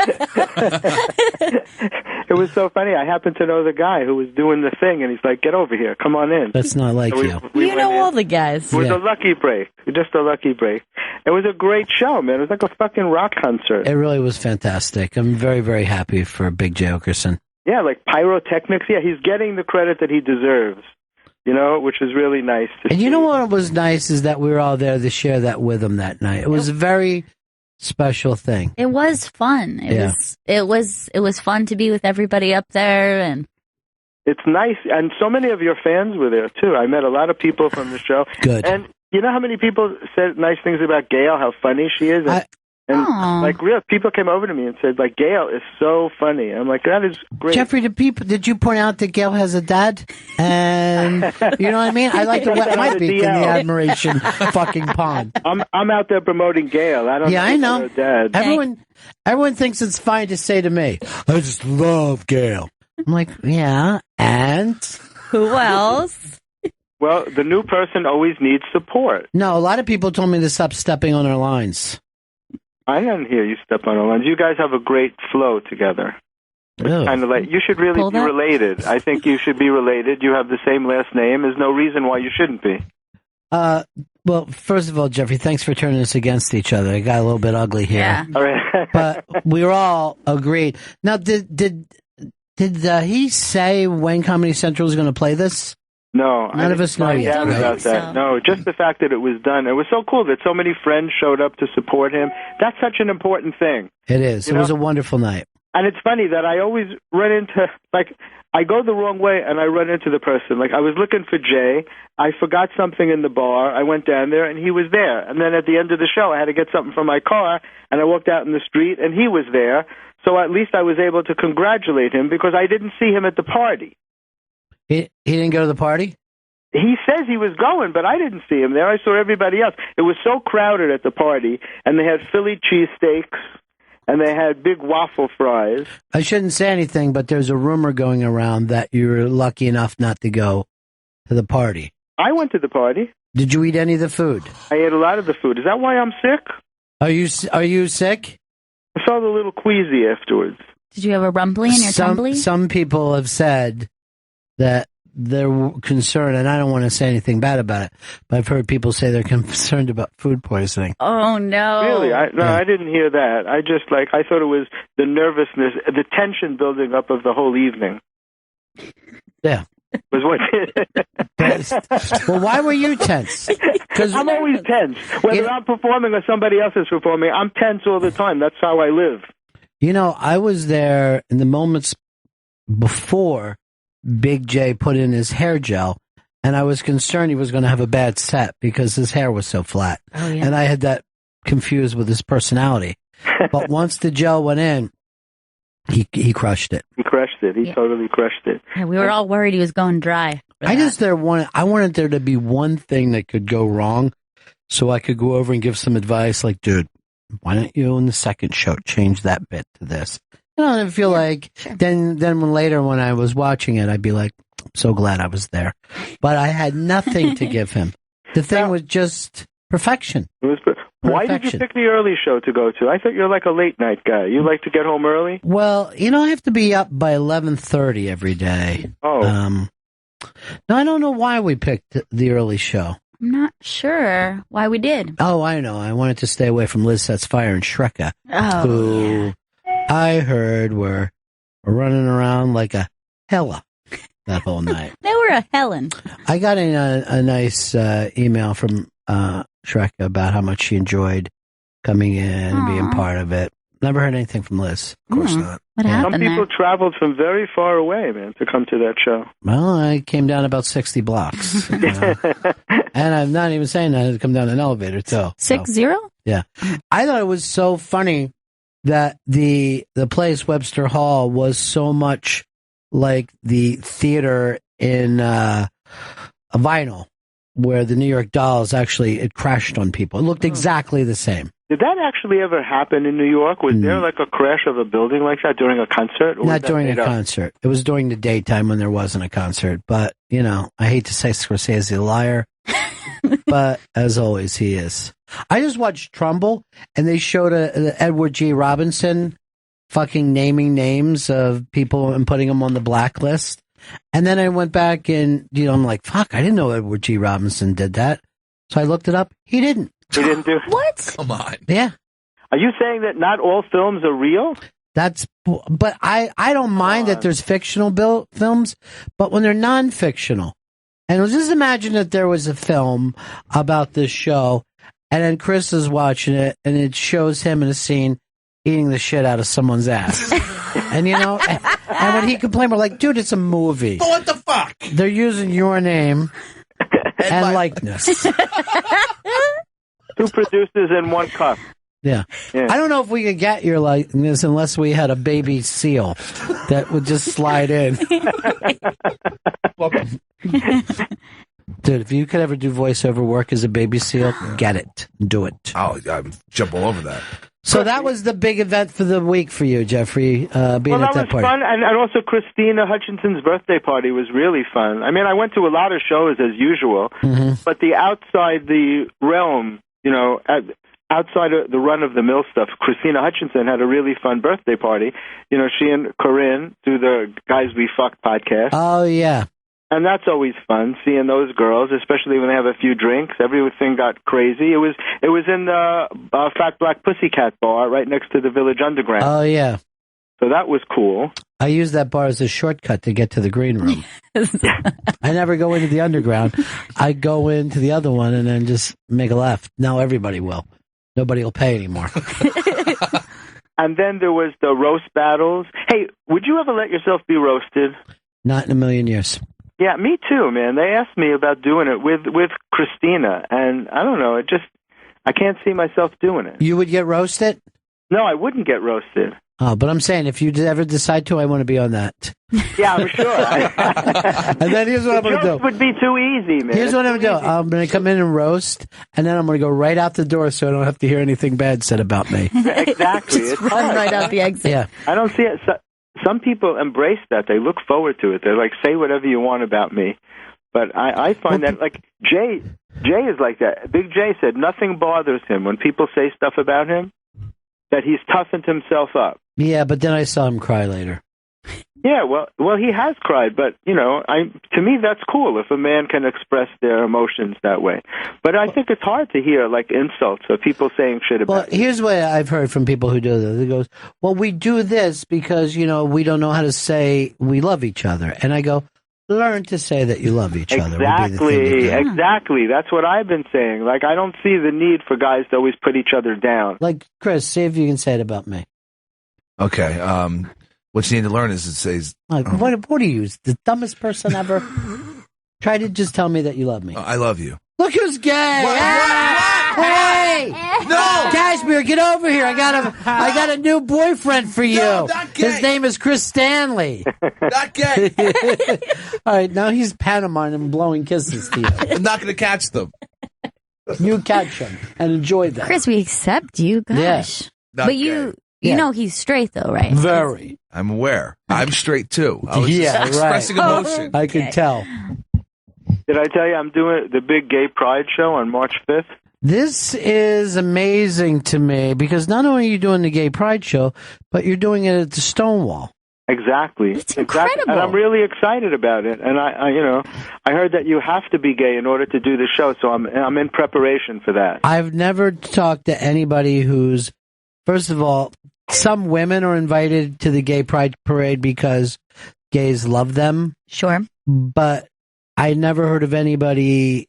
It was so funny. I happened to know the guy who was doing the thing, and he's like, "Get over here. Come on in." That's not like So you. we You went know in. all the guys. It was Yeah. a lucky break. Just a lucky break. It was a great show, man. It was like a fucking rock concert. It really was fantastic. I'm very, very happy for Big J Okerson. Yeah, like pyrotechnics. Yeah, he's getting the credit that he deserves, you know, which is really nice to And see. you know what was nice is that we were all there to share that with him that night. It was a very special thing. It was fun. Yeah. It was fun to be with everybody up there, and It's nice, and so many of your fans were there, too. I met a lot of people from the show. Good. And you know how many people said nice things about Gail, how funny she is? And Aw. like, real people came over to me and said, like, Gail is so funny. I'm like, that is great. Jeffrey, did you point out that Gail has a dad? And you know what I mean? I like to wet my beak in the admiration fucking pond. I'm out there promoting Gail. I don't Yeah, I know. her dad. Everyone thinks it's fine to say to me, I just love Gail. I'm like, yeah, and who else? Well, the new person always needs support. No, a lot of people told me to stop stepping on our lines. I didn't hear you step on the lines. You guys have a great flow together. It's kind of like you should really be related. I think you should be related. You have the same last name. There's no reason why you shouldn't be. Well, first of all, Jeffrey, thanks for turning us against each other. It got a little bit ugly here. Yeah. All right. But we were all agreed. Now, did he say when Comedy Central was going to play this? No. None of us know yet. About Right? that. No, just the fact that it was done. It was so cool that so many friends showed up to support him. That's such an important thing. It is. It was a wonderful night. And it's funny that I always run into, like, I go the wrong way and I run into the person. Like, I was looking for Jay. I forgot something in the bar. I went down there and he was there. And then at the end of the show, I had to get something from my car and I walked out in the street and he was there. So at least I was able to congratulate him because I didn't see him at the party. He didn't go to the party? He says he was going, but I didn't see him there. I saw everybody else. It was so crowded at the party, and they had Philly cheesesteaks, and they had big waffle fries. I shouldn't say anything, but there's a rumor going around that you were lucky enough not to go to the party. I went to the party. Did you eat any of the food? I ate a lot of the food. Is that why I'm sick? Are you sick? I felt a little queasy afterwards. Did you have a rumbly in your tumbly? Some people have said that they're concerned, and I don't want to say anything bad about it, but I've heard people say they're concerned about food poisoning. Oh, no. Really? I didn't hear that. I just, I thought it was the nervousness, the tension building up of the whole evening. Yeah. Was what? Well, why were you tense? Because I'm always tense. Whether I'm performing or somebody else is performing, I'm tense all the time. That's how I live. You know, I was there in the moments before Big J put in his hair gel, and I was concerned he was going to have a bad set because his hair was so flat. Oh, yeah. And I had that confused with his personality. But once the gel went in, he crushed it. He crushed it. He totally crushed it. Yeah, we were all worried he was going dry. I wanted there to be one thing that could go wrong so I could go over and give some advice like, dude, why don't you in the second show change that bit to this? You know, and I feel like then when I was watching it, I'd be like, I'm so glad I was there. But I had nothing to give him. The thing was just perfection. It was Why did you pick the early show to go to? I thought you're like a late night guy. You like to get home early? Well, I have to be up by 11:30 every day. Oh. No, I don't know why we picked the early show. I'm not sure why we did. Oh, I know. I wanted to stay away from Liz Sets Fire and Shreka, who I heard were running around like a hella that whole night. They were a Helen. I got a nice email from Shreka about how much she enjoyed coming in and being part of it. Never heard anything from Liz. Of course not. What happened Some people traveled from very far away, man, to come to that show. Well, I came down about 60 blocks. And I'm not even saying that. I had to come down an elevator, too. 60? Yeah. I thought it was so funny that the place, Webster Hall, was so much like the theater in a Vinyl, where the New York Dolls it crashed on people. It looked exactly the same. Did that actually ever happen in New York? Was there like a crash of a building like that during a concert? Not during a concert. It was during the daytime when there wasn't a concert. But, I hate to say Scorsese a liar, but as always, he is. I just watched Trumbull, and they showed Edward G. Robinson fucking naming names of people and putting them on the blacklist. And then I went back and, I'm like, fuck, I didn't know Edward G. Robinson did that. So I looked it up. He didn't. He didn't do What? Come on. Yeah. Are you saying that not all films are real? But I don't mind that there's fictional films, but when they're non-fictional. And just imagine that there was a film about this show, and then Chris is watching it, and it shows him in a scene eating the shit out of someone's ass. And and when he complained, we're like, dude, it's a movie. What the fuck? They're using your name and likeness. Two producers and one cup. Yeah. I don't know if we could get your likeness unless we had a baby seal that would just slide in. Dude, if you could ever do voiceover work as a baby seal, get it. Do it. I'll jump all over that. So that was the big event for the week for you, Jeffrey, being Well, at that that was party. fun, and also Christina Hutchinson's birthday party was really fun. I mean, I went to a lot of shows as usual, but the outside the realm, outside of the run-of-the-mill stuff, Christina Hutchinson had a really fun birthday party. She and Corinne do the Guys We Fuck podcast. Oh, yeah. And that's always fun, seeing those girls, especially when they have a few drinks. Everything got crazy. It was in the Fat Black Pussycat bar right next to the Village Underground. Oh, yeah. So that was cool. I use that bar as a shortcut to get to the green room. I never go into the underground. I go into the other one and then just make a left. Now everybody will. Nobody will pay anymore. And then there was the roast battles. Hey, would you ever let yourself be roasted? Not in a million years. Yeah, me too, man. They asked me about doing it with Christina, and I don't know. I can't see myself doing it. You would get roasted? No, I wouldn't get roasted. Oh, but I'm saying if you ever decide to, I want to be on that. Yeah, I'm sure. And then here's what I'm going to do. It would be too easy, man. Here's what I'm going to do. I'm going to come in and roast, and then I'm going to go right out the door so I don't have to hear anything bad said about me. Exactly. Just run right out the exit. Yeah. I don't see it. Some people embrace that. They look forward to it. They're like, say whatever you want about me. But I find that, like, Jay is like that. Big Jay said nothing bothers him when people say stuff about him, that he's toughened himself up. Yeah, but then I saw him cry later. Yeah, well, he has cried, but, to me, that's cool if a man can express their emotions that way. But I think it's hard to hear, like, insults or people saying shit about Well, here's what I've heard from people who do this. It goes, well, we do this because, we don't know how to say we love each other. And I go, learn to say that you love each other. Exactly. That's what I've been saying. Like, I don't see the need for guys to always put each other down. Like, Chris, see if you can say it about me. Okay. What you need to learn is it says... Like, what are you, the dumbest person ever? Try to just tell me that you love me. I love you. Look who's gay! Hey! No! Cashmere, get over here. I got a new boyfriend for you. No, not gay. His name is Chris Stanley. Not gay. All right, now he's pantomiming and blowing kisses to you. I'm not going to catch them. You catch them and enjoy them. Chris, we accept you. Gosh. Yes. Not But you know he's straight, though, right? Very. I'm aware. I'm straight, too. I was just expressing emotion. I could tell. Did I tell you I'm doing the big gay pride show on March 5th? This is amazing to me because not only are you doing the gay pride show, but you're doing it at the Stonewall. Exactly. It's incredible. And I'm really excited about it. And I heard that you have to be gay in order to do the show, so I'm in preparation for that. I've never talked to anybody who's, first of all, some women are invited to the gay pride parade because gays love them. Sure. But I never heard of anybody,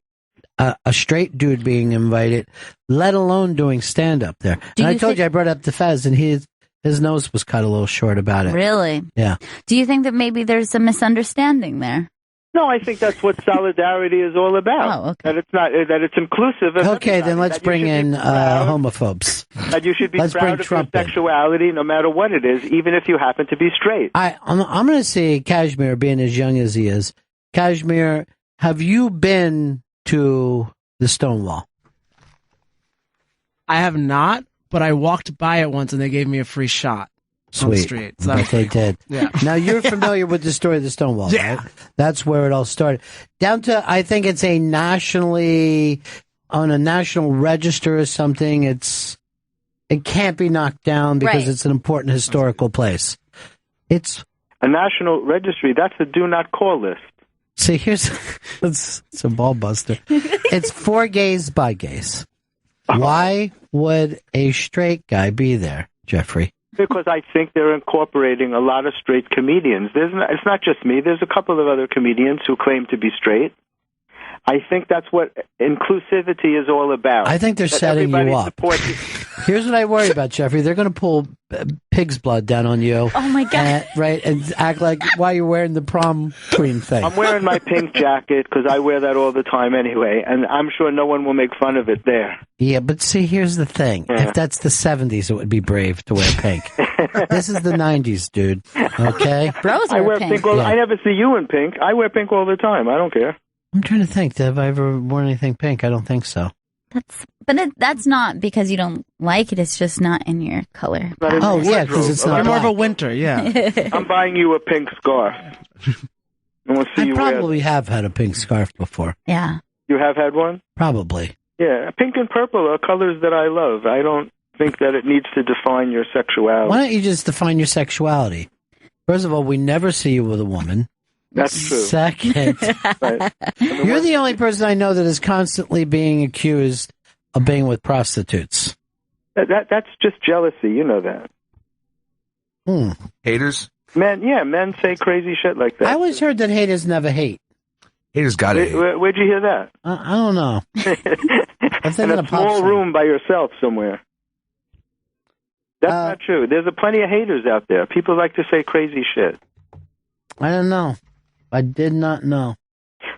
a straight dude being invited, let alone doing stand-up there. And I told you I brought up the Fez, and his nose was cut a little short about it. Really? Yeah. Do you think that maybe there's a misunderstanding there? No, I think that's what solidarity is all about. Oh, okay. That it's inclusive of Okay, then let's bring in homophobes. That you should be Let's bring proud of Trump your in. sexuality, no matter what it is, even if you happen to be straight. I'm going to say Kashmir, being as young as he is. Kashmir, have you been to the Stonewall? I have not, but I walked by it once and they gave me a free shot on the Sweet. street. So that was They pretty cool. did. Yeah. Now, you're familiar with the story of the Stonewall, Yeah. right? That's where it all started. Down to, I think it's on a national register or something. It can't be knocked down because Right. it's an important historical place. It's A national registry, that's a do not call list. See, it's a ball buster. It's for gays by gays. Why would a straight guy be there, Jeffrey? Because I think they're incorporating a lot of straight comedians. It's not just me. There's a couple of other comedians who claim to be straight. I think that's what inclusivity is all about. I think they're That setting you everybody up. supports- Here's what I worry about, Jeffrey. They're going to pull pig's blood down on you. Oh, my God. Right? And act like why you're wearing the prom queen thing. I'm wearing my pink jacket because I wear that all the time anyway, and I'm sure no one will make fun of it there. Yeah, but see, here's the thing. Yeah. If that's the 70s, it would be brave to wear pink. This is the 90s, dude. Okay? Bros I wear pink. Yeah. I never see you in pink. I wear pink all the time. I don't care. I'm trying to think. Have I ever worn anything pink? I don't think so. That's not because you don't like it. It's just not in your color. Oh, yeah, because it's not. You're more of a winter, yeah. I'm buying you a pink scarf. I probably have had a pink scarf before. Yeah. You have had one? Probably. Yeah, pink and purple are colors that I love. I don't think that it needs to define your sexuality. Why don't you just define your sexuality? First of all, we never see you with a woman. That's true. Second, you're the only person I know that is constantly being accused of being with prostitutes. That's just jealousy. You know that. Haters? Men say crazy shit like that. I always heard that haters never hate. Haters got it. Where'd you hear that? I don't know. In a small room by yourself somewhere. That's not true. There's plenty of haters out there. People like to say crazy shit. I don't know. I did not know.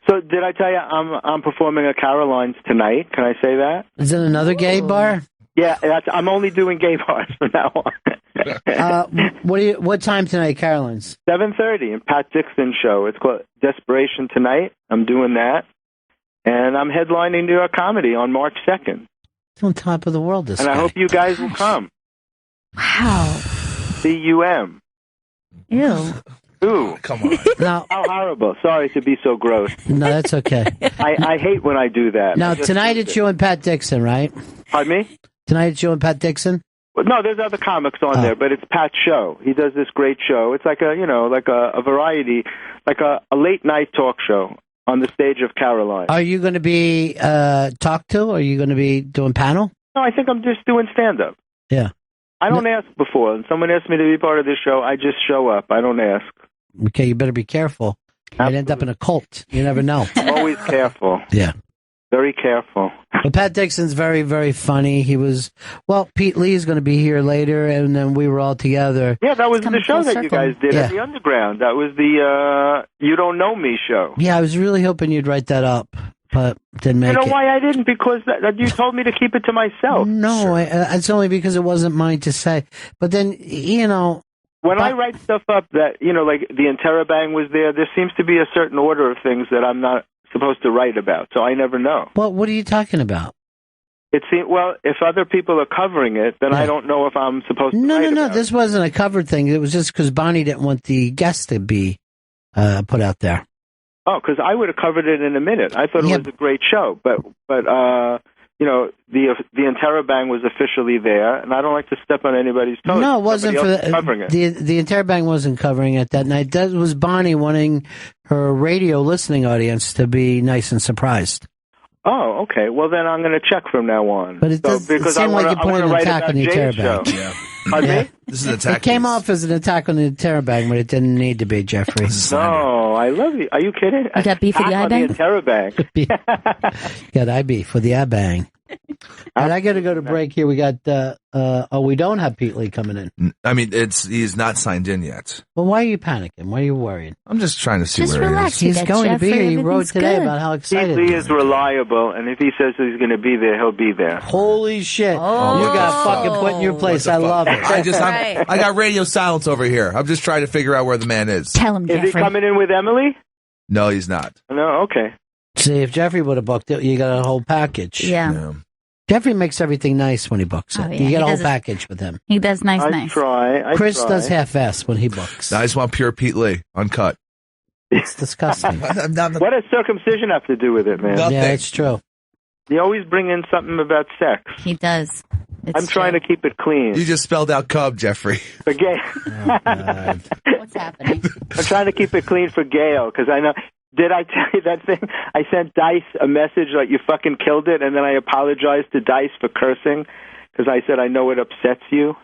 So did I tell you I'm performing at Caroline's tonight? Can I say that? Is it another gay bar? Yeah, I'm only doing gay bars from now on. What time tonight, Caroline's? 7:30 in Pat Dixon's show. It's called Desperation Tonight. I'm doing that, and I'm headlining New York Comedy on March 2nd. It's on top of the world. This and guy. I hope you guys will come. Wow. CUM. Ew. Ooh, come on. Now, how horrible. Sorry to be so gross. No, that's okay. I hate when I do that. Now, tonight it's you and Pat Dixon, right? Pardon me? Tonight it's you and Pat Dixon? Well, no, there's other comics on there, but it's Pat's show. He does this great show. It's like a variety, like a late night talk show on the stage of Caroline. Are you going to be talked to? Are you going to be doing panel? No, I think I'm just doing stand-up. Yeah. I don't ask before. When someone asks me to be part of this show, I just show up. I don't ask. Okay, you better be careful. You'd end up in a cult. You never know. Always careful. Yeah. Very careful. But Pat Dixon's very, very funny. Pete Lee's going to be here later, and then we were all together. Yeah, that was the show that you guys did at the Underground. That was the You Don't Know Me show. Yeah, I was really hoping you'd write that up, but didn't make it. You know why I didn't? Because you told me to keep it to myself. No, it's only because it wasn't mine to say. But then, when I write stuff up that, like the Interrobang was there seems to be a certain order of things that I'm not supposed to write about, so I never know. Well, what are you talking about? If other people are covering it, then I don't know if I'm supposed to write about it. This wasn't a covered thing. It was just because Bonnie didn't want the guest to be put out there. Oh, because I would have covered it in a minute. I thought it was a great show, but the Interrobang was officially there, and I don't like to step on anybody's toes. No, it wasn't for covering it. The Interrobang wasn't covering it that night. That was Bonnie wanting her radio listening audience to be nice and surprised. Oh, okay. Well, then I'm going to check from now on. But it seemed like you put an attack on the Interrobang. Yeah. Pardon me? This is an attack. It came off as an attack on the Interrobang, but it didn't need to be, Jeffrey. No, I love you. Are you kidding? You got beef for the iBang? Interrobang. Got IB for the iBang. And I got to go to break here. We got, we don't have Pete Lee coming in. I mean, he's not signed in yet. Well, why are you panicking? Why are you worried? I'm just trying to see Just where relax, he is. He's going to be here. He wrote today about how excited Pete Lee is reliable, and if he says he's going to be there, he'll be there. Holy shit. Oh. You got fucking put in your place. I love it. I got radio silence over here. I'm just trying to figure out where the man is. Tell him, Jeffrey. Is he coming in with Emily? No, he's not. No, okay. See, if Jeffrey would have booked it, you got a whole package. Yeah. Jeffrey makes everything nice when he books it. Oh, yeah. You get a He whole does package with him. He does nice. I try. Chris does half-ass when he books. I just want pure Pete Lee, uncut. It's disgusting. What does circumcision have to do with it, man? Yeah, it's true. You always bring in something about sex. He does. I'm trying to keep it clean. You just spelled out cub, Jeffrey. For Gail. What's happening? I'm trying to keep it clean for Gail, because I know... Did I tell you that thing? I sent Dice a message like, you fucking killed it, and then I apologized to Dice for cursing, because I said, I know it upsets you.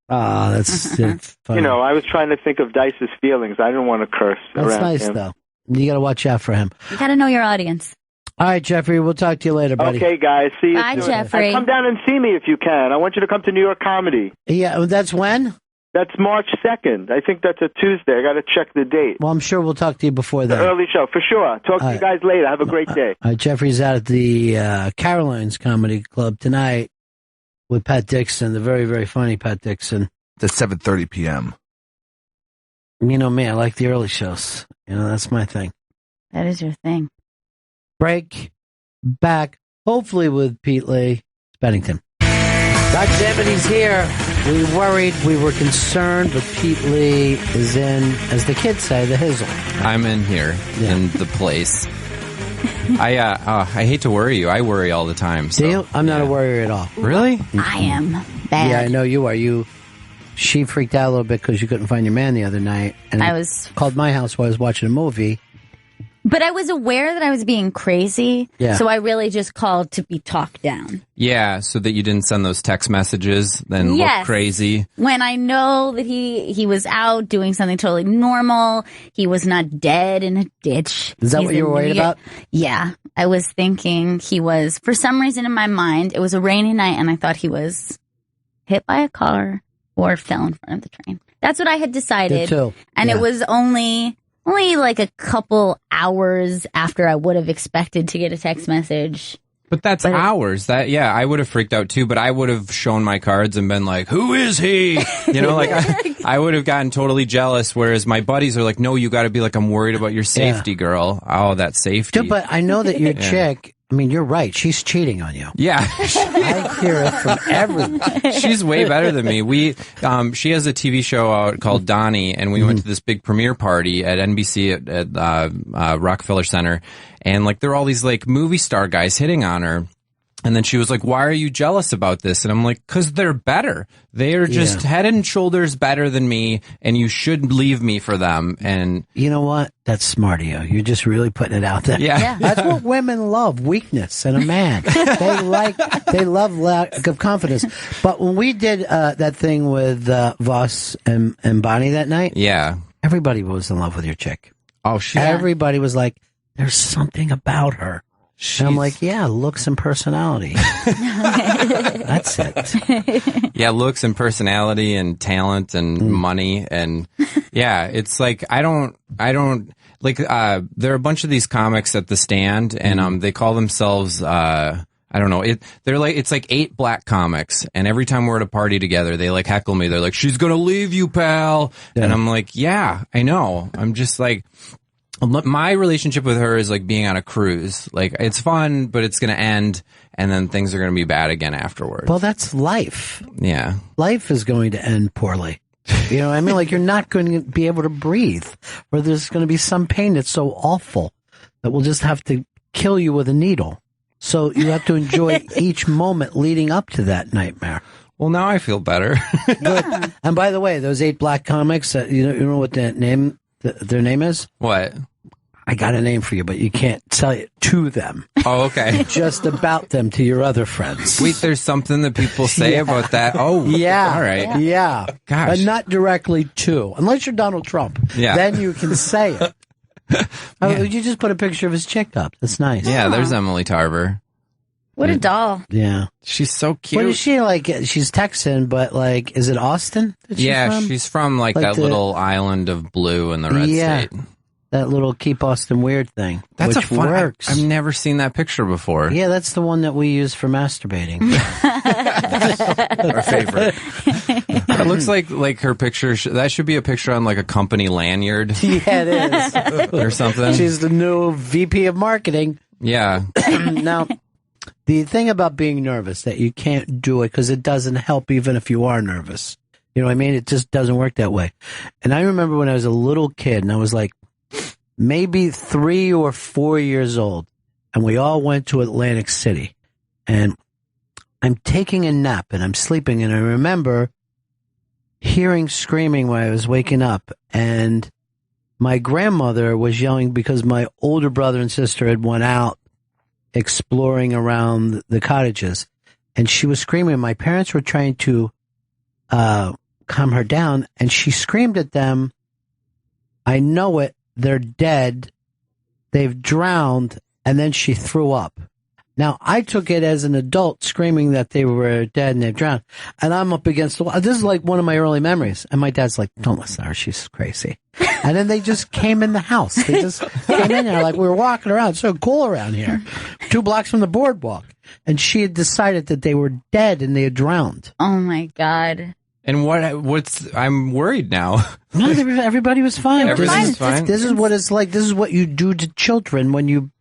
Oh, that's funny. I was trying to think of Dice's feelings. I didn't want to curse That's around nice, him. though. You got to watch out for him. You got to know your audience. All right, Jeffrey, we'll talk to you later, buddy. Okay, guys. See you Bye, soon. Jeffrey. And come down and see me if you can. I want you to come to New York Comedy. Yeah, that's when? That's March 2nd. I think that's a Tuesday. I got to check the date. Well, I'm sure we'll talk to you before The then. early show, for sure. Talk to you guys later. Have a great day. All right, Jeffrey's out at the Caroline's Comedy Club tonight with Pat Dixon, the very, very funny Pat Dixon. It's at 7:30 p.m. You know me, I like the early shows. That's my thing. That is your thing. Break, back, hopefully with Pete Lee Bennington. God damn it, he's here. We worried, we were concerned, but Pete Lee is in, as the kids say, the hizzle. I'm in here, in the place. I hate to worry you. I worry all the time. So, do you? I'm not a worrier at all. Really? I am bad. Yeah, I know you are. She freaked out a little bit because you couldn't find your man the other night. And I was called my house while I was watching a movie. But I was aware that I was being crazy, so I really just called to be talked down. Yeah, so that you didn't send those text messages, then look crazy. When I know that he was out doing something totally normal, he was not dead in a ditch. Is that what you were worried about? Yeah. I was thinking he was, for some reason in my mind, it was a rainy night and I thought he was hit by a car or fell in front of the train. That's what I had decided. Did too. And it was only like a couple hours after I would have expected to get a text message. But that's hours. I would have freaked out too, but I would have shown my cards and been like, who is he? You know, like I would have gotten totally jealous, whereas my buddies are like, no, you got to be like, I'm worried about your safety, girl. Oh, that safety. But I know that your chick, I mean, you're right. She's cheating on you. Yeah. I hear it from everyone. She's way better than me. She has a TV show out called Donnie, and we went to this big premiere party at NBC at Rockefeller Center, and like there were all these like movie star guys hitting on her. And then she was like, why are you jealous about this? And I'm like, because they're better. They are just head and shoulders better than me, and you should leave me for them. And you know what? That's smart of you. You're just really putting it out there. Yeah. That's what women love, weakness in a man. They love lack of confidence. But when we did that thing with Voss and Bonnie that night, everybody was in love with your chick. Oh, everybody was like, there's something about her. And I'm like, looks and personality. That's it. Yeah, looks and personality and talent and money. And it's like, I don't like, there are a bunch of these comics at the stand, and they call themselves, I don't know. It's like 8 black comics, and every time we're at a party together, they like heckle me. They're like, she's gonna leave you, pal. And I'm like, yeah, I know. I'm just like, my relationship with her is like being on a cruise. Like, it's fun, but it's going to end, and then things are going to be bad again afterwards. Well, that's life. Yeah. Life is going to end poorly. You know what I mean? Like, you're not going to be able to breathe, or there's going to be some pain that's so awful that we'll just have to kill you with a needle. So you have to enjoy each moment leading up to that nightmare. Well, now I feel better. Good. And by the way, those 8 black comics, you know what their name is? What? I got a name for you, but you can't tell it to them. Oh, okay. Just about them to your other friends. Wait, there's something that people say about that? Oh, yeah. All right. Yeah. Gosh. But not directly to. Unless you're Donald Trump. Yeah. Then you can say it. You just put a picture of his chick up. That's nice. Yeah, there's Emily Tarver. What a doll. Yeah. She's so cute. What is she like? She's Texan, but like, is it Austin? She's from like that little island of blue in the red state. That little Keep Austin Weird thing. That's which a fun. works. I've never seen that picture before. Yeah, that's the one that we use for masturbating. Our favorite. It looks like her picture. That should be a picture on like a company lanyard. Yeah, it is. Or something. She's the new VP of marketing. Yeah. Now, the thing about being nervous, that you can't do it because it doesn't help even if you are nervous. You know what I mean? It just doesn't work that way. And I remember when I was a little kid, and I was like maybe 3 or 4 years old, and we all went to Atlantic City. And I'm taking a nap, and I'm sleeping, and I remember hearing screaming when I was waking up. And my grandmother was yelling because my older brother and sister had went out exploring around the cottages, and she was screaming. My parents were trying to calm her down, and she screamed at them, I know it, they're dead, they've drowned, and then she threw up. Now, I took it as an adult screaming that they were dead and they've drowned, and I'm up against the wall. This is like one of my early memories, and my dad's like, don't listen to her, she's crazy. And then they just came in the house. They just came in there like we were walking around. It's so cool around here. 2 blocks from the boardwalk. And she had decided that they were dead and they had drowned. Oh, my God. And I'm worried now. No, everybody was fine. Everything's fine. This is what it's like. This is what you do to children when you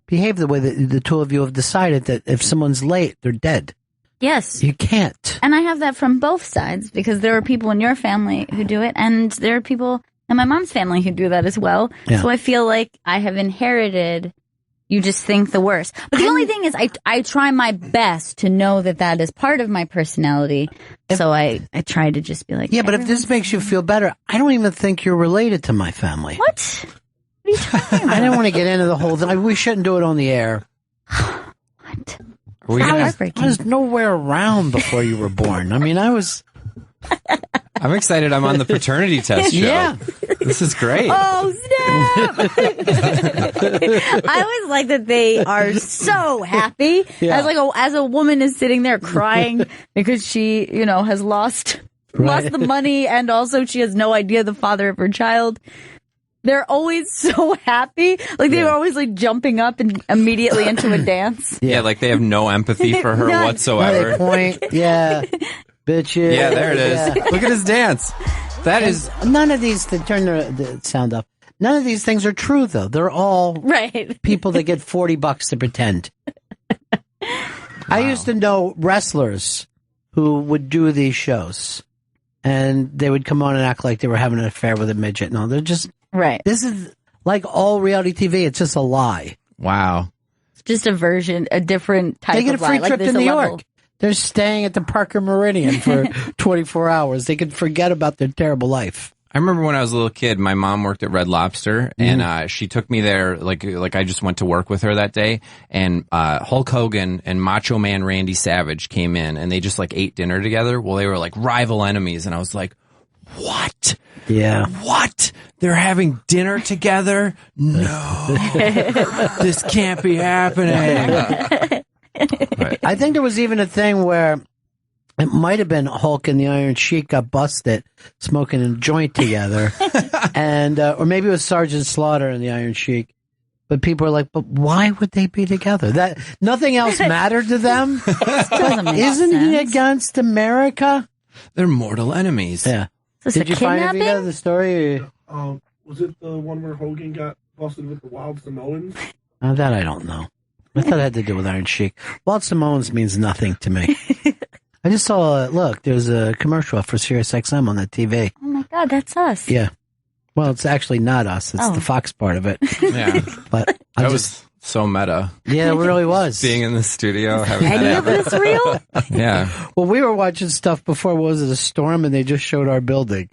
behave the way that the two of you have decided that if someone's late, they're dead. Yes. You can't. And I have that from both sides because there are people in your family who do it, and there are people in my mom's family who do that as well. Yeah. So I feel like I have inherited, you just think the worst. But the only thing is I try my best to know that that is part of my personality. So I try to just be like, yeah, but if this makes you feel better, I don't even think you're related to my family. What? What are you talking about? I didn't want to get into the whole thing. We shouldn't do it on the air. What? Are we I gonna, was nowhere around before you were born. I mean, I was... I'm excited I'm on the paternity test show. Yeah. This is great. Oh, snap! I always like that they are so happy. Yeah. As a woman is sitting there crying because she, has lost the money, and also she has no idea the father of her child. They're always so happy. Like, they were always, jumping up and immediately into a dance. Yeah, like they have no empathy for her None. whatsoever. They point, yeah. Bitches. Yeah, there it is. Yeah. Look at his dance. That is... None of these, turn the sound up. None of these things are true, though. They're all right. people that get $40 to pretend. I used to know wrestlers who would do these shows, and they would come on and act like they were having an affair with a midget. No, they're just... Right. This is like all reality TV. It's just a lie. Wow. It's just a different type They get a of lie. free Like, trip there's to a New level. York. They're staying at the Parker Meridian for 24 hours. They can forget about their terrible life. I remember when I was a little kid, my mom worked at Red Lobster, and she took me there. Like I just went to work with her that day, and Hulk Hogan and Macho Man Randy Savage came in, and they just ate dinner together. Well, they were rival enemies, and I was like, "What? Yeah, what? They're having dinner together? No, this can't be happening." I think there was even a thing where it might have been Hulk and the Iron Sheik got busted smoking a joint together, and or maybe it was Sergeant Slaughter and the Iron Sheik. But people are like, "But why would they be together? That nothing else mattered to them." Isn't he against America? They're mortal enemies. Yeah. Did you find it, Vita, the story? Was it the one where Hogan got busted with the Wild Samoans? That I don't know. I thought it had to do with Iron Sheik. Wild Samoans means nothing to me. I just saw, there's a commercial for Sirius XM on that TV. Oh my God, that's us. Yeah. Well, it's actually not us. It's the Fox part of it. Yeah. But That was so meta. Yeah, it really was. Being in the studio. Having Any of this real? Yeah. Well, we were watching stuff before, was it a storm, and they just showed our building.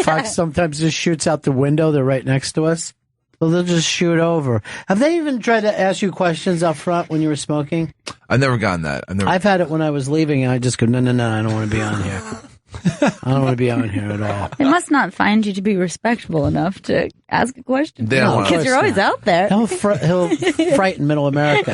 Fox sometimes just shoots out the window. They're right next to us. So they'll just shoot over. Have they even tried to ask you questions up front when you were smoking? I've never gotten that. I've had it when I was leaving, and I just go, no, I don't want to be on here. I don't want to be on here at all. They must not find you to be respectable enough to ask a question. They don't want Because to. you're always out there. He'll frighten middle America.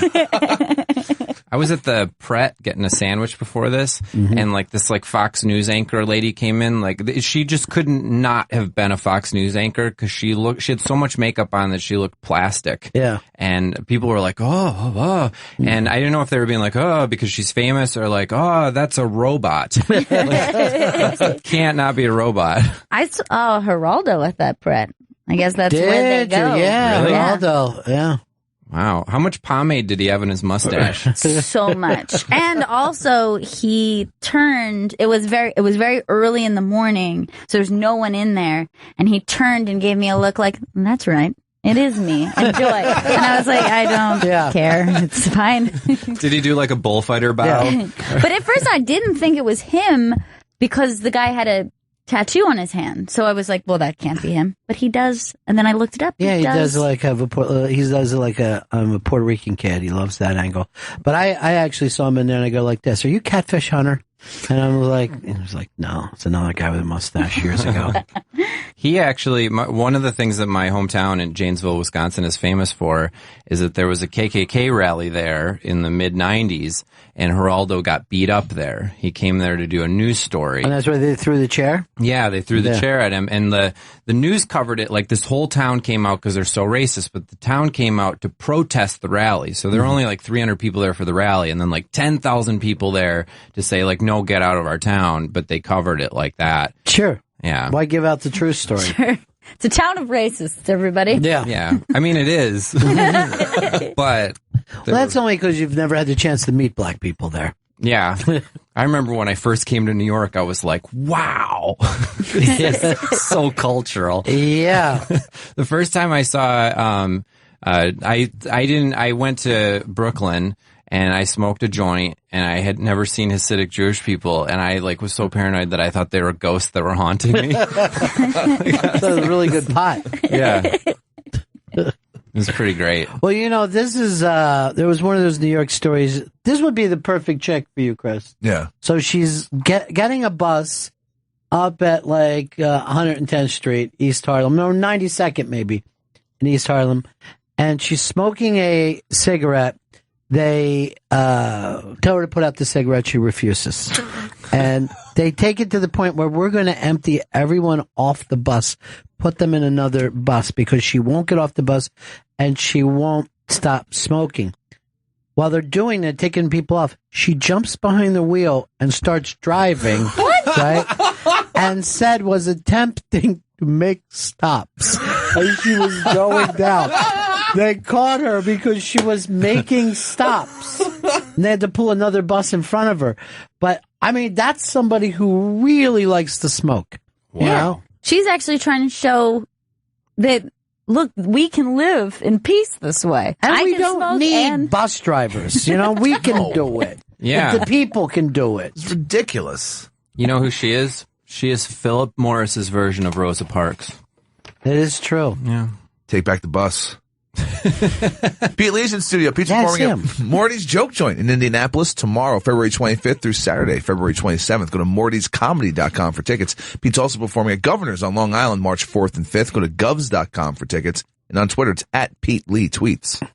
I was at the Pret getting a sandwich before this, and this Fox News anchor lady came in. She just couldn't not have been a Fox News anchor because she had so much makeup on that she looked plastic. Yeah, and people were like, oh, and I didn't know if they were being like, oh, because she's famous, or like, oh, that's a robot. Can't not be a robot. I saw Geraldo at that Pret. I guess that's where they go. Yeah, Really? Geraldo. Yeah. Wow. How much pomade did he have in his mustache? So much. And also he turned, it was very early in the morning, so there's no one in there, and he turned and gave me a look like, that's right. It is me. Enjoy. And I was like, I don't care. It's fine. Did he do a bullfighter bow? Yeah. But at first I didn't think it was him because the guy had a tattoo on his hand. So I was like, well, that can't be him. But he does. And then I looked it up. Yeah, he does have I'm a Puerto Rican kid. He loves that angle. But I actually saw him in there and I go like this, are you Catfish Hunter? And I was like, no, it's another guy with a mustache years ago. He actually, one of the things that my hometown in Janesville, Wisconsin is famous for is that there was a KKK rally there in the mid-90s, and Geraldo got beat up there. He came there to do a news story. And that's where they threw the chair? Yeah, they threw the chair at him, and the news covered it like this whole town came out because they're so racist, but the town came out to protest the rally. So there were only 300 people there for the rally, and then 10,000 people there to say no, get out of our town, but they covered it like that. Sure. Yeah. Why give out the true story? Sure. It's a town of racists, everybody. Yeah. I mean, it is. But Well, that's only because you've never had the chance to meet black people there. yeah. I remember when I first came to New York, I was like, wow. It's so cultural. Yeah. The first time I saw, I went to Brooklyn and I smoked a joint and I had never seen Hasidic Jewish people. And I was so paranoid that I thought they were ghosts that were haunting me. That's a really good pot. Yeah. It was pretty great. Well, this is, there was one of those New York stories. This would be the perfect chick for you, Chris. Yeah. So she's getting a bus up at 110th Street, East Harlem, no, 92nd maybe, in East Harlem. And she's smoking a cigarette. They tell her to put out the cigarette. She refuses. And they take it to the point where we're going to empty everyone off the bus, put them in another bus because she won't get off the bus and she won't stop smoking. While they're doing it, taking people off, she jumps behind the wheel and starts driving. Right? And said was attempting to make stops as she was going down. They caught her because she was making stops. And they had to pull another bus in front of her. But, I mean, that's somebody who really likes to smoke. Wow. You know? She's actually trying to show that, look, we can live in peace this way. And we can don't smoke need and bus drivers. We can do it. Yeah. The people can do it. It's ridiculous. You know who she is? She is Philip Morris's version of Rosa Parks. It is true. Yeah. Take back the bus. Pete Lee's in studio. Pete's performing at Morty's Joke Joint in Indianapolis tomorrow, February 25th through Saturday, February 27th. Go to mortyscomedy.com for tickets. Pete's also performing at Governor's on Long Island, March 4th and 5th. Go to govs.com for tickets. And on Twitter, it's at Pete Lee Tweets.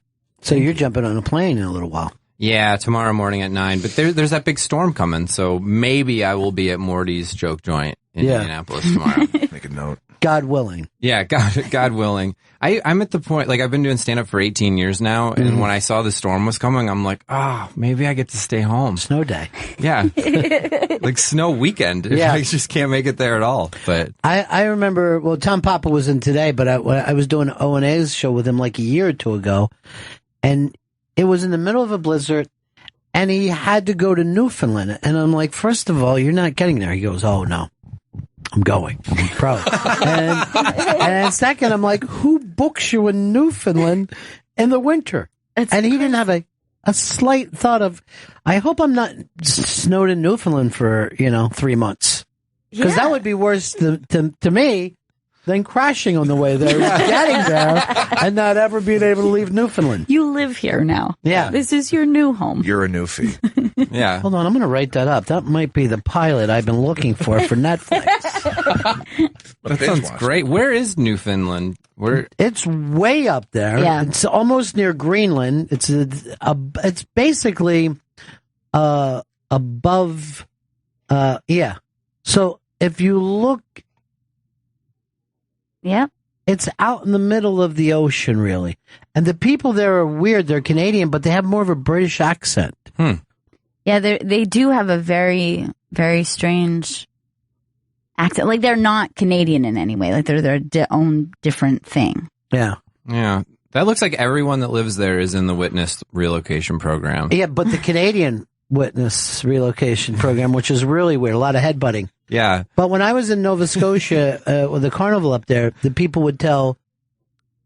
So you're jumping on a plane in a little while. Yeah, tomorrow morning at 9. But there's that big storm coming, so maybe I will be at Morty's Joke Joint in Indianapolis tomorrow. Make a note. God willing. Yeah, God willing. I'm at the point, I've been doing stand-up for 18 years now, and when I saw the storm was coming, I'm like, maybe I get to stay home. Snow day. Yeah. Snow weekend. Yeah. I just can't make it there at all. But I remember, Tom Papa was in today, but I was doing an O&A's show with him a year or two ago, and it was in the middle of a blizzard, and he had to go to Newfoundland. And I'm like, first of all, you're not getting there. He goes, oh, no. I'm going. I'm pro. and second, I'm like, who books you in Newfoundland in the winter? And he didn't have a slight thought of, I hope I'm not snowed in Newfoundland for, 3 months. Because that would be worse to me than crashing on the way there, getting there, and not ever being able to leave Newfoundland. you live here now. Yeah. This is your new home. You're a newfie. Yeah. Hold on, I'm going to write that up. That might be the pilot I've been looking for Netflix. That sounds great. Where is Newfoundland? It's way up there. Yeah. It's almost near Greenland. It's it's basically above. So if you look, it's out in the middle of the ocean, really. And the people there are weird. They're Canadian, but they have more of a British accent. Yeah, they do have a very, very strange accent. They're not Canadian in any way. They're their own different thing. Yeah. Yeah. That looks like everyone that lives there is in the Witness relocation program. Yeah, but the Canadian Witness relocation program, which is really weird, a lot of headbutting. Yeah. But when I was in Nova Scotia with the carnival up there, the people would tell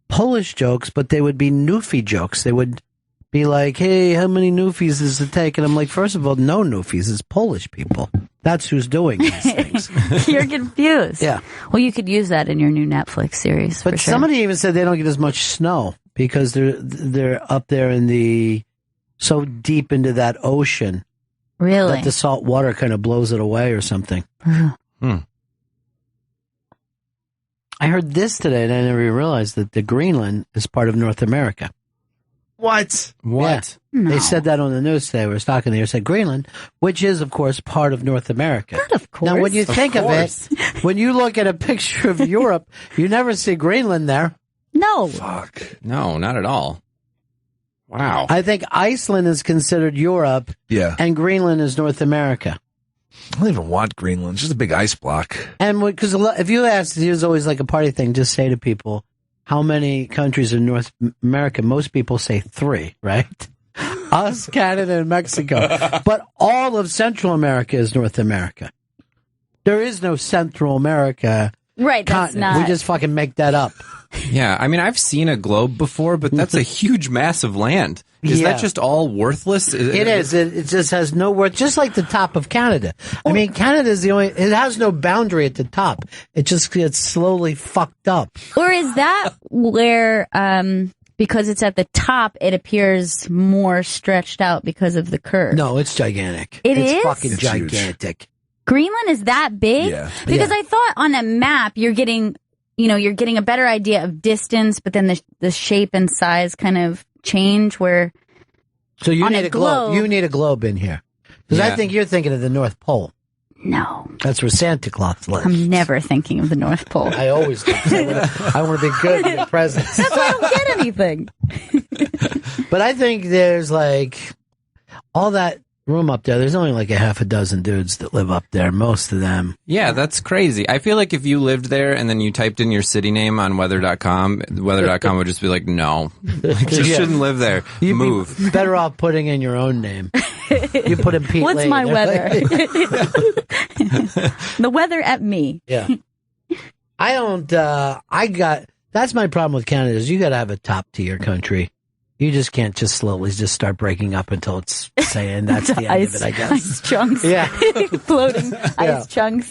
Polish jokes, but they would be Newfie jokes. They would be like, hey, how many Newfies does it take? And I'm like, first of all, no Newfies. It's Polish people. That's who's doing these things. You're confused. Yeah. Well, you could use that in your new Netflix series. But for sure. somebody even said they don't get as much snow because they're up there in so deep into that ocean. Really? That the salt water kind of blows it away or something. I heard this today and I never even realized that the Greenland is part of North America. What? Yeah. No. They said that on the news today. We were talking there. Said Greenland, which is, of course, part of North America. Not of course. Now, when you think of it, when you look at a picture of Europe, you never see Greenland there. No. Fuck. No, not at all. Wow. I think Iceland is considered Europe. Yeah. And Greenland is North America. I don't even want Greenland. It's just a big ice block. And because if you ask, here's always like a party thing. Just say to people, how many countries in North America? Most people say 3, right? Us, Canada, and Mexico. But all of Central America is North America. There is no Central America. Right, that's continent. not. We just fucking make that up. Yeah, I mean, I've seen a globe before, but that's a huge mass of land. Is Yeah. that just all worthless? It is. It just has no worth, just like the top of Canada. I mean, Canada is the only, it has no boundary at the top. It just gets slowly fucked up. Or is that where, because it's at the top, it appears more stretched out because of the curve? No, it's gigantic. It it's is? fucking It's gigantic. Greenland is that big? Yeah. Because Yeah. I thought on a map you're getting a better idea of distance, but then the shape and size kind of change where So you on need a globe. You need a globe in here. Because I Yeah. think you're thinking of the North Pole. No. That's where Santa Claus lives. I'm never thinking of the North Pole. I always do. 'Cause I want to be good with the presents. That's why I don't get anything. But I think there's like all that room up there. There's only like a half a dozen dudes that live up there. Most of them. Yeah, that's crazy. I feel like if you lived there and then you typed in your city name on weather.com, weather.com would just be like, no, like, you Yeah. shouldn't live there. You'd Move. be better off putting in your own name. You put in Pete What's Lane. my weather? The weather at me. Yeah. I don't, that's my problem with Canada is you got to have a top tier country. You just can't just slowly just start breaking up until it's saying that's the end of it, I guess. Ice chunks. Yeah. Floating Yeah. ice chunks.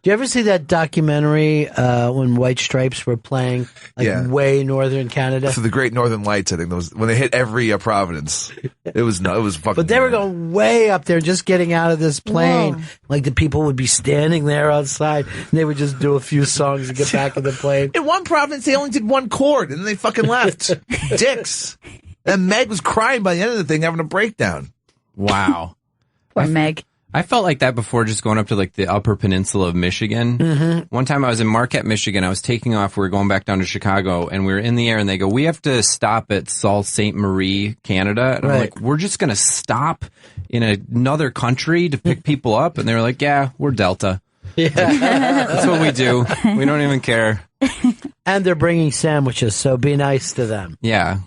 Do you ever see that documentary when White Stripes were playing, like Yeah. way northern Canada? So the Great Northern Lights, I think, those when they hit every Providence, it was fucking. But they were going way up there, just getting out of this plane. Whoa. Like the people would be standing there outside, and they would just do a few songs and get back in the plane. In one Providence, they only did one chord, and then they fucking left. Dicks. And Meg was crying by the end of the thing, having a breakdown. Wow. Poor Meg. I felt like that before just going up to like the upper peninsula of Michigan. Mm-hmm. One time I was in Marquette, Michigan. I was taking off. We were going back down to Chicago and we were in the air and they go, we have to stop at Sault Ste. Marie, Canada. And I'm Right. like, we're just going to stop in another country to pick people up. And they were like, yeah, we're Delta. Yeah. That's what we do. We don't even care. And they're bringing sandwiches, so be nice to them. Yeah.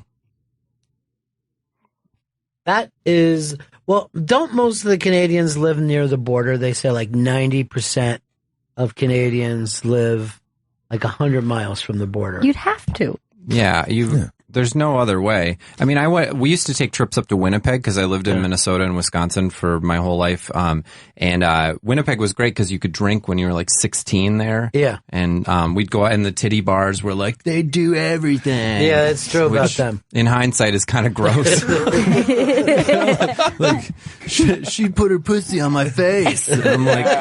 That is, well, don't most of the Canadians live near the border? They say like 90% of Canadians live like 100 miles from the border. You'd have to. Yeah, there's no other way. I mean, we used to take trips up to Winnipeg because I lived in Minnesota and Wisconsin for my whole life. And Winnipeg was great because you could drink when you were like 16 there. Yeah. And we'd go out and the titty bars were like, they do everything. Yeah, it's true about Which, them. In hindsight is kind of gross. Like, she put her pussy on my face. And I'm like, "Ew,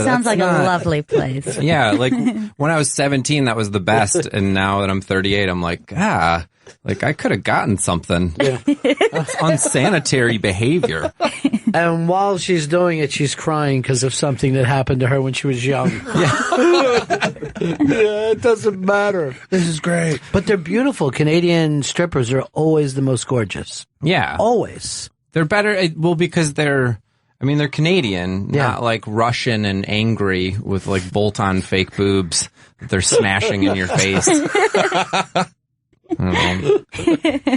Sounds that's like not-" a lovely place. Yeah, like when I was 17, that was the best. And now that I'm 38, I'm like, like I could have gotten something. That's unsanitary behavior. And while she's doing it, she's crying because of something that happened to her when she was young. Yeah, it doesn't matter. This is great. But they're beautiful. Canadian strippers are always the most gorgeous. Yeah. Always. They're better. Well, because they're Canadian, not like Russian and angry with like bolt-on fake boobs that they're smashing in your face.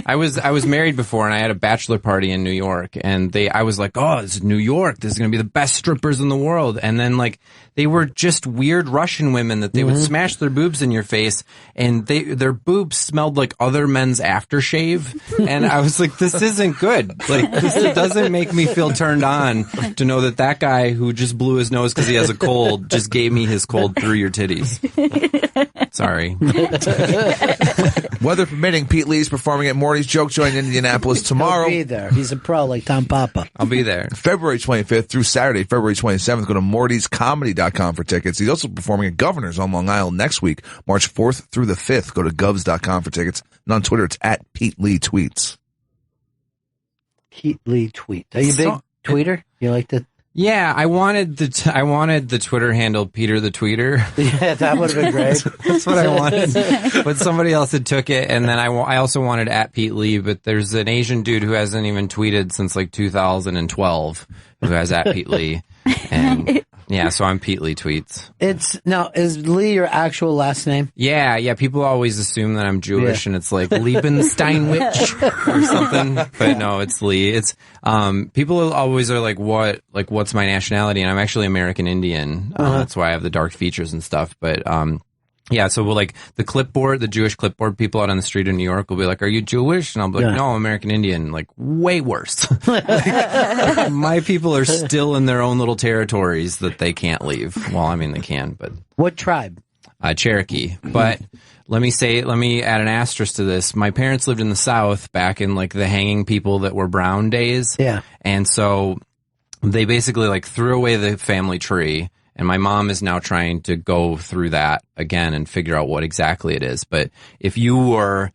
I was married before and I had a bachelor party in New York and I was like, oh, this is New York. This is going to be the best strippers in the world. And then like they were just weird Russian women that they would smash their boobs in your face and their boobs smelled like other men's aftershave. And I was like, this isn't good. Like this doesn't make me feel turned on to know that guy who just blew his nose because he has a cold just gave me his cold through your titties. Sorry. Weather permitting, Pete Lee's performing at Morty's Joke Joint in Indianapolis tomorrow. He'll be there. He's a pro like Tom Papa. I'll be there. February 25th through Saturday, February 27th. Go to mortyscomedy.com for tickets. He's also performing at Governor's on Long Island next week, March 4th through the 5th. Go to govs.com for tickets. And on Twitter, it's at Pete Lee Tweets. Pete Lee Tweet. Are you a big tweeter? You like to? Yeah, I wanted the Twitter handle Peter the Tweeter. Yeah, that would have been great. That's what I wanted. But somebody else had took it, and then I also wanted at Pete Lee, but there's an Asian dude who hasn't even tweeted since like 2012, who has at Pete Lee. And yeah, so I'm Pete Lee Tweets. Is Lee your actual last name? Yeah. People always assume that I'm Jewish, and it's like Liebensteinwich or something. But no, it's Lee. It's people always are like, what's my nationality? And I'm actually American Indian. That's why I have the dark features and stuff. But yeah, so we'll like the Jewish clipboard people out on the street in New York will be like, "Are you Jewish?" And I'll be like, "No, I'm American Indian." Like, way worse. Like, my people are still in their own little territories that they can't leave. Well, I mean, they can, but. What tribe? Cherokee. But let me add an asterisk to this. My parents lived in the South back in like the hanging people that were brown days. Yeah. And so they basically like threw away the family tree. And my mom is now trying to go through that again and figure out what exactly it is. But if you were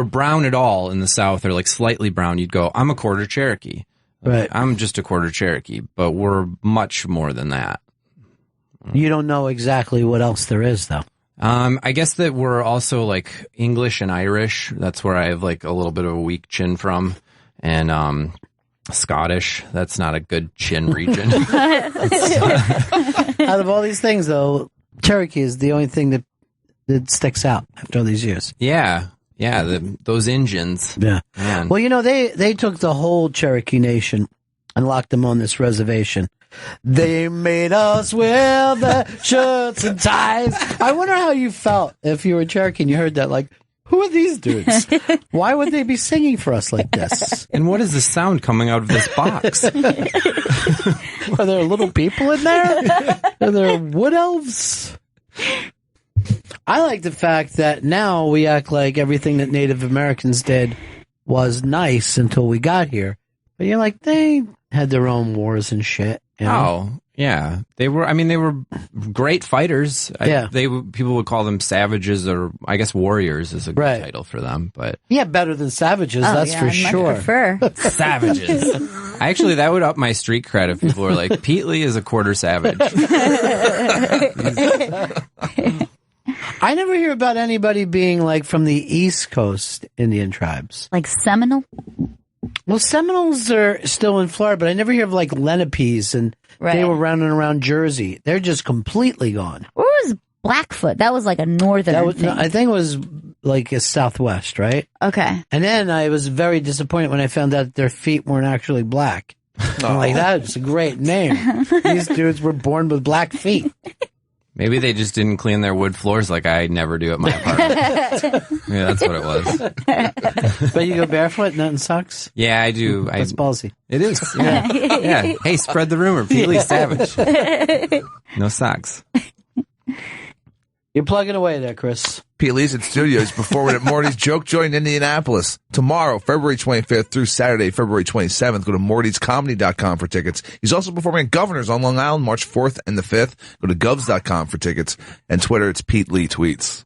brown at all in the South or like slightly brown, you'd go, I'm a quarter Cherokee. Right. I'm just a quarter Cherokee, but we're much more than that. You don't know exactly what else there is, though. I guess that we're also like English and Irish. That's where I have like a little bit of a weak chin from. And, Scottish. That's not a good chin region. Out of all these things, though, Cherokee is the only thing that sticks out after all these years. Yeah. Those engines. Yeah. Man. Well, you know, they took the whole Cherokee Nation and locked them on this reservation. They made us wear the shirts and ties. I wonder how you felt if you were Cherokee and you heard that, like, who are these dudes? Why would they be singing for us like this? And what is the sound coming out of this box? Are there little people in there? Are there wood elves? I like the fact that now we act like everything that Native Americans did was nice until we got here. But you're like, they had their own wars and shit. You know? Oh, yeah. They were great fighters. Yeah. People would call them savages, or I guess warriors is a good title for them. But yeah, better than savages, that's for sure. Prefer. Savages. Actually, that would up my street cred if people were like, Pete Lee is a quarter savage. I never hear about anybody being like from the East Coast Indian tribes. Like Seminole? Well, Seminoles are still in Florida, but I never hear of like Lenapes, and they were running around Jersey. They're just completely gone. Where was Blackfoot? That was like a northern thing. No, I think it was like a Southwest, right? Okay. And then I was very disappointed when I found out their feet weren't actually black. I'm like, that's a great name. These dudes were born with black feet. Maybe they just didn't clean their wood floors like I never do at my apartment. Yeah, that's what it was. But you go barefoot, nothing sucks? Yeah, I do. That's ballsy. It is. Yeah. Hey, spread the rumor. Pete Lee savage. No socks. You're plugging away there, Chris. Pete Lee's at Studios performing at Morty's Joke Joint in Indianapolis tomorrow, February 25th through Saturday, February 27th. Go to mortyscomedy.com for tickets. He's also performing at Governor's on Long Island, March 4th and the 5th. Go to govs.com for tickets. And Twitter, it's Pete Lee Tweets.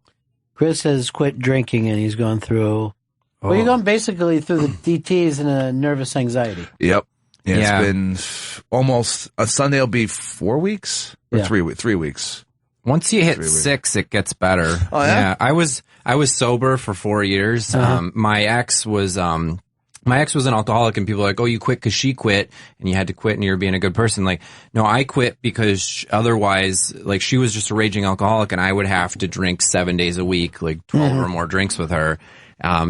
Chris has quit drinking and he's gone through... Well, you're going basically through the DTs and a nervous anxiety. Yep. Yeah. It's been almost... Sunday will be 4 weeks? Or 3 weeks. Once you hit 6, it gets better. Oh, yeah? I was sober for 4 years. My ex was an alcoholic, and people are like, oh, you quit because she quit, and you had to quit and you were being a good person. Like, no, I quit because otherwise, like, she was just a raging alcoholic, and I would have to drink 7 days a week, like 12 or more drinks with her.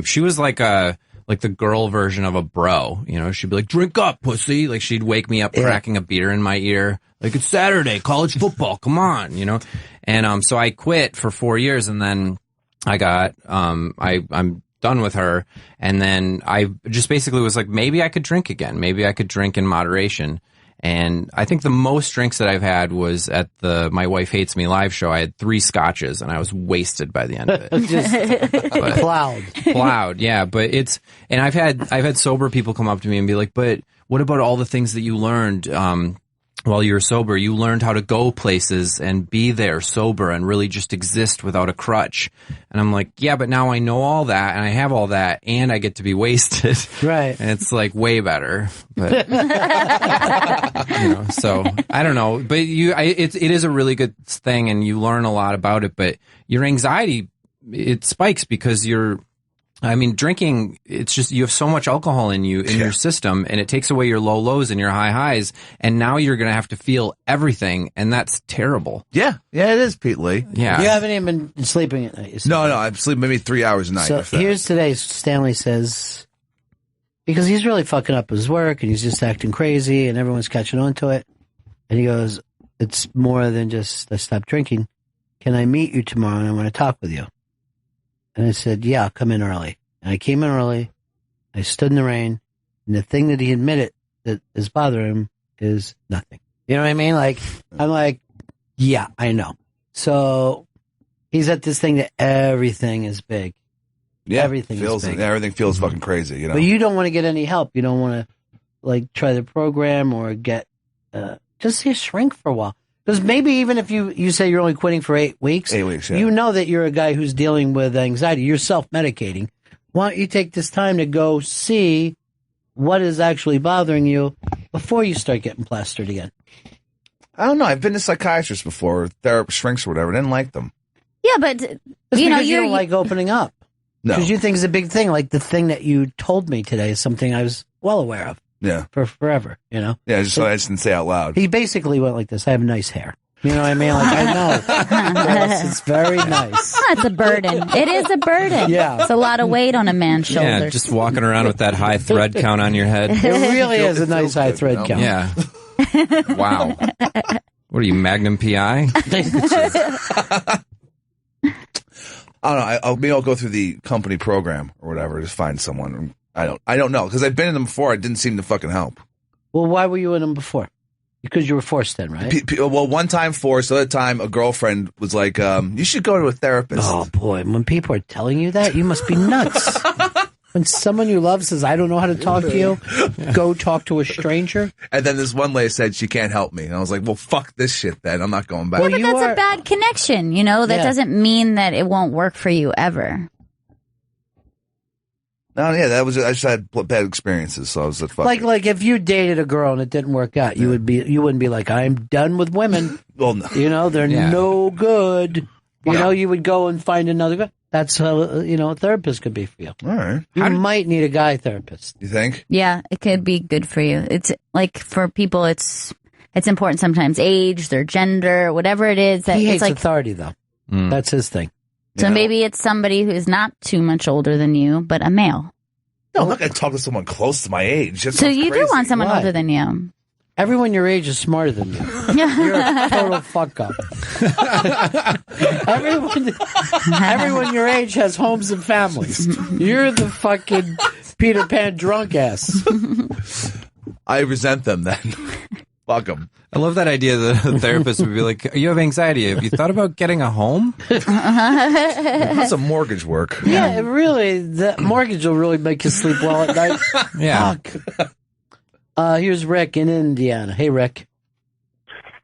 She was like the girl version of a bro, you know, she'd be like, drink up, pussy. Like, she'd wake me up cracking a beer in my ear. Like, it's Saturday, college football, come on, you know? And, so I quit for 4 years, and then I got, I'm done with her. And then I just basically was like, maybe I could drink again. Maybe I could drink in moderation. And I think the most drinks that I've had was at the My Wife Hates Me live show. I had 3 scotches and I was wasted by the end of it. Just plowed. Yeah. But and I've had sober people come up to me and be like, but what about all the things that you learned, while you were sober? You learned how to go places and be there sober and really just exist without a crutch. And I'm like, yeah, but now I know all that and I have all that and I get to be wasted. Right. And it's like way better. But, so I don't know. But it is a really good thing and you learn a lot about it. But your anxiety, it spikes because you're I mean, drinking, it's just, you have so much alcohol in you, in your system, and it takes away your low lows and your high highs, and now you're going to have to feel everything, and that's terrible. Yeah, it is, Pete Lee. Yeah. You haven't even been sleeping at night. No, I'm sleeping maybe 3 hours a night. So here's today's Stanley says, because he's really fucking up his work, and he's just acting crazy, and everyone's catching on to it, and he goes, it's more than just, I stopped drinking. Can I meet you tomorrow, and I want to talk with you? And I said, yeah, I'll come in early. And I came in early. I stood in the rain. And the thing that he admitted that is bothering him is nothing. You know what I mean? Like, I'm like, yeah, I know. So he's at this thing that everything is big. Yeah, everything feels, is big. everything feels fucking crazy, you know? But you don't want to get any help. You don't want to, like, try the program or get, just see a shrink for a while. Because maybe even if you say you're only quitting for 8 weeks, yeah. you know that you're a guy who's dealing with anxiety. You're self-medicating. Why don't you take this time to go see what is actually bothering you before you start getting plastered again? I don't know. I've been to psychiatrists before, therapist, shrinks or whatever. I didn't like them. Yeah, but you know, you don't like opening up. No. Because you think it's a big thing. Like the thing that you told me today is something I was well aware of. Yeah. For forever, you know? Yeah, I just didn't say out loud. He basically went like this. I have nice hair. You know what I mean? Like, I know. Yes, it's very nice. It's a burden. It is a burden. Yeah. It's a lot of weight on a man's shoulders. Yeah, just walking around with that high thread count on your head. It really is a nice high thread count. Yeah. Wow. What are you, Magnum PI? I don't know. Maybe I'll go through the company program or whatever to find someone. I don't know because I've been in them before. It didn't seem to fucking help. Well, why were you in them before? Because you were forced then, right? Well, one time forced. The other time, a girlfriend was like, "You should go to a therapist." Oh boy, when people are telling you that, you must be nuts. When someone you love says, "I don't know how to talk to you," go talk to a stranger. And then this one lady said she can't help me, and I was like, "Well, fuck this shit. Then I'm not going back." Yeah, but that's a bad connection. You know, that Yeah. doesn't mean that it won't work for you ever. No, yeah, I just had bad experiences, so I was like, "Fuck." Like if you dated a girl and it didn't work out, you wouldn't be like, "I'm done with women." Well, no. You know, they're no good. You know, you would go and find another guy. That's how, a therapist could be for you. All right. You might need a guy therapist. You think? Yeah, it could be good for you. It's like for people, it's important sometimes. Age, their gender, whatever it is. That He it's hates like authority, though. That's his thing. so. Maybe it's somebody who's not too much older than you, but a male. No, I'm not going to talk to someone close to my age. That So sounds you do crazy. want someone Why? older than you. Everyone your age is smarter than you. You're a total fuck up. Everyone your age has homes and families. You're the fucking Peter Pan drunk ass. I resent them then. Fuck them. I love that idea that a therapist would be like, you have anxiety. Have you thought about getting a home? How's a mortgage work? Yeah, really, the mortgage will really make you sleep well at night. Yeah. Fuck. Here's Rick in Indiana. Hey, Rick.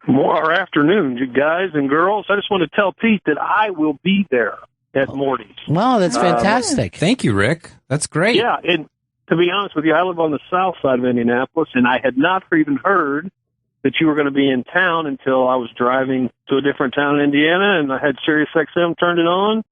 More afternoon, you guys and girls. I just want to tell Pete that I will be there at Morty's. Wow, that's fantastic. Thank you, Rick. That's great. Yeah, and to be honest with you, I live on the south side of Indianapolis, and I had not even heard that you were going to be in town until I was driving to a different town in Indiana, and I had Sirius XM turned it on,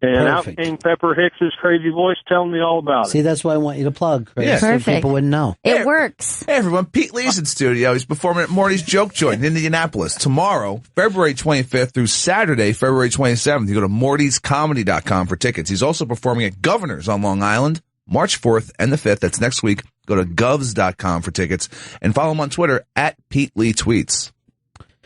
and Perfect. out came Pepper Hicks's crazy voice telling me all about it. See, that's why I want you to plug, Chris, Yeah. so Perfect. people wouldn't know. It works. Hey, everyone. Pete Lee's in studio. He's performing at Morty's Joke Joint in Indianapolis tomorrow, February 25th through Saturday, February 27th. You go to mortyscomedy.com for tickets. He's also performing at Governor's on Long Island, March 4th and the 5th. That's next week. Go to govs.com for tickets and follow him on Twitter at Pete Lee Tweets.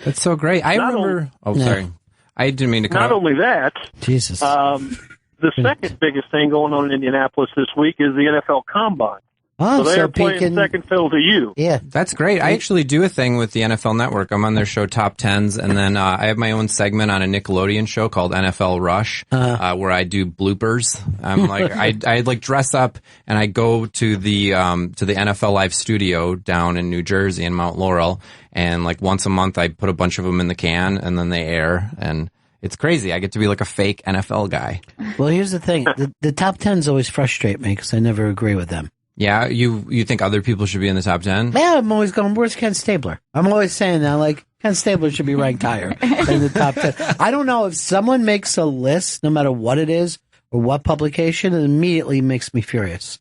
That's so great. I Not remember. Sorry. I didn't mean to cut Not out. only that, Jesus. the second biggest thing going on in Indianapolis this week is the NFL Combine. Oh, so they so are playing Pete can- second fiddle to you. Yeah. That's great. I actually do a thing with the NFL Network. I'm on their show Top Tens, and then I have my own segment on a Nickelodeon show called NFL Rush, where I do bloopers. I'm like, I like dress up and I go to the NFL Live studio down in New Jersey in Mount Laurel, and like once a month I put a bunch of them in the can and then they air, and it's crazy. I get to be like a fake NFL guy. Well, here's the thing. The top 10s always frustrate me because I never agree with them. Yeah, you think other people should be in the top 10? Yeah, I'm always going, where's Ken Stabler? I'm always saying that, like, Ken Stabler should be ranked higher in the top 10. I don't know if someone makes a list, no matter what it is, or what publication, it immediately makes me furious.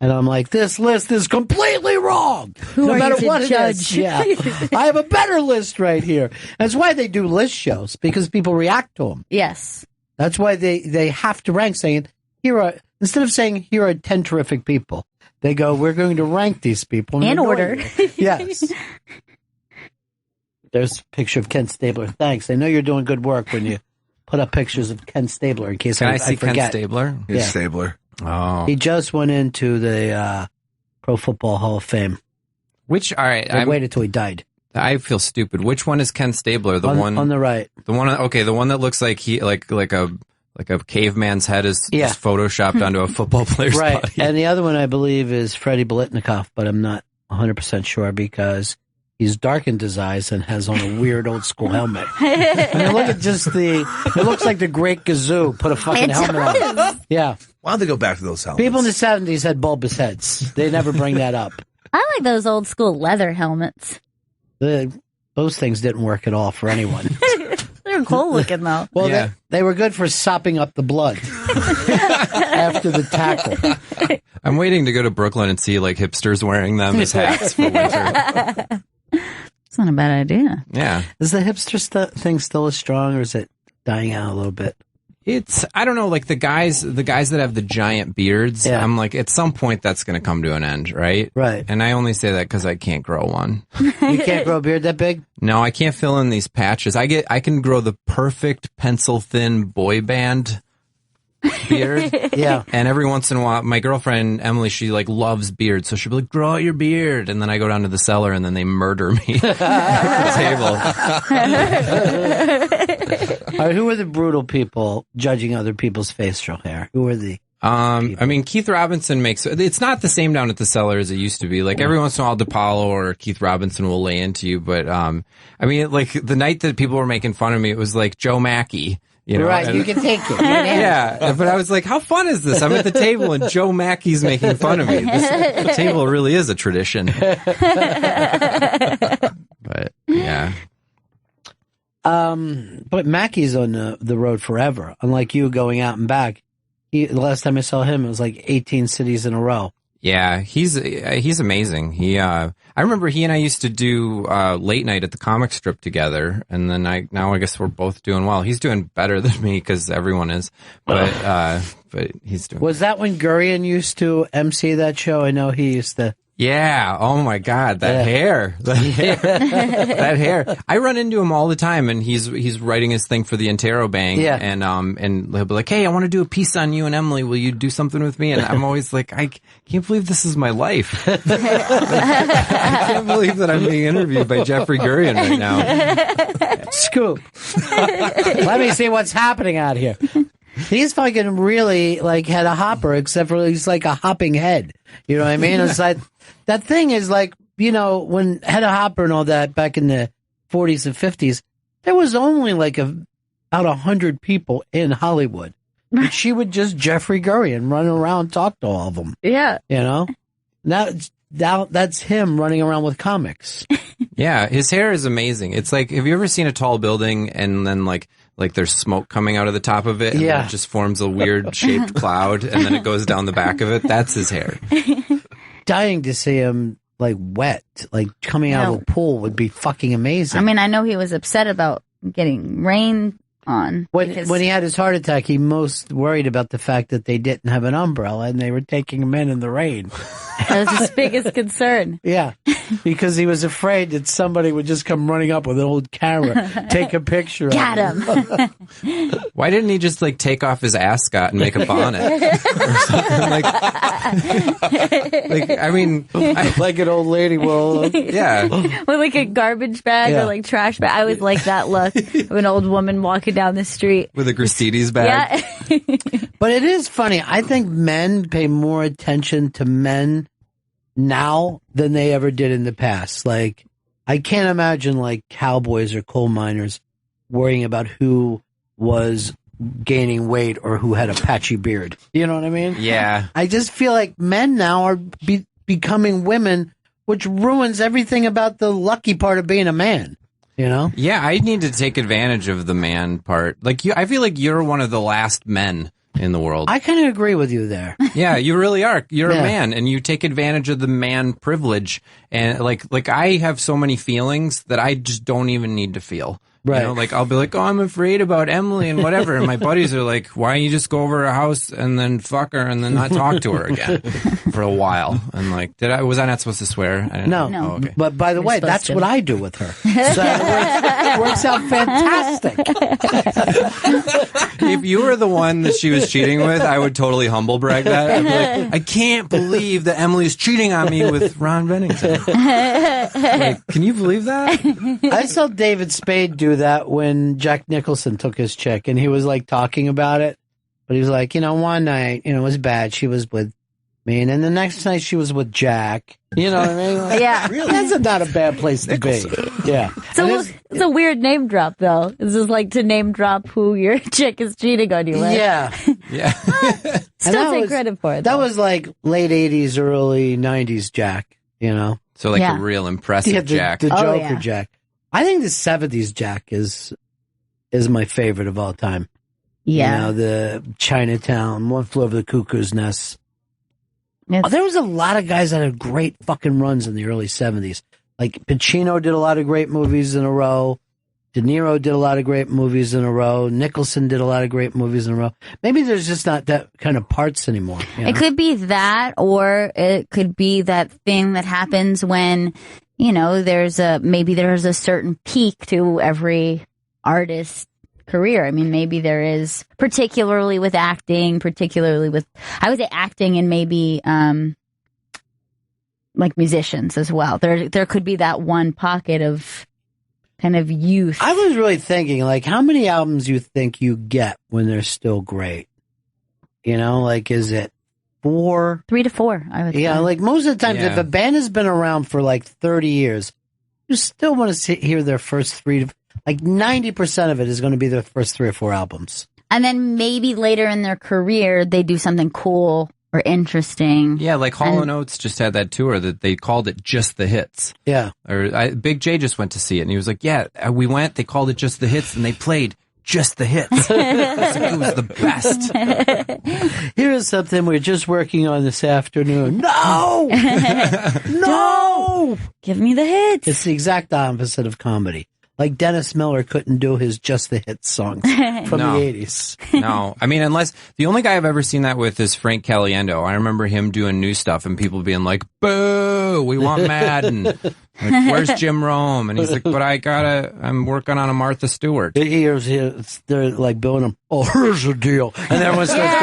And I'm like, this list is completely wrong. Who no are matter you to what judge? it is. Yeah. I have a better list right here. That's why they do list shows, because people react to them. Yes. That's why they have to rank, saying, instead of saying, here are 10 terrific people, they go, we're going to rank these people. In order. Yes. There's a picture of Ken Stabler. Thanks. I know you're doing good work when you put up pictures of Ken Stabler in case Can I I see forget. Ken Stabler? He's Stabler. Oh. He just went into the Pro Football Hall of Fame. Which, all right. I waited till he died. I feel stupid. Which one is Ken Stabler? The one on the right. The one, okay, the one that looks like like a caveman's head is photoshopped onto a football player's Right. body. And the other one, I believe, is Freddie Bolitnikoff, but I'm not 100% sure because he's darkened his eyes and has on a weird old school helmet. I mean, look at it looks like the Great Gazoo put a fucking helmet on. Yeah. Why don't they go back to those helmets? People in the 70s had bulbous heads. They never bring that up. I like those old school leather helmets. Those things didn't work at all for anyone. They're cool looking though. Well, they were good for sopping up the blood after the tackle. I'm waiting to go to Brooklyn and see like hipsters wearing them as hats for winter. It's not a bad idea. Yeah. Is the hipster thing still as strong, or is it dying out a little bit? I don't know, like the guys that have the giant beards, I'm like, at some point that's going to come to an end, right? Right. And I only say that because I can't grow one. You can't grow a beard that big? No, I can't fill in these patches. I can grow the perfect pencil thin boy band beard. Yeah. And every once in a while, my girlfriend, Emily, she like loves beards. So she'll be like, grow out your beard. And then I go down to the cellar and then they murder me at the table. All right, who are the brutal people judging other people's facial hair? Who are the... I mean, Keith Robinson it's not the same down at the cellar as it used to be. Like every once in a while, DePaulo or Keith Robinson will lay into you. But, I mean, like the night that people were making fun of me, it was like Joe Mackey. You know, right, you can take it. Yeah, but I was like, how fun is this? I'm at the table and Joe Mackey's making fun of me. The table really is a tradition. But, yeah. But Mackey's on the road forever. Unlike you going out and back. The last time I saw him, it was like 18 cities in a row. Yeah, he's amazing. I remember he and I used to do late night at the comic strip together, and then now I guess we're both doing well. He's doing better than me because everyone is, but he's doing. Was that when Gurion used to MC that show? I know he used to. Yeah. Oh my God, that hair. That hair. I run into him all the time, and he's writing his thing for the Interrobang. Yeah. And he'll be like, "Hey, I want to do a piece on you and Emily. Will you do something with me?" And I'm always like, I can't believe this is my life. I can't believe that I'm being interviewed by Jeffrey Gurion right now. Scoop. Let me see what's happening out here. He's fucking really like had a hopper, except for he's like a hopping head. You know what I mean? It's like that thing is like, you know, when Hedda Hopper and all that back in the 40s and 50s, there was only like about 100 people in Hollywood. And she would just Jeffrey Gurion run around, talk to all of them. Yeah. You know? Now that's him running around with comics. Yeah, his hair is amazing. It's like, have you ever seen a tall building and then like there's smoke coming out of the top of it and then it just forms a weird shaped cloud and then it goes down the back of it? That's his hair. Dying to see him like wet, like coming out of a pool would be fucking amazing. I mean, I know he was upset about getting rain on. When he had his heart attack, he most worried about the fact that they didn't have an umbrella and they were taking him in the rain. That was his biggest concern. Yeah, because he was afraid that somebody would just come running up with an old camera, take a picture Got of him. Why didn't he just like take off his ascot and make a bonnet or something like I mean, like an old lady will. Yeah, with like a garbage bag or like trash bag. I would like that look of an old woman walking down the street with a Gristedes bag. Yeah. But it is funny. I think men pay more attention to men now than they ever did in the past. Like, I can't imagine like cowboys or coal miners worrying about who was gaining weight or who had a patchy beard. You know what I mean? Yeah. I just feel like men now are becoming women, which ruins everything about the lucky part of being a man. You know? Yeah, I need to take advantage of the man part. Like I feel like you're one of the last men in the world. I kind of agree with you there. Yeah, you really are. You're Yeah. a man, and you take advantage of the man privilege. And like I have so many feelings that I just don't even need to feel. Right. You know, like I'll be like, oh, I'm afraid about Emily and whatever. And my buddies are like, why don't you just go over to her house and then fuck her and then not talk to her again for a while? And like, was I not supposed to swear? I didn't No, know. Oh, okay. but by the way, supposed that's to. what I do with her. So it works out fantastic. If you were the one that she was cheating with, I would totally humble brag that. I'd be like, I can't believe that Emily's cheating on me with Ron Bennington. Like, can you believe that? I saw David Spade do that when Jack Nicholson took his chick, and he was like talking about it, but he was like, one night, it was bad. She was with me, and then the next night she was with Jack. You know what I mean? Like, Yeah. That's not a bad place to be. Yeah. So it's a weird name drop, though. It's just like to name drop who your chick is cheating on you with. Yeah. Yeah. Still take credit for it. That was like late 80s, early 90s Jack, So like Yeah. a real impressive Yeah, Jack. the Oh, Joker yeah. Jack. I think the 70s Jack is my favorite of all time. Yeah. The Chinatown, One Flew Over the Cuckoo's Nest. It's- There was a lot of guys that had great fucking runs in the early 70s. Like Pacino did a lot of great movies in a row. De Niro did a lot of great movies in a row. Nicholson did a lot of great movies in a row. Maybe there's just not that kind of parts anymore. It could be that, or it could be that thing that happens when, there's a certain peak to every artist's career. I mean, maybe there is, particularly with acting, I would say acting and maybe, like musicians as well. There could be that one pocket of kind of youth. I was really thinking, like, how many albums you think you get when they're still great? Is it 4? 3 to 4, I would say. Yeah, like most of the time, Yeah. if a band has been around for like 30 years, you still want to hear their first 3 to, like 90% of it is going to be their first 3 or 4 albums. And then maybe later in their career, they do something cool or interesting. Yeah, like Hall & Oates just had that tour that they called it Just the Hits. Yeah. Or Big J just went to see it, and he was like, yeah, we went, they called it Just the Hits, and they played Just the Hits. It was the best. Here's something we're just working on this afternoon. No! No! Give me the hits. It's the exact opposite of comedy. Like Dennis Miller couldn't do his Just the Hits songs from No. the 80s. No, I mean, unless the only guy I've ever seen that with is Frank Caliendo. I remember him doing new stuff and people being like, boo, we want Madden. Like, where's Jim Rome? And he's like, but I'm working on a Martha Stewart. They're like building them. Oh, here's the deal. And everyone starts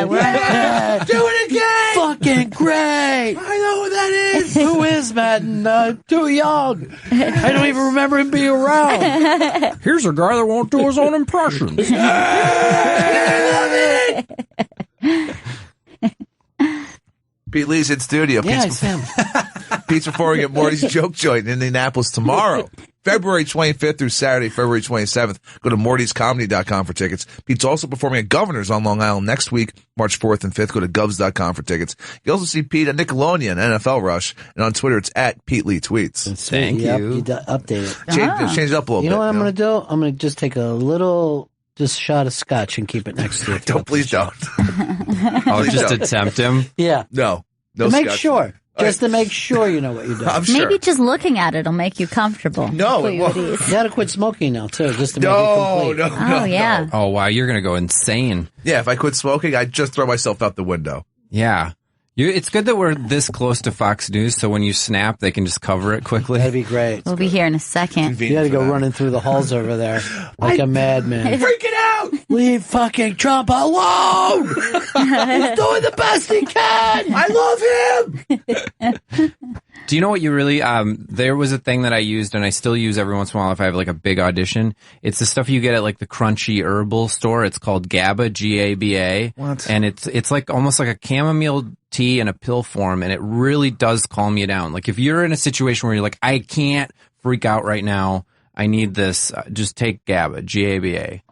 going, do it again! Fucking great! I know who that is! Who is Madden? Too young. I don't even remember him being around. Here's a guy that won't do his own impressions. Pete Lee's in studio. Yeah, Pete's, it's him. Pete's performing at Morty's Joke Joint in Indianapolis tomorrow, February 25th through Saturday, February 27th. Go to mortyscomedy.com for tickets. Pete's also performing at Governor's on Long Island next week, March 4th and 5th. Go to govs.com for tickets. You also see Pete on Nickelodeon, NFL Rush, and on Twitter it's at Pete Lee Tweets. Thank Yep, you. you update it. Change it up a little bit. You know what I'm going to do? I'm going to just take a little shot of scotch and keep it next to it. Don't, please don't. I'll just attempt him. Yeah. No. To make scotch. sure. Just to make sure you know what you're doing. I'm sure. Maybe just looking at it will make you comfortable. No, Put it you at won't. ease. You got to quit smoking now, too, just to make it No, complete. Oh, yeah. Oh, wow, you're going to go insane. Yeah, if I quit smoking, I'd just throw myself out the window. Yeah. It's good that we're this close to Fox News, so when you snap, they can just cover it quickly. That'd be great. We'll be here in a second. You got to go running through the halls over there like a madman. Freaking out! Leave fucking Trump alone! He's doing the best he can! I love him! Do you know what you really, there was a thing that I used and I still use every once in a while if I have like a big audition. It's the stuff you get at like the Crunchy Herbal store. It's called GABA, G-A-B-A. What? And it's like almost like a chamomile tea in a pill form, and it really does calm you down. Like if you're in a situation where you're like, I can't freak out right now, I need this, just take GABA, G-A-B-A.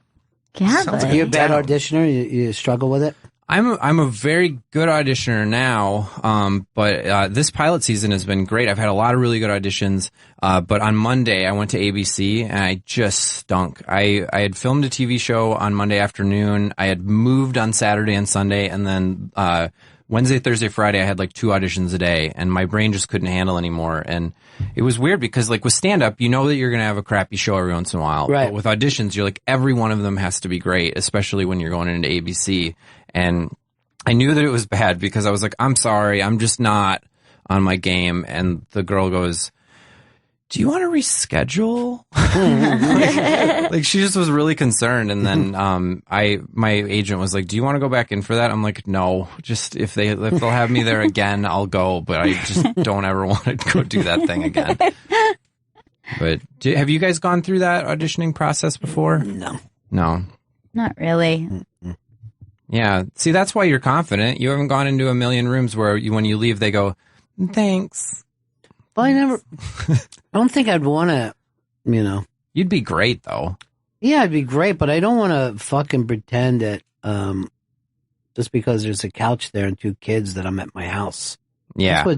GABA. Are you a bad auditioner? You struggle with it? I'm a very good auditioner now, but this pilot season has been great. I've had a lot of really good auditions, but on Monday I went to ABC and I just stunk. I had filmed a TV show on Monday afternoon. I had moved on Saturday and Sunday, and then Wednesday, Thursday, Friday I had like 2 auditions a day, and my brain just couldn't handle anymore. And it was weird because like with stand-up, you know that you're going to have a crappy show every once in a while. Right. But with auditions, you're like, every one of them has to be great, especially when you're going into ABC. And I knew that it was bad because I was like, I'm sorry, I'm just not on my game. And the girl goes, do you want to reschedule? like she just was really concerned. And then my agent was like, do you want to go back in for that? I'm like, no, just if they'll have me there again, I'll go. But I just don't ever want to go do that thing again. But have you guys gone through that auditioning process before? No. Not really. Yeah. See, that's why you're confident. You haven't gone into a million rooms where when you leave, they go, thanks. Well, I don't think I'd want to, You'd be great, though. Yeah, I'd be great, but I don't want to fucking pretend that just because there's a couch there and 2 kids that I'm at my house. Yeah.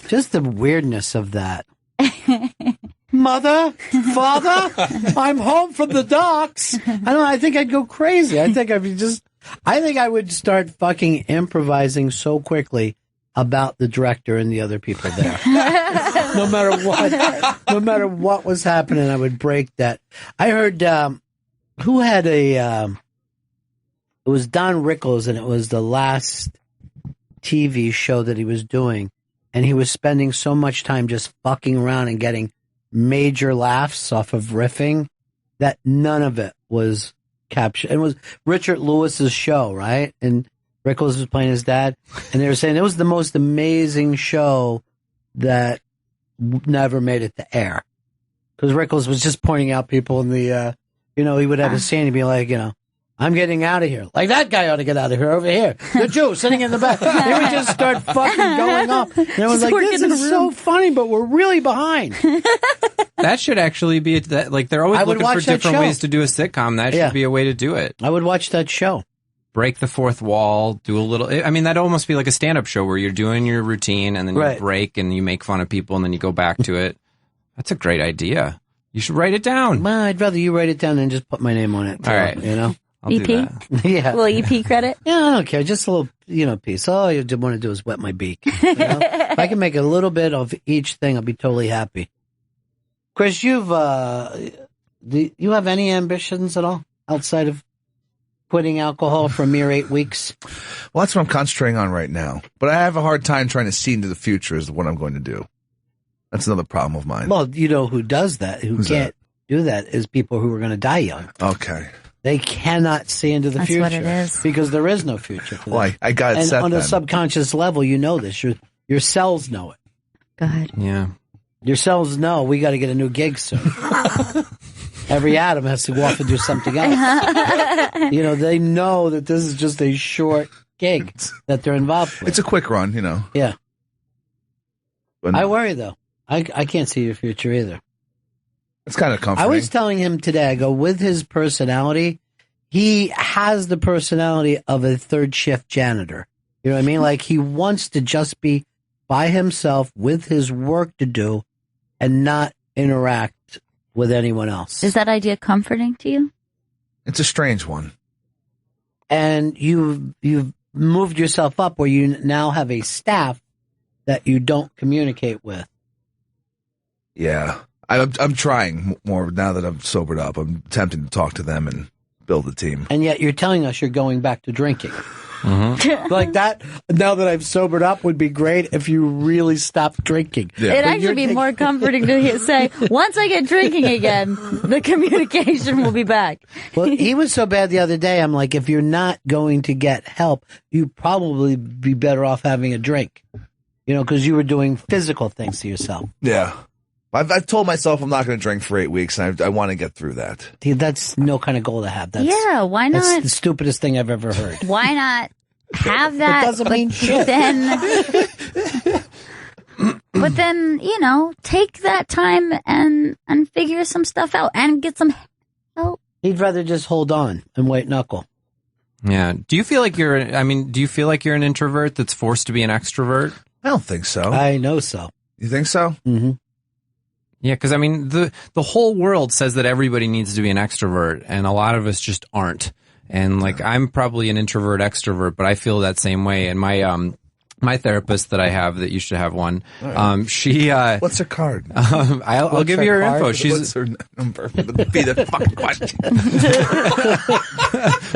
Just the weirdness of that. Mother, father, I'm home from the docks. I think I'd go crazy. I think I would start fucking improvising so quickly about the director and the other people there. No matter what was happening, I would break that. I heard, who had it was Don Rickles, and it was the last TV show that he was doing. And he was spending so much time just fucking around and getting major laughs off of riffing that none of it was captured. It was Richard Lewis's show, right? And Rickles was playing his dad, and they were saying it was the most amazing show that never made it to air. Because Rickles was just pointing out people in the, he would have a scene and be like, I'm getting out of here. Like, that guy ought to get out of here over here. The Jew sitting in the back. They would just start fucking going off. And I was like, this is so funny, but we're really behind. That should actually be, like, they're always looking for different ways to do a sitcom. That should be a way to do it. I would watch that show. Break the fourth wall, do a little, that'd almost be like a stand-up show where you're doing your routine and then you break and you make fun of people and then you go back to it. That's a great idea. You should write it down. Well, I'd rather you write it down and just put my name on it. Too, all right. I'll EP? do that. Yeah. A little EP credit? Yeah, I don't care. Just a little, piece. All I want to do is wet my beak. If I can make a little bit of each thing, I'll be totally happy. Chris, do you have any ambitions at all outside of quitting alcohol for a mere 8 weeks? Well, that's what I'm concentrating on right now. But I have a hard time trying to see into the future as to what I'm going to do. That's another problem of mine. Well, who does that? Who's can't do that is people who are going to die young. Okay. They cannot see into the future. That's what it is. Because there is no future for them. Well, I got it and set on then. a subconscious level, you know this. Your cells know it. God. Yeah. Your cells know we got to get a new gig soon. Every atom has to go off and do something else. They know that this is just a short gig that they're involved with. It's a quick run, Yeah. But I worry, though. I can't see your future either. It's kind of comforting. I was telling him today, I go, with his personality, he has the personality of a third shift janitor. You know what I mean? Like, he wants to just be by himself with his work to do and not interact with anyone else. Is that idea comforting to you? It's a strange one. And you've moved yourself up where you now have a staff that you don't communicate with. Yeah. I'm trying more now that I'm sobered up. I'm attempting to talk to them and build a team. And yet you're telling us you're going back to drinking. Mm-hmm. Like that, now that I've sobered up, would be great if you really stopped drinking. Yeah. It'd actually be more comforting to say, once I get drinking again, the communication will be back. Well, he was so bad the other day, I'm like, if you're not going to get help, you'd probably be better off having a drink. Because you were doing physical things to yourself. Yeah. I've told myself I'm not going to drink for 8 weeks, and I want to get through that. Dude, that's no kind of goal to have. Why not? That's the stupidest thing I've ever heard. Why not have that? It doesn't mean shit. But then, take that time and figure some stuff out and get some help. He'd rather just hold on and white knuckle. Yeah. Do you feel like you're an introvert that's forced to be an extrovert? I don't think so. I know so. You think so? Mm-hmm. Yeah, because I mean, the whole world says that everybody needs to be an extrovert, and a lot of us just aren't. And like, I'm probably an introvert extrovert, but I feel that same way. And my therapist that I have, that you should have one. Right. She what's her card? I'll give you her info. What's her number? Be the fucking question.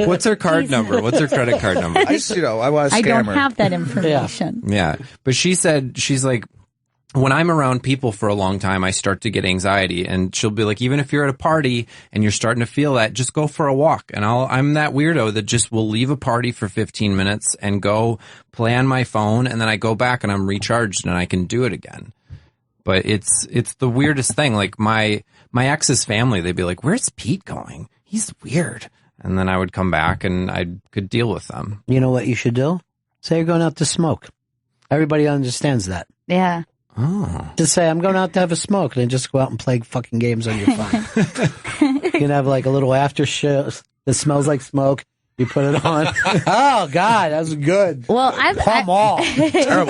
What's her card number? What's her credit card number? I want to scam I don't her. have that information. Yeah, but she said, she's like, when I'm around people for a long time, I start to get anxiety, and she'll be like, even if you're at a party and you're starting to feel that, just go for a walk. And I'm that weirdo that just will leave a party for 15 minutes and go play on my phone, and then I go back and I'm recharged and I can do it again. But it's the weirdest thing. Like my ex's family, they'd be like, where's Pete going? He's weird. And then I would come back and I could deal with them. You know what you should do? Say you're going out to smoke. Everybody understands that. Yeah. Oh. Just say, I'm going out to have a smoke, and then just go out and play fucking games on your phone. You can have like a little after show that smells like smoke. You put it on. Oh, God, that was good. Well, Terrible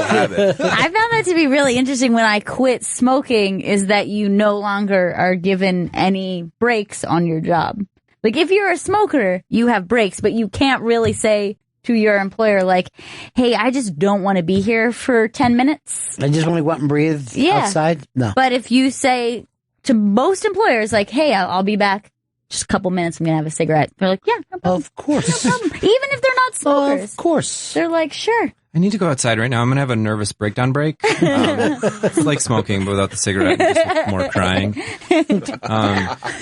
habit. I found that to be really interesting when I quit smoking, is that you no longer are given any breaks on your job. Like, if you're a smoker, you have breaks, but you can't really say to your employer, like, hey, I just don't want to be here for 10 minutes. I just want to go out and breathe outside? No. But if you say to most employers, like, hey, I'll be back just a couple minutes, I'm going to have a cigarette. They're like, yeah, no problem. Of course. No problem. Even if they're not smokers. Of course. They're like, sure. I need to go outside right now. I'm going to have a nervous breakdown break. It's like smoking, but without the cigarette, and just more crying.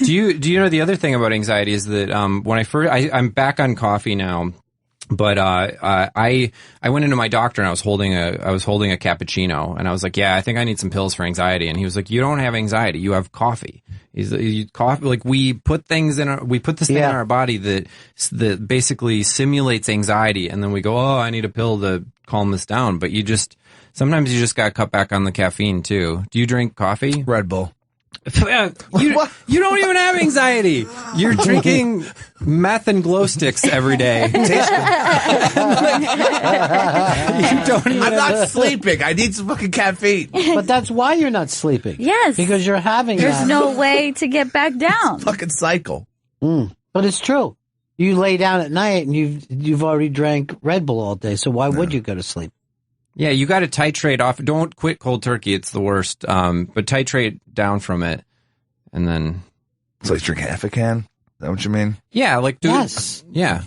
Do you know the other thing about anxiety is that when I'm back on coffee now, but I went into my doctor and I was holding a cappuccino, and I was like, yeah, I think I need some pills for anxiety. And he was like, you don't have anxiety, you have coffee. Coffee, like we put this thing in our body that basically simulates anxiety, and then we go, oh, I need a pill to calm this down. But sometimes you just got to cut back on the caffeine too. Do you drink coffee? Red Bull. You don't even have anxiety. You're drinking meth and glow sticks every day. I'm not sleeping. I need some fucking caffeine. But that's why you're not sleeping. Yes. Because you're having There's no way to get back down. Fucking cycle. But it's true. You lay down at night and you've already drank Red Bull all day, so why would you go to sleep? Yeah, you got to titrate off. Don't quit cold turkey. It's the worst. But titrate down from it, and then. So you drink half a can? Is that what you mean? Yeah, like yes. Yeah.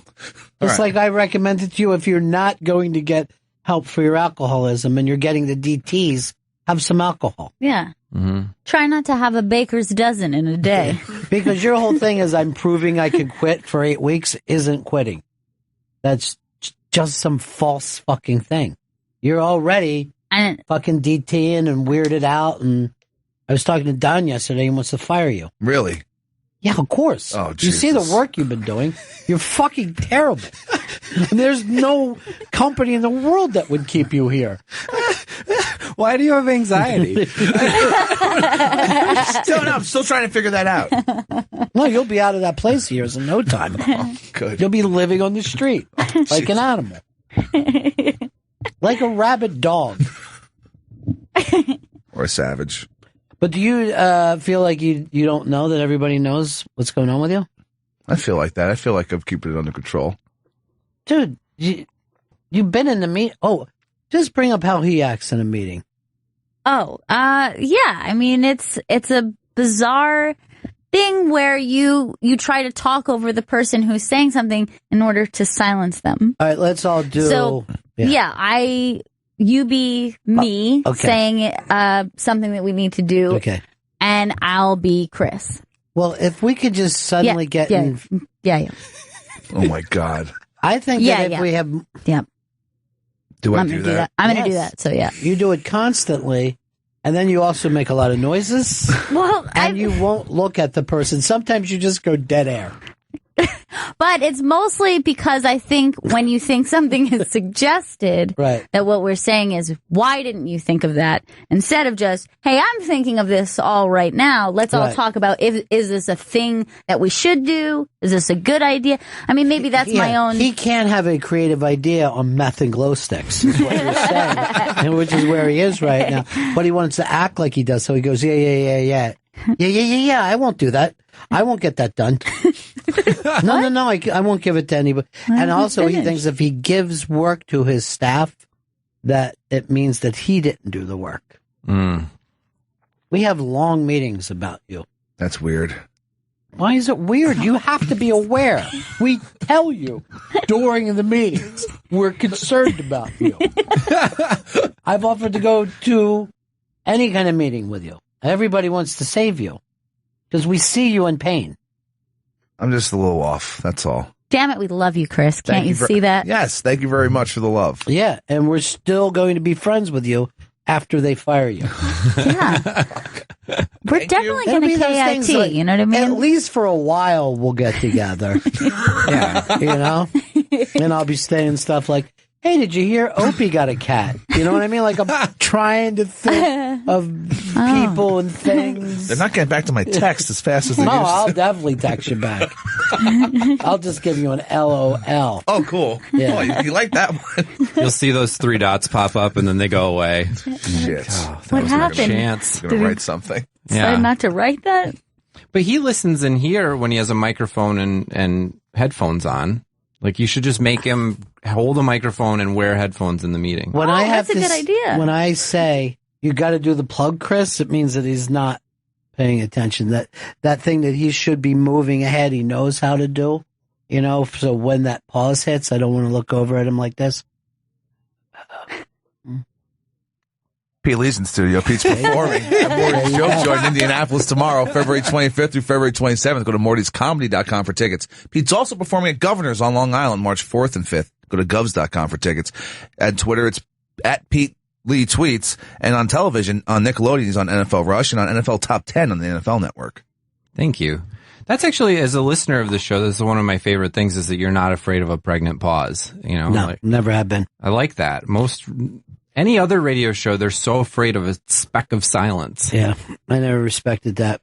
It's like I recommended to you, if you're not going to get help for your alcoholism and you're getting the DTs, have some alcohol. Yeah. Mm-hmm. Try not to have a baker's dozen in a day. Because your whole thing is, I'm proving I can quit for 8 weeks, isn't quitting. That's just some false fucking thing. You're already fucking DTing and weirded out. And I was talking to Don yesterday. He wants to fire you. Really? Yeah, of course. Oh, you Jesus. see the work you've been doing. You're fucking terrible. And there's no company in the world that would keep you here. Why do you have anxiety? I'm still trying to figure that out. No, you'll be out of that place here in no time. Oh, good. You'll be living on the street like an animal. Like a rabid dog. Or a savage. But do you feel like you don't know that everybody knows what's going on with you? I feel like that. I feel like I'm keeping it under control. Dude, you've been in the meet. Oh, just bring up how he acts in a meeting. Oh, yeah. I mean, it's a bizarre thing where you try to talk over the person who's saying something in order to silence them. All right, let's all do. So, you be me saying something that we need to do. Okay. And I'll be Chris. Well, if we could just suddenly get in. Yeah. Oh, my God. I think that if we have. Yeah. Do I do that? I'm going to do that. So, yeah. You do it constantly. And then you also make a lot of noises. Well, and you won't look at the person. Sometimes you just go dead air. But But it's mostly because I think when you think something is suggested, right, that what we're saying is, why didn't you think of that? Instead of just, hey, I'm thinking of this all right now. Let's all Right. talk about, is this a thing that we should do? Is this a good idea? I mean, maybe that's my own. He can't have a creative idea on meth and glow sticks, is what you're saying, and which is where he is right now. But he wants to act like he does, so he goes, yeah. I won't do that. I won't get that done. No. I won't give it to anybody. And also, he thinks if he gives work to his staff, that it means that he didn't do the work. We have long meetings about you. That's weird. Why is it weird? You have to be aware. We tell you during the meetings we're concerned about you. I've offered to go to any kind of meeting with you. Everybody wants to save you because we see you in pain. I'm just a little off. That's all. Damn it, we love you, Chris. Can't you see that? Yes. Thank you very much for the love. Yeah, and we're still going to be friends with you after they fire you. We're definitely going to It'll be those things KIT, like, you know what I mean? At least for a while, we'll get together. Yeah, you know? And I'll be saying stuff like, hey, did you hear Opie got a cat? You know what I mean? Like, I'm trying to think of people and things. They're not getting back to my text as fast as they No, used to. I'll definitely text you back. I'll just give you an LOL. Oh, cool. Yeah. Oh, you like that one? You'll see those 3 dots pop up and then they go away. Shit. What happened? Chance. I'm going to write something. Decided not to write that? But he listens in here when he has a microphone and headphones on. Like, you should just make him hold a microphone and wear headphones in the meeting. When I have that's a good idea. When I say you got to do the plug, Chris, it means that he's not paying attention. That thing that he should be moving ahead, he knows how to do. You know, so when that pause hits, I don't want to look over at him like this. Pete Lee's in studio. Pete's performing at Morty's Joke Joint in Indianapolis tomorrow, February 25th through February 27th. Go to mortyscomedy.com for tickets. Pete's also performing at Governor's on Long Island, March 4th and 5th. Go to govs.com for tickets. At Twitter, it's at Pete Lee Tweets. And on television, on Nickelodeon, he's on NFL Rush and on NFL Top 10 on the NFL Network. Thank you. That's actually, as a listener of the show, this is one of my favorite things is that you're not afraid of a pregnant pause. You know, No, never have been. I like that. Any other radio show, they're so afraid of a speck of silence. Yeah, I never respected that.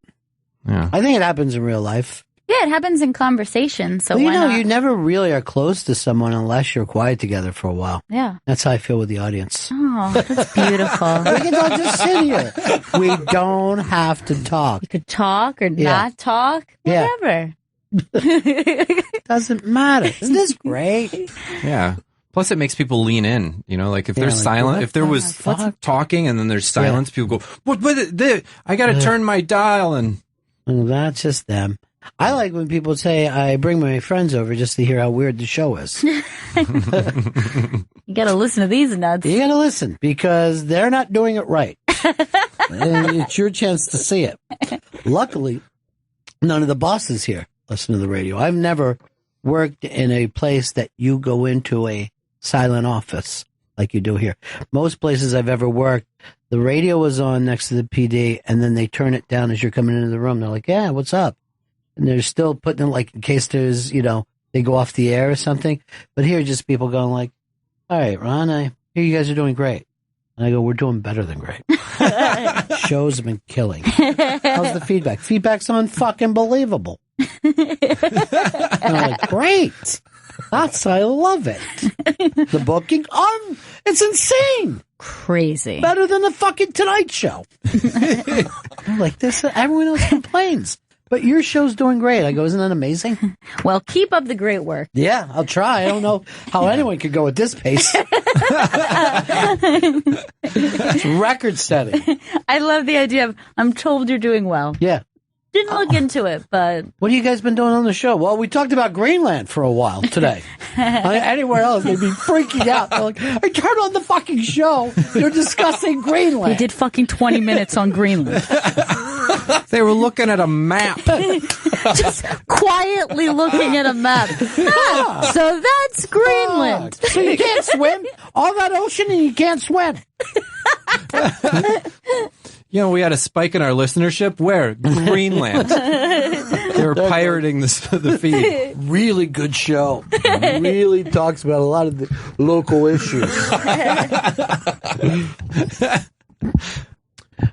Yeah. I think it happens in real life. Yeah, it happens in conversation, so Well, why not? you never really are close to someone unless you're quiet together for a while. Yeah. That's how I feel with the audience. Oh, that's beautiful. We can all just sit here. We don't have to talk. You could talk or Yeah. not talk, Yeah. whatever. Doesn't matter. Isn't this great? Yeah. Plus, it makes people lean in. You know, like if Yeah, there's like, silent, what if there the was fuck? talking and then there's silence, people go, "What? I got to turn my dial." And Well, that's just them. I like when people say, I bring my friends over just to hear how weird the show is. You gotta listen to these nuts. You gotta listen because they're not doing it right. And it's your chance to see it. Luckily, none of the bosses here listen to the radio. I've never worked in a place that you go into a silent office like you do here. Most places I've ever worked, the radio was on next to the PD and then they turn it down as you're coming into the room. They're like, yeah, what's up? And they're still putting it like in case there's, they go off the air or something. But here, just people going like, all right, Ron, I hear you guys are doing great. And I go, we're doing better than great. Shows have been killing. How's the feedback? Feedback's unfucking believable. And I'm like, great. I love it. The booking, it's insane. Crazy. Better than the fucking Tonight Show. I'm like, this, everyone else complains. But your show's doing great. I go, isn't that amazing? Well, keep up the great work. Yeah, I'll try. I don't know how anyone could go at this pace. It's record setting. I love the idea of, I'm told you're doing well. Yeah. Didn't look into it, but... What have you guys been doing on the show? Well, we talked about Greenland for a while today. Anywhere else, they'd be freaking out. They're like, I turned on the fucking show. They're discussing Greenland. We did fucking 20 minutes on Greenland. they were looking at a map. Just quietly looking at a map. Ah, so that's Greenland. So you can't swim? All that ocean and you can't swim. You know, we had a spike in our listenership. Where? Greenland. They were pirating the feed. Really good show. Really talks about a lot of the local issues.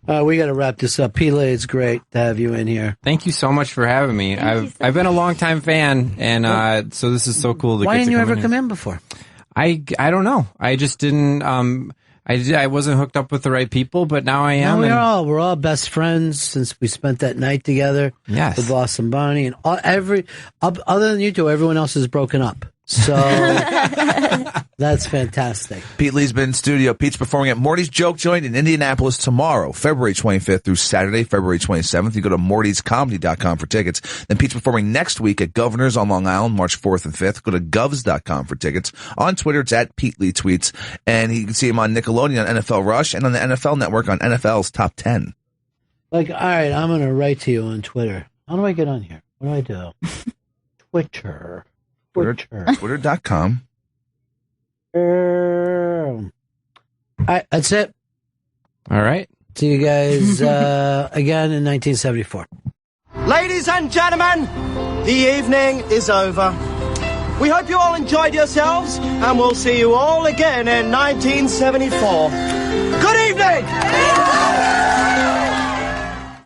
We got to wrap this up. Pele, it's great to have you in here. Thank you so much for having me. I've been a longtime fan, and so this is so cool. Why didn't you ever come in before? I don't know. I just didn't. I wasn't hooked up with the right people, but now I am. No, we're all best friends since we spent that night together. Yes. With Boston Bonnie, and other than you two, everyone else is broken up. So that's fantastic. Pete Lee's been in studio. Pete's performing at Morty's Joke Joint in Indianapolis tomorrow, February 25th through Saturday, February 27th. You go to mortyscomedy.com for tickets. Then Pete's performing next week at Governor's on Long Island, March 4th and 5th. Go to govs.com for tickets. On Twitter, it's at Pete Lee Tweets. And you can see him on Nickelodeon on NFL Rush and on the NFL Network on NFL's Top 10. Like, all right, I'm going to write to you on Twitter. How do I get on here? What do I do? Twitter. Twitter.com. All right, that's it. All right. See you guys again in 1974. Ladies and gentlemen, the evening is over. We hope you all enjoyed yourselves, and we'll see you all again in 1974. Good evening!